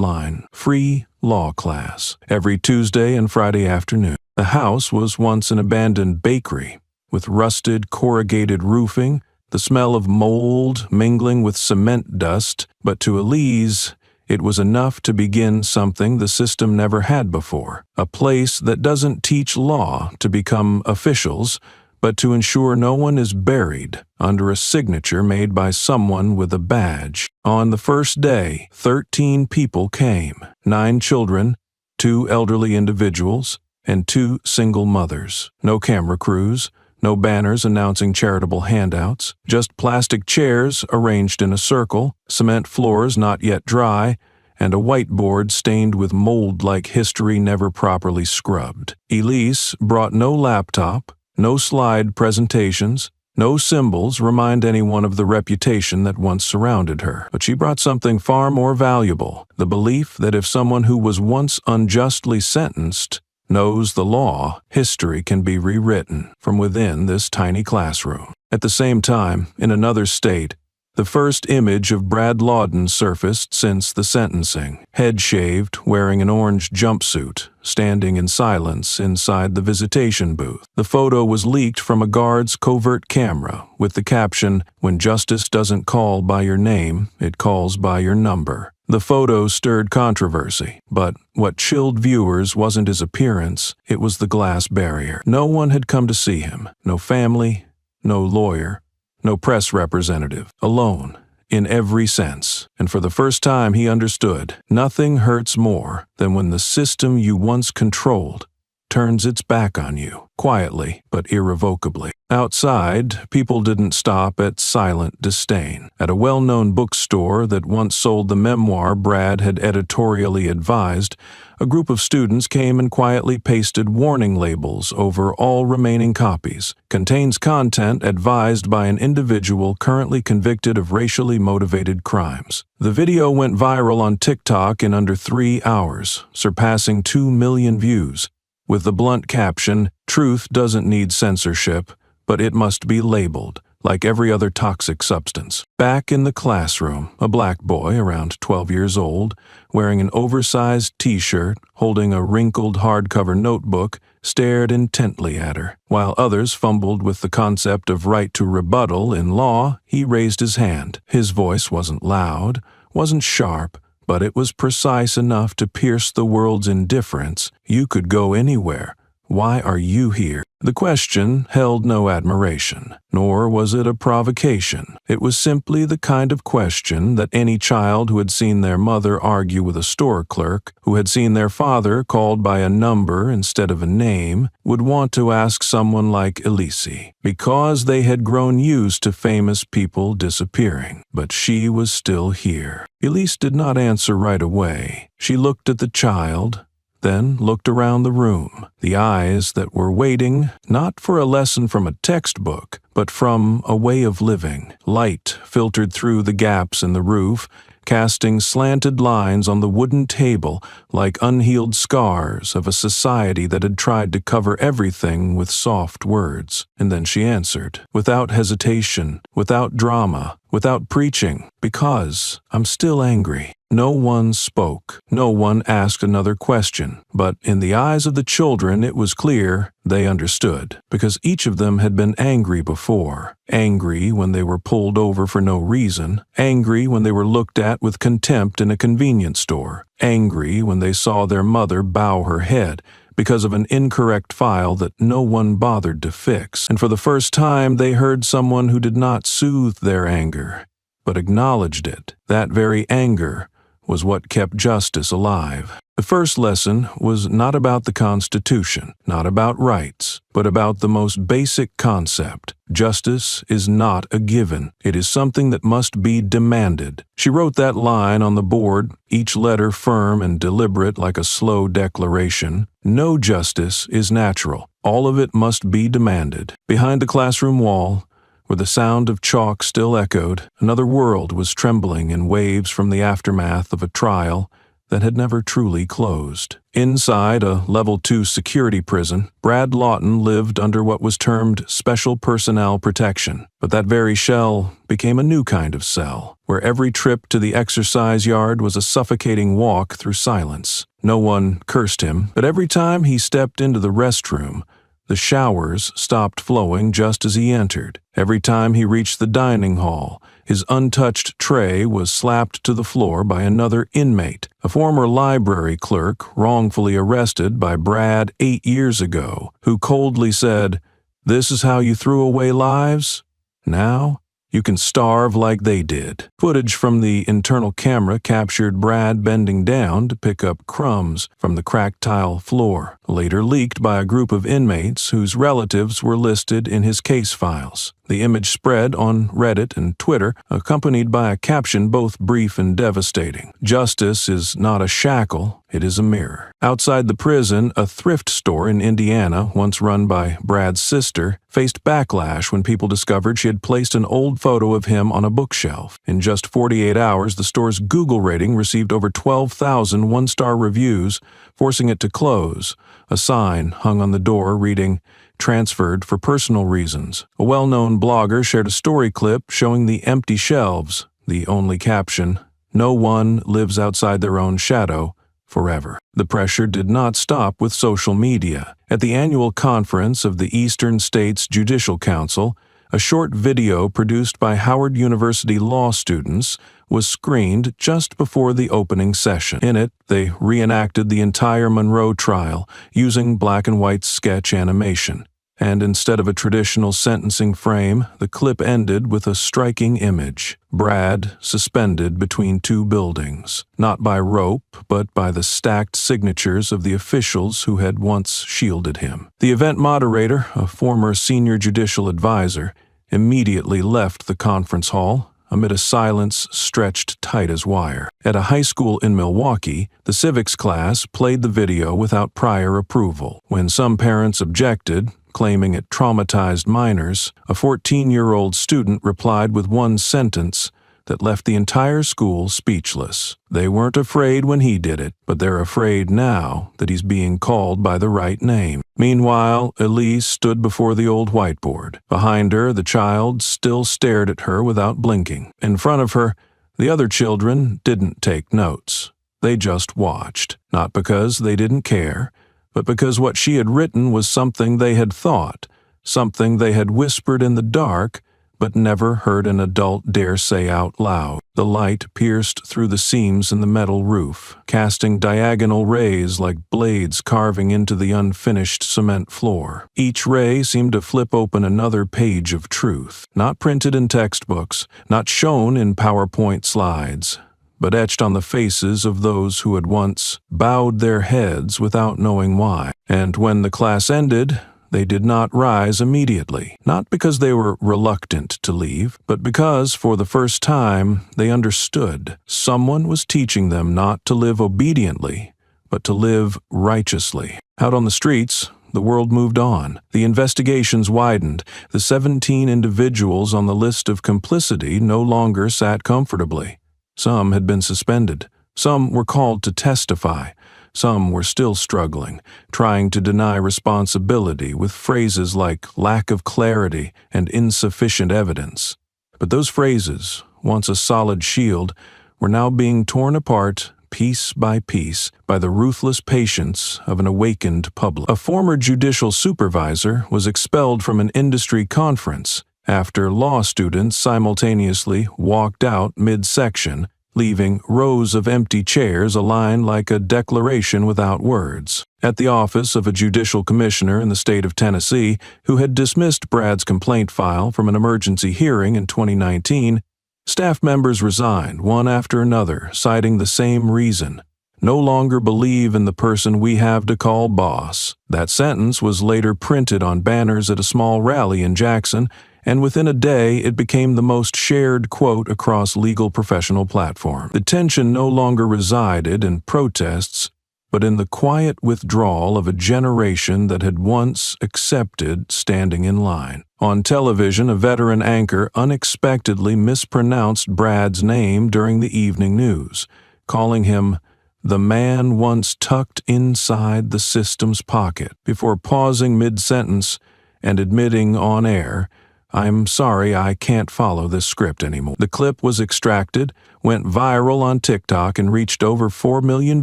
line, "Free law class, every Tuesday and Friday afternoon." The house was once an abandoned bakery, with rusted, corrugated roofing, the smell of mold mingling with cement dust, but to Elise, it was enough to begin something the system never had before, a place that doesn't teach law to become officials, but to ensure no one is buried under a signature made by someone with a badge. On the first day, 13 people came, 9 children, 2 elderly individuals, and 2 single mothers. No camera crews, no banners announcing charitable handouts, just plastic chairs arranged in a circle, cement floors not yet dry, and a whiteboard stained with mold like history never properly scrubbed. Elise brought no laptop, no slide presentations, no symbols remind anyone of the reputation that once surrounded her. But she brought something far more valuable, the belief that if someone who was once unjustly sentenced knows the law, history can be rewritten from within this tiny classroom. At the same time, in another state, the first image of Brad Lawden surfaced since the sentencing, head-shaved, wearing an orange jumpsuit, standing in silence inside the visitation booth. The photo was leaked from a guard's covert camera with the caption, "When justice doesn't call by your name, it calls by your number." The photo stirred controversy, but what chilled viewers wasn't his appearance, it was the glass barrier. No one had come to see him, no family, no lawyer, no press representative, alone, in every sense. And for the first time he understood, nothing hurts more than when the system you once controlled turns its back on you, quietly but irrevocably. Outside, people didn't stop at silent disdain. At a well-known bookstore that once sold the memoir Brad had editorially advised, a group of students came and quietly pasted warning labels over all remaining copies. Contains content advised by an individual currently convicted of racially motivated crimes. The video went viral on TikTok in under 3 hours, surpassing 2 million views, with the blunt caption, "Truth doesn't need censorship, but it must be labeled, like every other toxic substance." Back in the classroom, a black boy around 12 years old, wearing an oversized t-shirt, holding a wrinkled hardcover notebook, stared intently at her. While others fumbled with the concept of right to rebuttal in law, he raised his hand. His voice wasn't loud, wasn't sharp, but it was precise enough to pierce the world's indifference. "You could go anywhere. Why are you here?" The question held no admiration, nor was it a provocation. It was simply the kind of question that any child who had seen their mother argue with a store clerk, who had seen their father called by a number instead of a name, would want to ask someone like Elise, because they had grown used to famous people disappearing. But she was still here. Elise did not answer right away. She looked at the child, then looked around the room, the eyes that were waiting not for a lesson from a textbook, but from a way of living. Light filtered through the gaps in the roof, casting slanted lines on the wooden table like unhealed scars of a society that had tried to cover everything with soft words. And then she answered, without hesitation, without drama, without preaching, "Because I'm still angry." No one spoke. No one asked another question. But in the eyes of the children, it was clear they understood, because each of them had been angry before. Angry when they were pulled over for no reason. Angry when they were looked at with contempt in a convenience store. Angry when they saw their mother bow her head because of an incorrect file that no one bothered to fix. And for the first time, they heard someone who did not soothe their anger, but acknowledged it. That very anger was what kept justice alive. The first lesson was not about the Constitution, not about rights, but about the most basic concept. Justice is not a given. It is something that must be demanded. She wrote that line on the board, each letter firm and deliberate like a slow declaration. No justice is natural. All of it must be demanded. Behind the classroom wall, where the sound of chalk still echoed, another world was trembling in waves from the aftermath of a trial that had never truly closed. Inside a Level 2 security prison, Brad Lawton lived under what was termed special personnel protection. But that very shell became a new kind of cell, where every trip to the exercise yard was a suffocating walk through silence. No one cursed him, but every time he stepped into the restroom, the showers stopped flowing just as he entered. Every time he reached the dining hall, his untouched tray was slapped to the floor by another inmate, a former library clerk wrongfully arrested by Brad 8 years ago, who coldly said, "This is how you threw away lives? Now you can starve like they did." Footage from the internal camera captured Brad bending down to pick up crumbs from the cracked tile floor, later leaked by a group of inmates whose relatives were listed in his case files. The image spread on Reddit and Twitter, accompanied by a caption both brief and devastating. "Justice is not a shackle, it is a mirror." Outside the prison, a thrift store in Indiana, once run by Brad's sister, faced backlash when people discovered she had placed an old photo of him on a bookshelf. In just 48 hours, the store's Google rating received over 12,000 one-star reviews, forcing it to close. A sign hung on the door reading, "Transferred for personal reasons." A well-known blogger shared a story clip showing the empty shelves, the only caption, "No one lives outside their own shadow forever." The pressure did not stop with social media. At the annual conference of the Eastern States Judicial Council, a short video produced by Howard University law students was screened just before the opening session. In it, they reenacted the entire Monroe trial using black and white sketch animation. And instead of a traditional sentencing frame, the clip ended with a striking image. Brad suspended between two buildings, not by rope, but by the stacked signatures of the officials who had once shielded him. The event moderator, a former senior judicial advisor, immediately left the conference hall amid a silence stretched tight as wire. At a high school in Milwaukee, the civics class played the video without prior approval. When some parents objected, claiming it traumatized minors, a 14-year-old student replied with one sentence that left the entire school speechless. They weren't afraid when he did it, but they're afraid now that he's being called by the right name. Meanwhile, Elise stood before the old whiteboard. Behind her, the child still stared at her without blinking. In front of her, the other children didn't take notes. They just watched, not because they didn't care, but because what she had written was something they had thought, something they had whispered in the dark, but never heard an adult dare say out loud. The light pierced through the seams in the metal roof, casting diagonal rays like blades carving into the unfinished cement floor. Each ray seemed to flip open another page of truth, not printed in textbooks, not shown in PowerPoint slides, but etched on the faces of those who had once bowed their heads without knowing why. And when the class ended, they did not rise immediately, not because they were reluctant to leave, but because, for the first time, they understood. Someone was teaching them not to live obediently, but to live righteously. Out on the streets, the world moved on. The investigations widened. The 17 individuals on the list of complicity no longer sat comfortably. Some had been suspended. Some were called to testify. Some were still struggling, trying to deny responsibility with phrases like lack of clarity and insufficient evidence. But those phrases, once a solid shield, were now being torn apart piece by piece by the ruthless patience of an awakened public. A former judicial supervisor was expelled from an industry conference after law students simultaneously walked out mid-section, leaving rows of empty chairs aligned like a declaration without words. At the office of a judicial commissioner in the state of Tennessee, who had dismissed Brad's complaint file from an emergency hearing in 2019, Staff members resigned, one after another, citing the same reason: no longer believe in the person we have to call boss. That sentence was later printed on banners at a small rally in Jackson, and within a day it became the most shared quote across legal professional platforms. The tension no longer resided in protests, but in the quiet withdrawal of a generation that had once accepted standing in line. On television, a veteran anchor unexpectedly mispronounced Brad's name during the evening news, calling him the man once tucked inside the system's pocket, before pausing mid-sentence and admitting on air, "I'm sorry, I can't follow this script anymore." The clip was extracted, went viral on TikTok, and reached over 4 million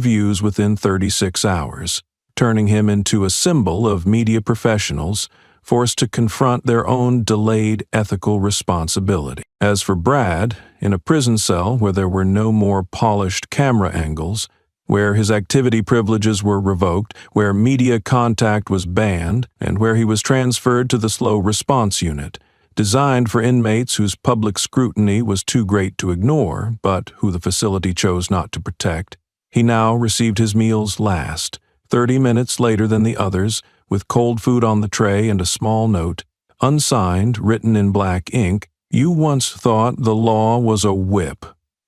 views within 36 hours, turning him into a symbol of media professionals forced to confront their own delayed ethical responsibility. As for Brad, in a prison cell where there were no more polished camera angles, where his activity privileges were revoked, where media contact was banned, and where he was transferred to the slow response unit, designed for inmates whose public scrutiny was too great to ignore, but who the facility chose not to protect, he now received his meals last, 30 minutes later than the others, with cold food on the tray and a small note, unsigned, written in black ink: "You once thought the law was a whip.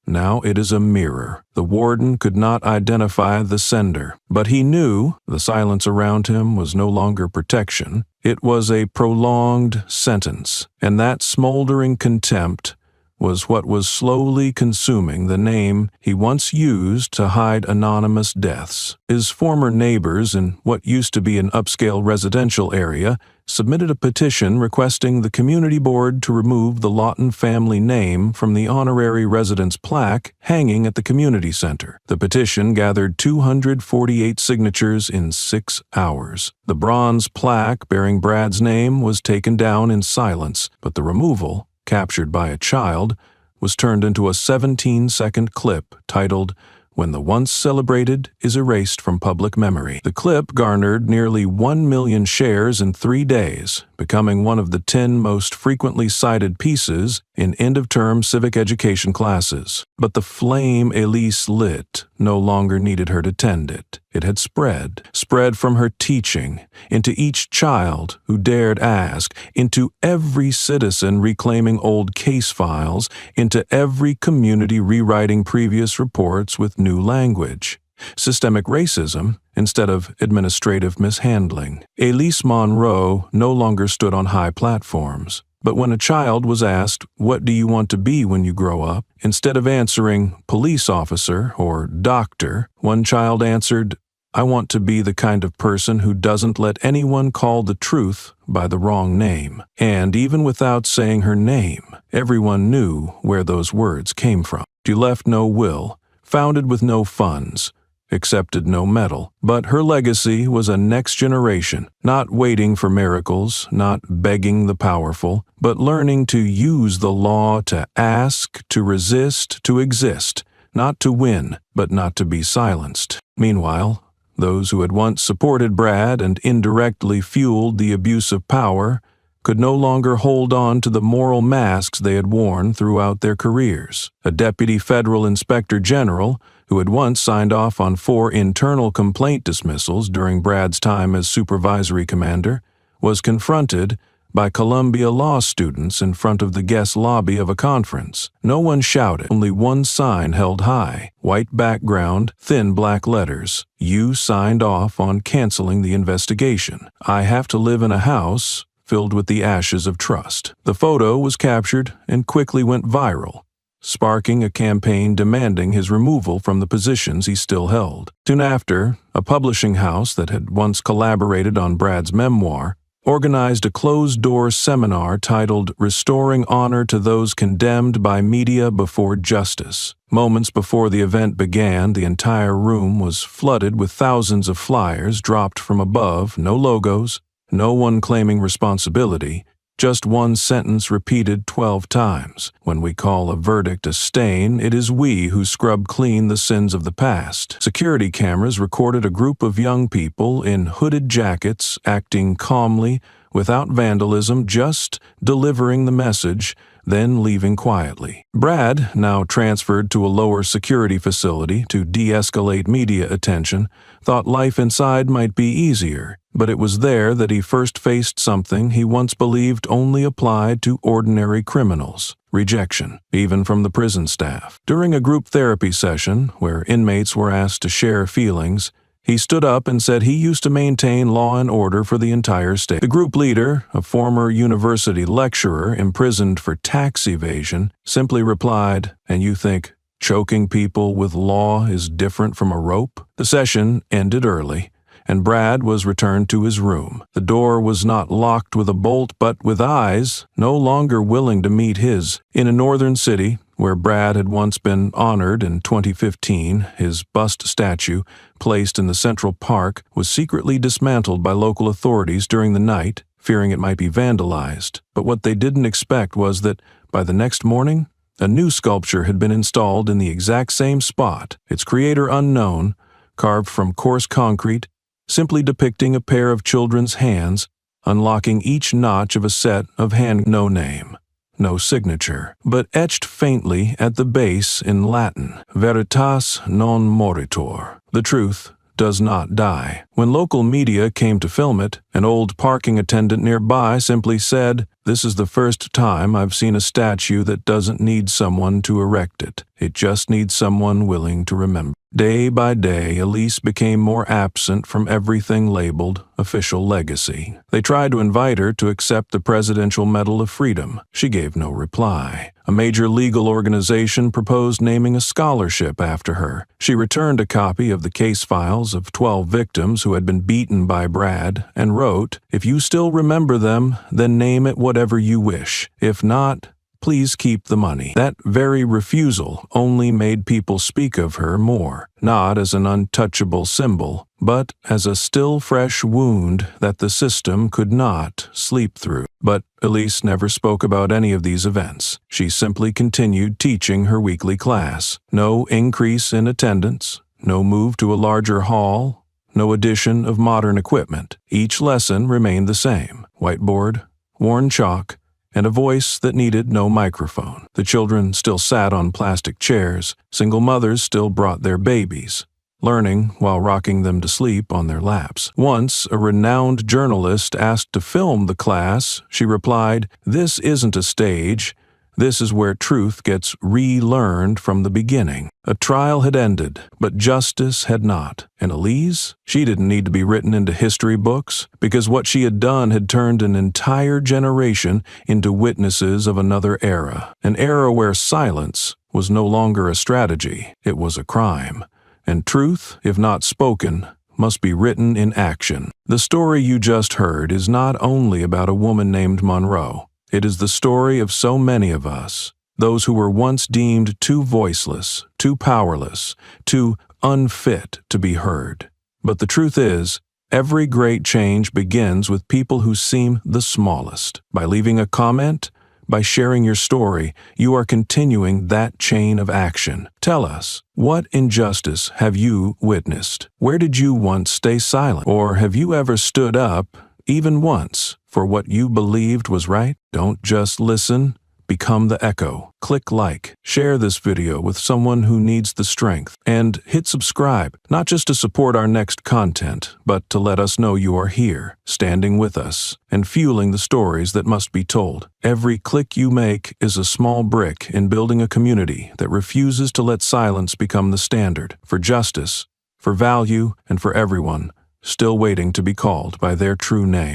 Now it is a mirror." The warden could not identify the sender, but he knew the silence around him was no longer protection. It was a prolonged sentence, and that smoldering contempt was what was slowly consuming the name he once used to hide anonymous deaths. His former neighbors in what used to be an upscale residential area submitted a petition requesting the community board to remove the Lawton family name from the honorary residence plaque hanging at the community center. The petition gathered 248 signatures in 6 hours. The bronze plaque bearing Brad's name was taken down in silence, but the removal, captured by a child, was turned into a 17-second clip titled, "When the Once Celebrated is Erased from Public Memory." The clip garnered nearly 1 million shares in 3 days, becoming one of the 10 most frequently cited pieces in end-of-term civic education classes. But the flame Elise lit no longer needed her to tend it. It had spread from her teaching, into each child who dared ask, into every citizen reclaiming old case files, into every community rewriting previous reports with new language. Systemic racism instead of administrative mishandling. Elise Monroe no longer stood on high platforms. But when a child was asked, "What do you want to be when you grow up?" instead of answering police officer or doctor, one child answered, "I want to be the kind of person who doesn't let anyone call the truth by the wrong name." And even without saying her name, everyone knew where those words came from. She left no will, founded with no funds, accepted no medal, but her legacy was a next generation, not waiting for miracles, not begging the powerful, but learning to use the law to ask, to resist, to exist, not to win, but not to be silenced. Meanwhile, those who had once supported Brad and indirectly fueled the abuse of power could no longer hold on to the moral masks they had worn throughout their careers. A deputy federal inspector general, who had once signed off on 4 internal complaint dismissals during Brad's time as supervisory commander, was confronted by Columbia law students in front of the guest lobby of a conference. No one shouted, only one sign held high, white background, thin black letters. "You signed off on canceling the investigation. I have to live in a house filled with the ashes of trust." The photo was captured and quickly went viral, sparking a campaign demanding his removal from the positions he still held. Soon after, a publishing house that had once collaborated on Brad's memoir organized a closed-door seminar titled "Restoring Honor to Those Condemned by Media Before Justice." Moments before the event began, the entire room was flooded with thousands of flyers dropped from above, no logos, no one claiming responsibility, just one sentence repeated 12 times. "When we call a verdict a stain, it is we who scrub clean the sins of the past." Security cameras recorded a group of young people in hooded jackets acting calmly without vandalism, just delivering the message, then leaving quietly. Brad, now transferred to a lower security facility to de-escalate media attention, thought life inside might be easier, but it was there that he first faced something he once believed only applied to ordinary criminals: rejection, even from the prison staff. During a group therapy session, where inmates were asked to share feelings, he stood up and said he used to maintain law and order for the entire state. The group leader, a former university lecturer imprisoned for tax evasion, simply replied, "And you think choking people with law is different from a rope?" The session ended early, and Brad was returned to his room. The door was not locked with a bolt, but with eyes no longer willing to meet his. In a northern city, where Brad had once been honored in 2015, his bust statue, placed in the Central Park, was secretly dismantled by local authorities during the night, fearing it might be vandalized. But what they didn't expect was that, by the next morning, a new sculpture had been installed in the exact same spot, its creator unknown, carved from coarse concrete, simply depicting a pair of children's hands, unlocking each notch of a set of hand. No name, no signature, but etched faintly at the base in Latin, Veritas non moritur, the truth does not die. When local media came to film it, an old parking attendant nearby simply said, "This is the first time I've seen a statue that doesn't need someone to erect it. It just needs someone willing to remember." Day by day, Elise became more absent from everything labeled official legacy. They tried to invite her to accept the Presidential Medal of Freedom. She gave no reply. A major legal organization proposed naming a scholarship after her. She returned a copy of the case files of 12 victims who had been beaten by Brad and wrote, "If you still remember them, then name it whatever you wish. If not, please keep the money." That very refusal only made people speak of her more, not as an untouchable symbol, but as a still fresh wound that the system could not sleep through. But Elise never spoke about any of these events. She simply continued teaching her weekly class. No increase in attendance, no move to a larger hall, no addition of modern equipment. Each lesson remained the same: whiteboard, worn chalk, and a voice that needed no microphone. The children still sat on plastic chairs. Single mothers still brought their babies, learning while rocking them to sleep on their laps. Once, a renowned journalist asked to film the class. She replied, "This isn't a stage. This is where truth gets relearned from the beginning." A trial had ended, but justice had not. And Elise? She didn't need to be written into history books, because what she had done had turned an entire generation into witnesses of another era. An era where silence was no longer a strategy, it was a crime. And truth, if not spoken, must be written in action. The story you just heard is not only about a woman named Monroe. It is the story of so many of us, those who were once deemed too voiceless, too powerless, too unfit to be heard. But the truth is, every great change begins with people who seem the smallest. By leaving a comment, by sharing your story, you are continuing that chain of action. Tell us, what injustice have you witnessed? Where did you once stay silent? Or have you ever stood up, even once, for what you believed was right? Don't just listen, become the echo. Click like, share this video with someone who needs the strength, and hit subscribe, not just to support our next content, but to let us know you are here, standing with us, and fueling the stories that must be told. Every click you make is a small brick in building a community that refuses to let silence become the standard, for justice, for value, and for everyone still waiting to be called by their true name.